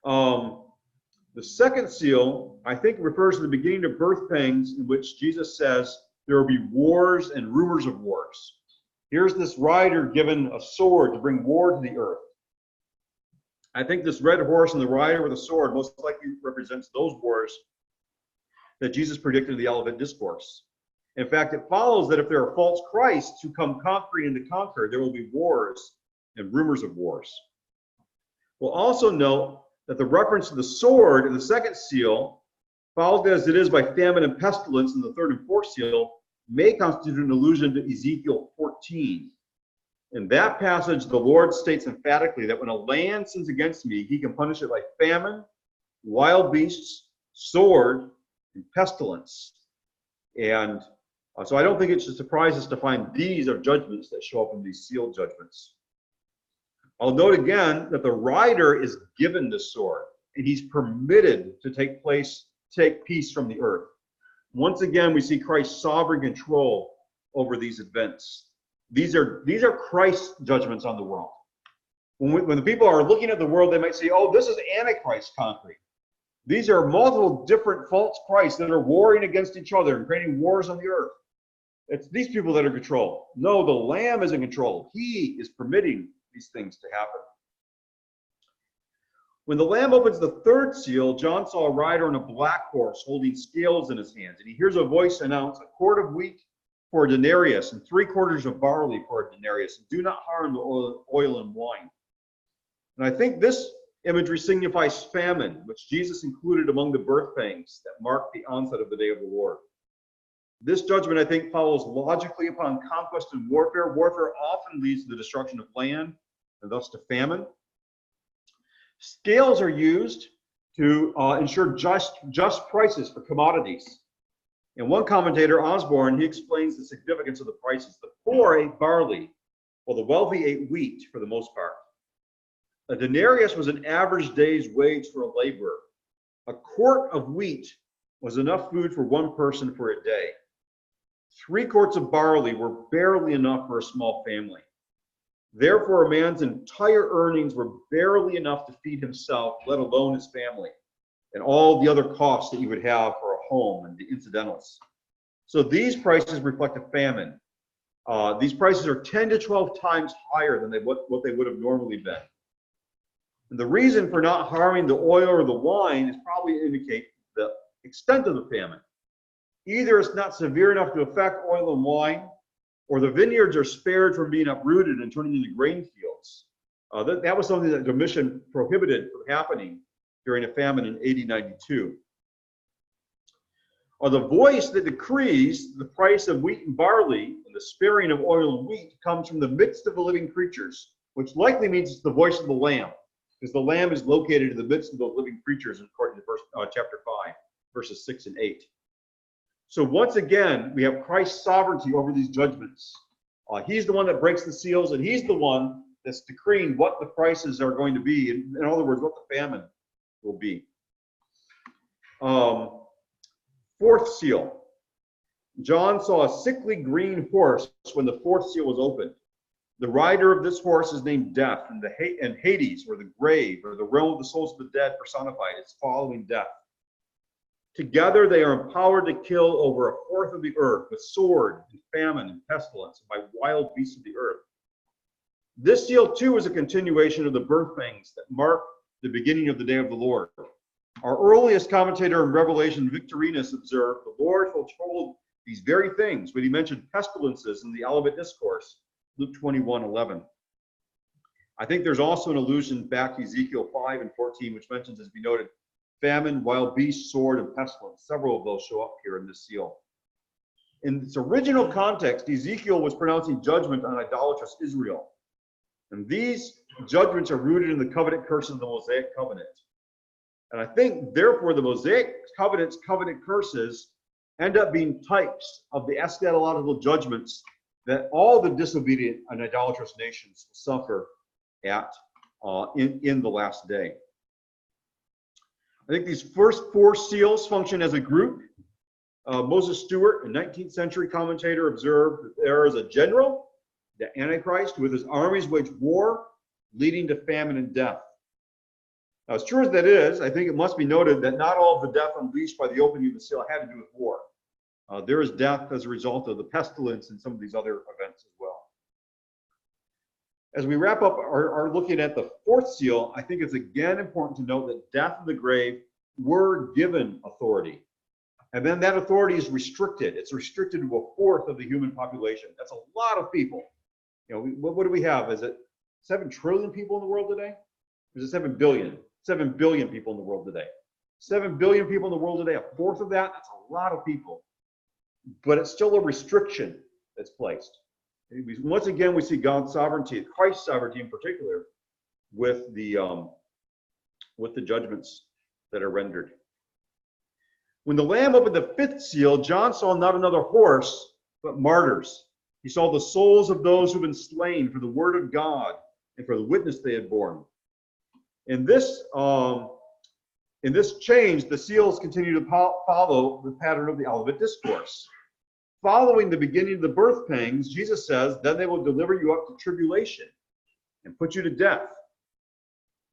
The second seal, I think, refers to the beginning of birth pangs, in which Jesus says there will be wars and rumors of wars. Here's this rider given a sword to bring war to the earth. I think this red horse and the rider with a sword most likely represents those wars that Jesus predicted in the Olivet Discourse. In fact, it follows that if there are false Christs who come conquering and to conquer, there will be wars and rumors of wars. We'll also note that the reference to the sword in the second seal, followed as it is by famine and pestilence in the third and fourth seal, may constitute an allusion to Ezekiel 14. In that passage, the Lord states emphatically that when a land sins against me, he can punish it by famine, wild beasts, sword, and pestilence. And so I don't think it should surprise us to find these are judgments that show up in these sealed judgments. I'll note again that the rider is given the sword, and he's permitted to take peace from the earth. Once again, we see Christ's sovereign control over these events. These are Christ's judgments on the world. When the people are looking at the world, they might say, oh, this is Antichrist conquering. These are multiple different false Christs that are warring against each other and creating wars on the earth. It's these people that are in control. No, the Lamb is in control. He is permitting these things to happen. When the Lamb opens the third seal, John saw a rider on a black horse holding scales in his hands, and he hears a voice announce, a quart of wheat for a denarius and 3 quarters of barley for a denarius, and do not harm the oil and wine. And I think this imagery signifies famine, which Jesus included among the birth pangs that mark the onset of the day of the Lord. This judgment, I think, follows logically upon conquest and warfare. Warfare often leads to the destruction of land and thus to famine. Scales are used to ensure just prices for commodities. And one commentator, Osborne, he explains the significance of the prices. The poor ate barley, while the wealthy ate wheat for the most part. A denarius was an average day's wage for a laborer. A quart of wheat was enough food for one person for a day. 3 quarts of barley were barely enough for a small family. Therefore, a man's entire earnings were barely enough to feed himself, let alone his family, and all the other costs that you would have for a home and the incidentals. So these prices reflect a famine. These prices are 10 to 12 times higher than what they would have normally been. And the reason for not harming the oil or the wine is probably to indicate the extent of the famine. Either it's not severe enough to affect oil and wine, or the vineyards are spared from being uprooted and turning into grain fields. That was something that Domitian prohibited from happening during a famine in AD 92. The voice that decrees the price of wheat and barley and the sparing of oil and wheat comes from the midst of the living creatures, which likely means it's the voice of the Lamb, because the Lamb is located in the midst of the living creatures according to chapter 5, verses 6 and 8. So once again, we have Christ's sovereignty over these judgments. He's the one that breaks the seals, and he's the one that's decreeing what the prices are going to be. In other words, what the famine will be. Fourth seal. John saw a sickly green horse when the fourth seal was opened. The rider of this horse is named Death, and Hades, or the grave, or the realm of the souls of the dead personified. It's following death. Together they are empowered to kill over 1/4 of the earth with sword and famine and pestilence and by wild beasts of the earth. This seal too is a continuation of the birth pangs that mark the beginning of the day of the Lord. Our earliest commentator in Revelation, Victorinus, observed the Lord foretold these very things when he mentioned pestilences in the Olivet Discourse, Luke 21:11. I think there's also an allusion back to Ezekiel 5 and 14, which mentions, as we noted, famine, wild beast, sword, and pestilence. Several of those show up here in this seal. In its original context, Ezekiel was pronouncing judgment on idolatrous Israel. And these judgments are rooted in the covenant curses of the Mosaic covenant. And I think, therefore, the Mosaic covenant's covenant curses end up being types of the eschatological judgments that all the disobedient and idolatrous nations suffer at in the last day. I think these first four seals function as a group. Moses Stewart, a 19th century commentator, observed that there is a general, the Antichrist, who with his armies wage war, leading to famine and death. Now, as true as that is, I think it must be noted that not all of the death unleashed by the opening of the seal had to do with war. There is death as a result of the pestilence and some of these other events as well. As we wrap up our looking at the fourth seal, I think it's again important to note that death and the grave were given authority. And then that authority is restricted. It's restricted to a fourth of the human population. That's a lot of people. You know, what do we have? Is it 7 trillion people in the world today? Or is it 7 billion? 7 billion people in the world today. 7 billion people in the world today, a fourth of that, that's a lot of people. But it's still a restriction that's placed. Once again, we see God's sovereignty, Christ's sovereignty in particular, with the judgments that are rendered. When the Lamb opened the fifth seal, John saw not another horse, but martyrs. He saw the souls of those who've been slain for the word of God and for the witness they had borne. In this change, the seals continue to follow the pattern of the Olivet Discourse. Following the beginning of the birth pangs, Jesus says, then they will deliver you up to tribulation and put you to death.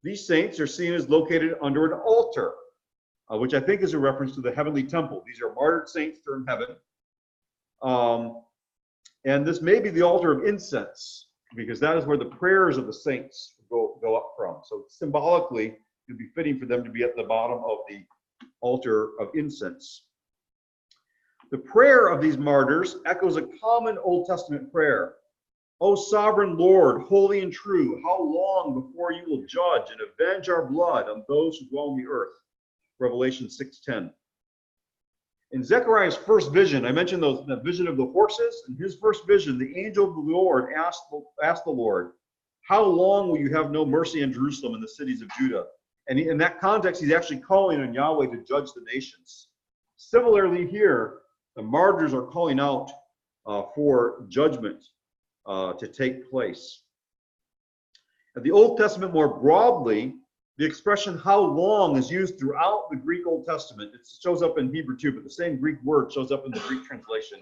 These saints are seen as located under an altar, which I think is a reference to the heavenly temple. These are martyred saints that are in heaven. And this may be the altar of incense, because that is where the prayers of the saints go up from. So symbolically, it would be fitting for them to be at the bottom of the altar of incense. The prayer of these martyrs echoes a common Old Testament prayer. O sovereign Lord, holy and true, how long before you will judge and avenge our blood on those who dwell on the earth? Revelation 6:10. In Zechariah's first vision, I mentioned the vision of the horses. In his first vision, the angel of the Lord asked the Lord, how long will you have no mercy on Jerusalem and the cities of Judah? And in that context, he's actually calling on Yahweh to judge the nations. Similarly here, the martyrs are calling out for judgment to take place. In the Old Testament more broadly, the expression how long is used throughout the Greek Old Testament. It shows up in Hebrew too, but the same Greek word shows up in the Greek translation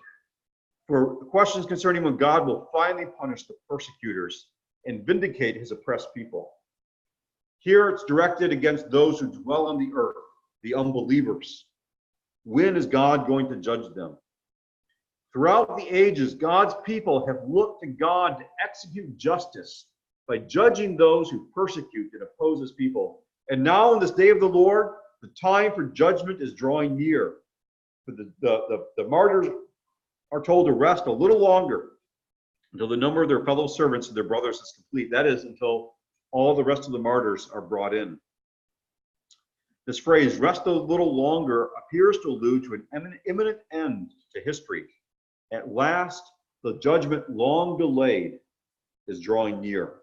for questions concerning when God will finally punish the persecutors and vindicate his oppressed people. Here it's directed against those who dwell on the earth, the unbelievers. When is God going to judge them? Throughout the ages, God's people have looked to God to execute justice by judging those who persecute and oppose his people. And now in this day of the Lord, the time for judgment is drawing near. For the martyrs are told to rest a little longer until the number of their fellow servants and their brothers is complete. That is, until all the rest of the martyrs are brought in. This phrase, rest a little longer, appears to allude to an imminent end to history. At last, the judgment long delayed is drawing near.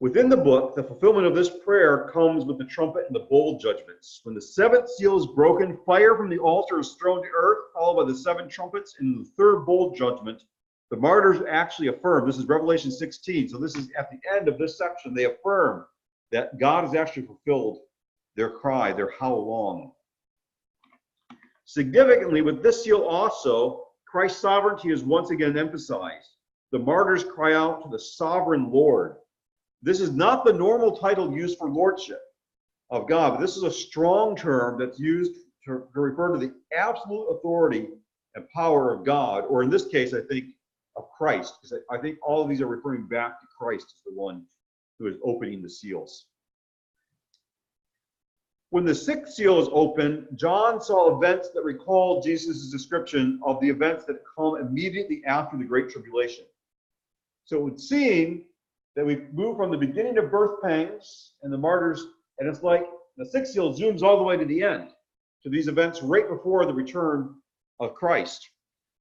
Within the book, the fulfillment of this prayer comes with the trumpet and the bowl judgments. When the seventh seal is broken, fire from the altar is thrown to earth, followed by the 7 trumpets. And in the third bowl judgment, the martyrs actually affirm, this is Revelation 16, so this is at the end of this section, they affirm that God has actually fulfilled their cry, their how long. Significantly, with this seal also, Christ's sovereignty is once again emphasized. The martyrs cry out to the sovereign Lord. This is not the normal title used for lordship of God, but this is a strong term that's used to refer to the absolute authority and power of God, or in this case, I think, of Christ, because I think all of these are referring back to Christ as the one who is opening the seals. When the 6th seal is opened, John saw events that recalled Jesus' description of the events that come immediately after the Great Tribulation. So it would seem that we've moved from the beginning of birth pangs and the martyrs, and it's like The sixth seal zooms all the way to the end, to these events right before the return of Christ.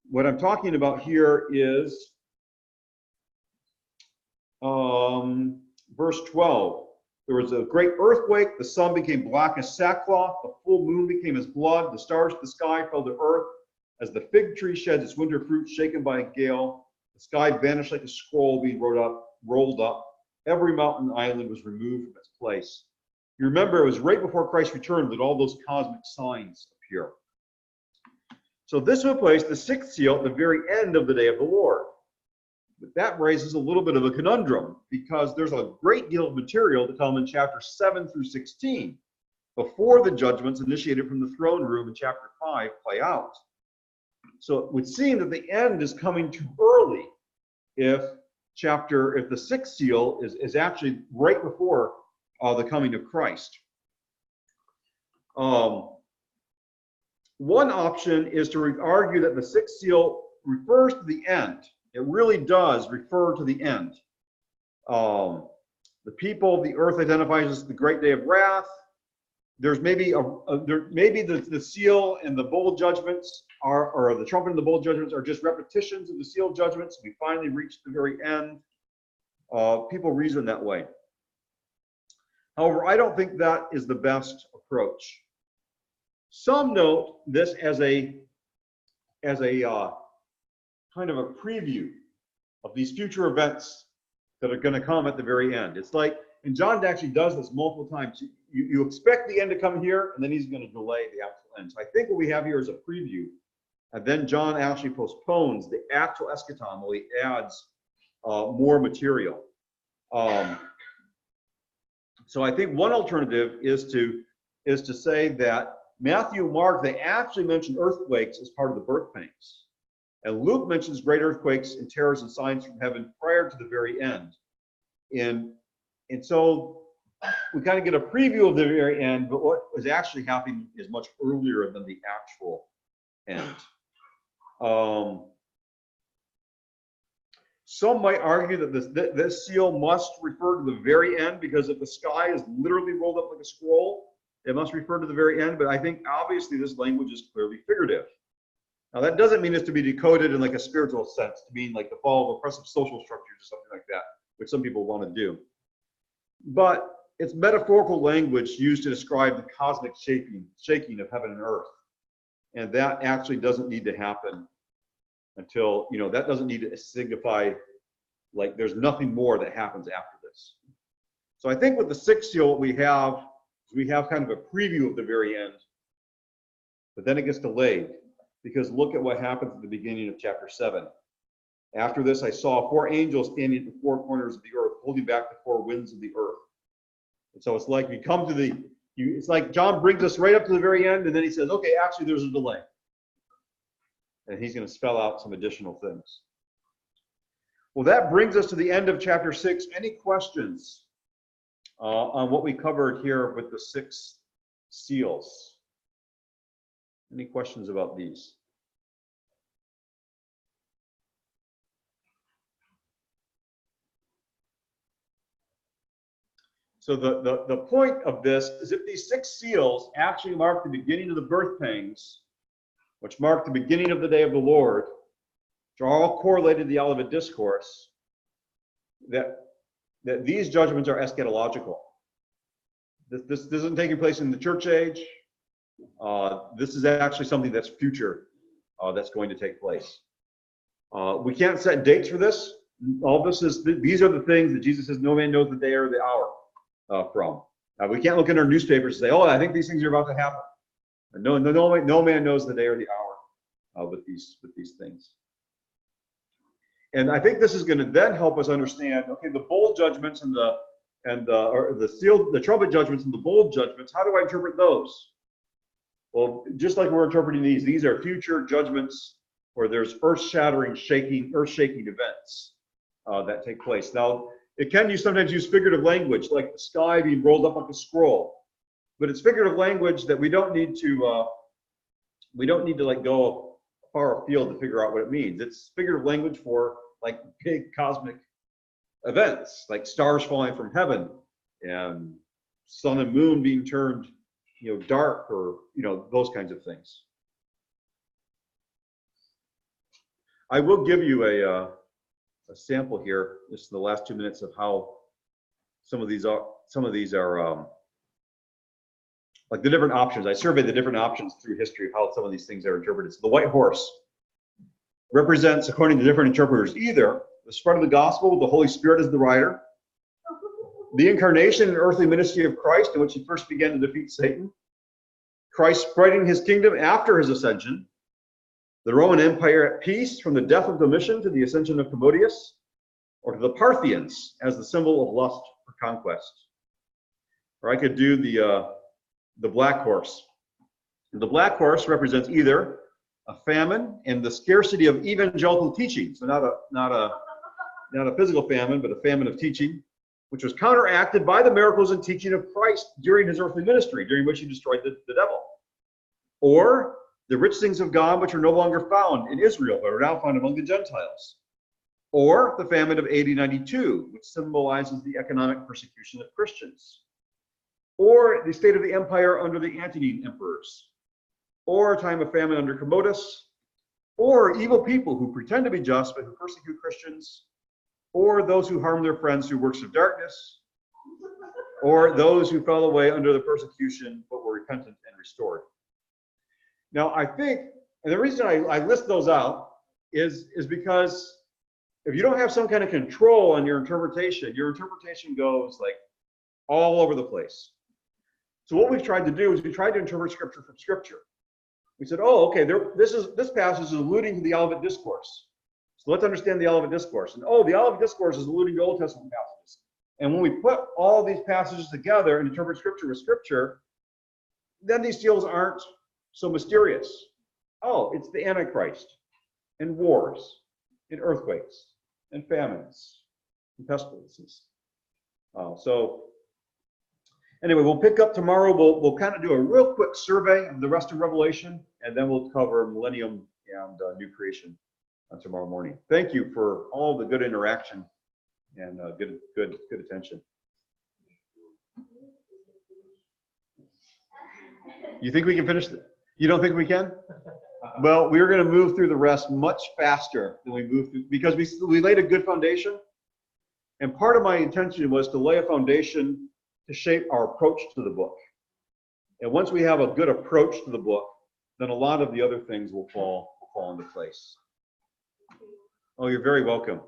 What I'm talking about here is verse 12. There was a great earthquake. The sun became black as sackcloth. The full moon became as blood. The stars of the sky fell to earth. As the fig tree sheds its winter fruit shaken by a gale, the sky vanished like a scroll being rolled up. Every mountain and island was removed from its place. You remember, it was right before Christ returned that all those cosmic signs appear. So this would place the sixth seal at the very end of the day of the Lord. But that raises a little bit of a conundrum, because there's a great deal of material to come in chapter 7 through 16 before the judgments initiated from the throne room in chapter 5 play out. So it would seem that the end is coming too early if the sixth seal is actually right before the coming of Christ. One option is to argue that the sixth seal refers to the end. It really does refer to the end. The people of the earth identifies as the great day of wrath. There's maybe the seal and the bowl judgments or the trumpet and the bowl judgments are just repetitions of the seal judgments. We finally reached the very end. People reason that way. However, I don't think that is the best approach. Some note this as a kind of a preview of these future events that are going to come at the very end. It's like, and John actually does this multiple times. You expect the end to come here, and then he's going to delay the actual end. So I think what we have here is a preview, and then John actually postpones the actual eschaton while he adds more material. So I think one alternative is to say that Matthew and Mark, they actually mention earthquakes as part of the birth pangs. And Luke mentions great earthquakes and terrors and signs from heaven prior to the very end. And so we kind of get a preview of the very end, but what is actually happening is much earlier than the actual end. Some might argue that this seal must refer to the very end, because if the sky is literally rolled up like a scroll, it must refer to the very end. But I think obviously this language is clearly figurative. Now that doesn't mean it's to be decoded in like a spiritual sense, to mean like the fall of oppressive social structures or something like that, which some people want to do. But it's metaphorical language used to describe the cosmic shaking of heaven and earth. And that actually doesn't need to happen until, that doesn't need to signify like there's nothing more that happens after this. So I think with the sixth seal, what we have kind of a preview of the very end, but then it gets delayed, because look at what happens at the beginning of chapter 7. After this, I saw 4 angels standing at the 4 corners of the earth, holding back the 4 winds of the earth. And so it's like we come to it's like John brings us right up to the very end, and then he says, okay, actually there's a delay. And he's going to spell out some additional things. Well, that brings us to the end of chapter 6. Any questions on what we covered here with the 6 seals? Any questions about these? So the point of this is if these 6 seals actually mark the beginning of the birth pangs, which mark the beginning of the day of the Lord, which are all correlated to the Olivet Discourse, that these judgments are eschatological. This isn't taking place in the church age. This is actually something that's future, that's going to take place. We can't set dates for this. All this these are the things that Jesus says no man knows the day or the hour from. We can't look in our newspapers and say, oh, I think these things are about to happen. No man knows the day or the hour with these things. And I think this is going to then help us understand, okay, the bowl judgments and the trumpet judgments and the bowl judgments, how do I interpret those? Well, just like we're interpreting these are future judgments where there's earth-shattering, earth-shaking events that take place. Now, it can sometimes use figurative language, like the sky being rolled up like a scroll. But it's figurative language that we don't need to like go far afield to figure out what it means. It's figurative language for like big cosmic events, like stars falling from heaven and sun and moon being turned, dark, or, those kinds of things. I will give you a sample here, just in the last 2 minutes, of how some of these are like the different options. I surveyed the different options through history of how some of these things are interpreted. So the white horse represents, according to different interpreters, either the spread of the gospel with the Holy Spirit as the rider, the incarnation and earthly ministry of Christ, in which he first began to defeat Satan, Christ spreading his kingdom after his ascension, the Roman Empire at peace from the death of Domitian to the ascension of Commodius, or to the Parthians as the symbol of lust for conquest. Or I could do the black horse. The black horse represents either a famine and the scarcity of evangelical teaching, so not a physical famine, but a famine of teaching, which was counteracted by the miracles and teaching of Christ during his earthly ministry, during which he destroyed the devil. Or the rich things of God, which are no longer found in Israel, but are now found among the Gentiles. Or the famine of AD 92, which symbolizes the economic persecution of Christians. Or the state of the empire under the Antonine emperors. Or a time of famine under Commodus. Or evil people who pretend to be just, but who persecute Christians. Or those who harm their friends through works of darkness. Or those who fell away under the persecution, but were repentant and restored. Now, I think, and the reason I list those out is because if you don't have some kind of control on your interpretation goes like all over the place. So what we've tried to do is we tried to interpret Scripture from Scripture. We said, oh, okay, this passage is alluding to the Olivet Discourse. So let's understand the Olivet Discourse. And the Olivet Discourse is alluding to Old Testament passages. And when we put all these passages together and interpret Scripture with Scripture, then these deals aren't so mysterious. Oh, it's the Antichrist, and wars, and earthquakes, and famines, and pestilences. So anyway, we'll pick up tomorrow. We'll kind of do a real quick survey of the rest of Revelation, and then we'll cover Millennium and New Creation tomorrow morning. Thank you for all the good interaction and good attention. You think we can finish it? You don't think we can? Well, we're going to move through the rest much faster than we move through, because we laid a good foundation. And part of my intention was to lay a foundation to shape our approach to the book. And once we have a good approach to the book, then a lot of the other things will fall into place. Oh, you're very welcome.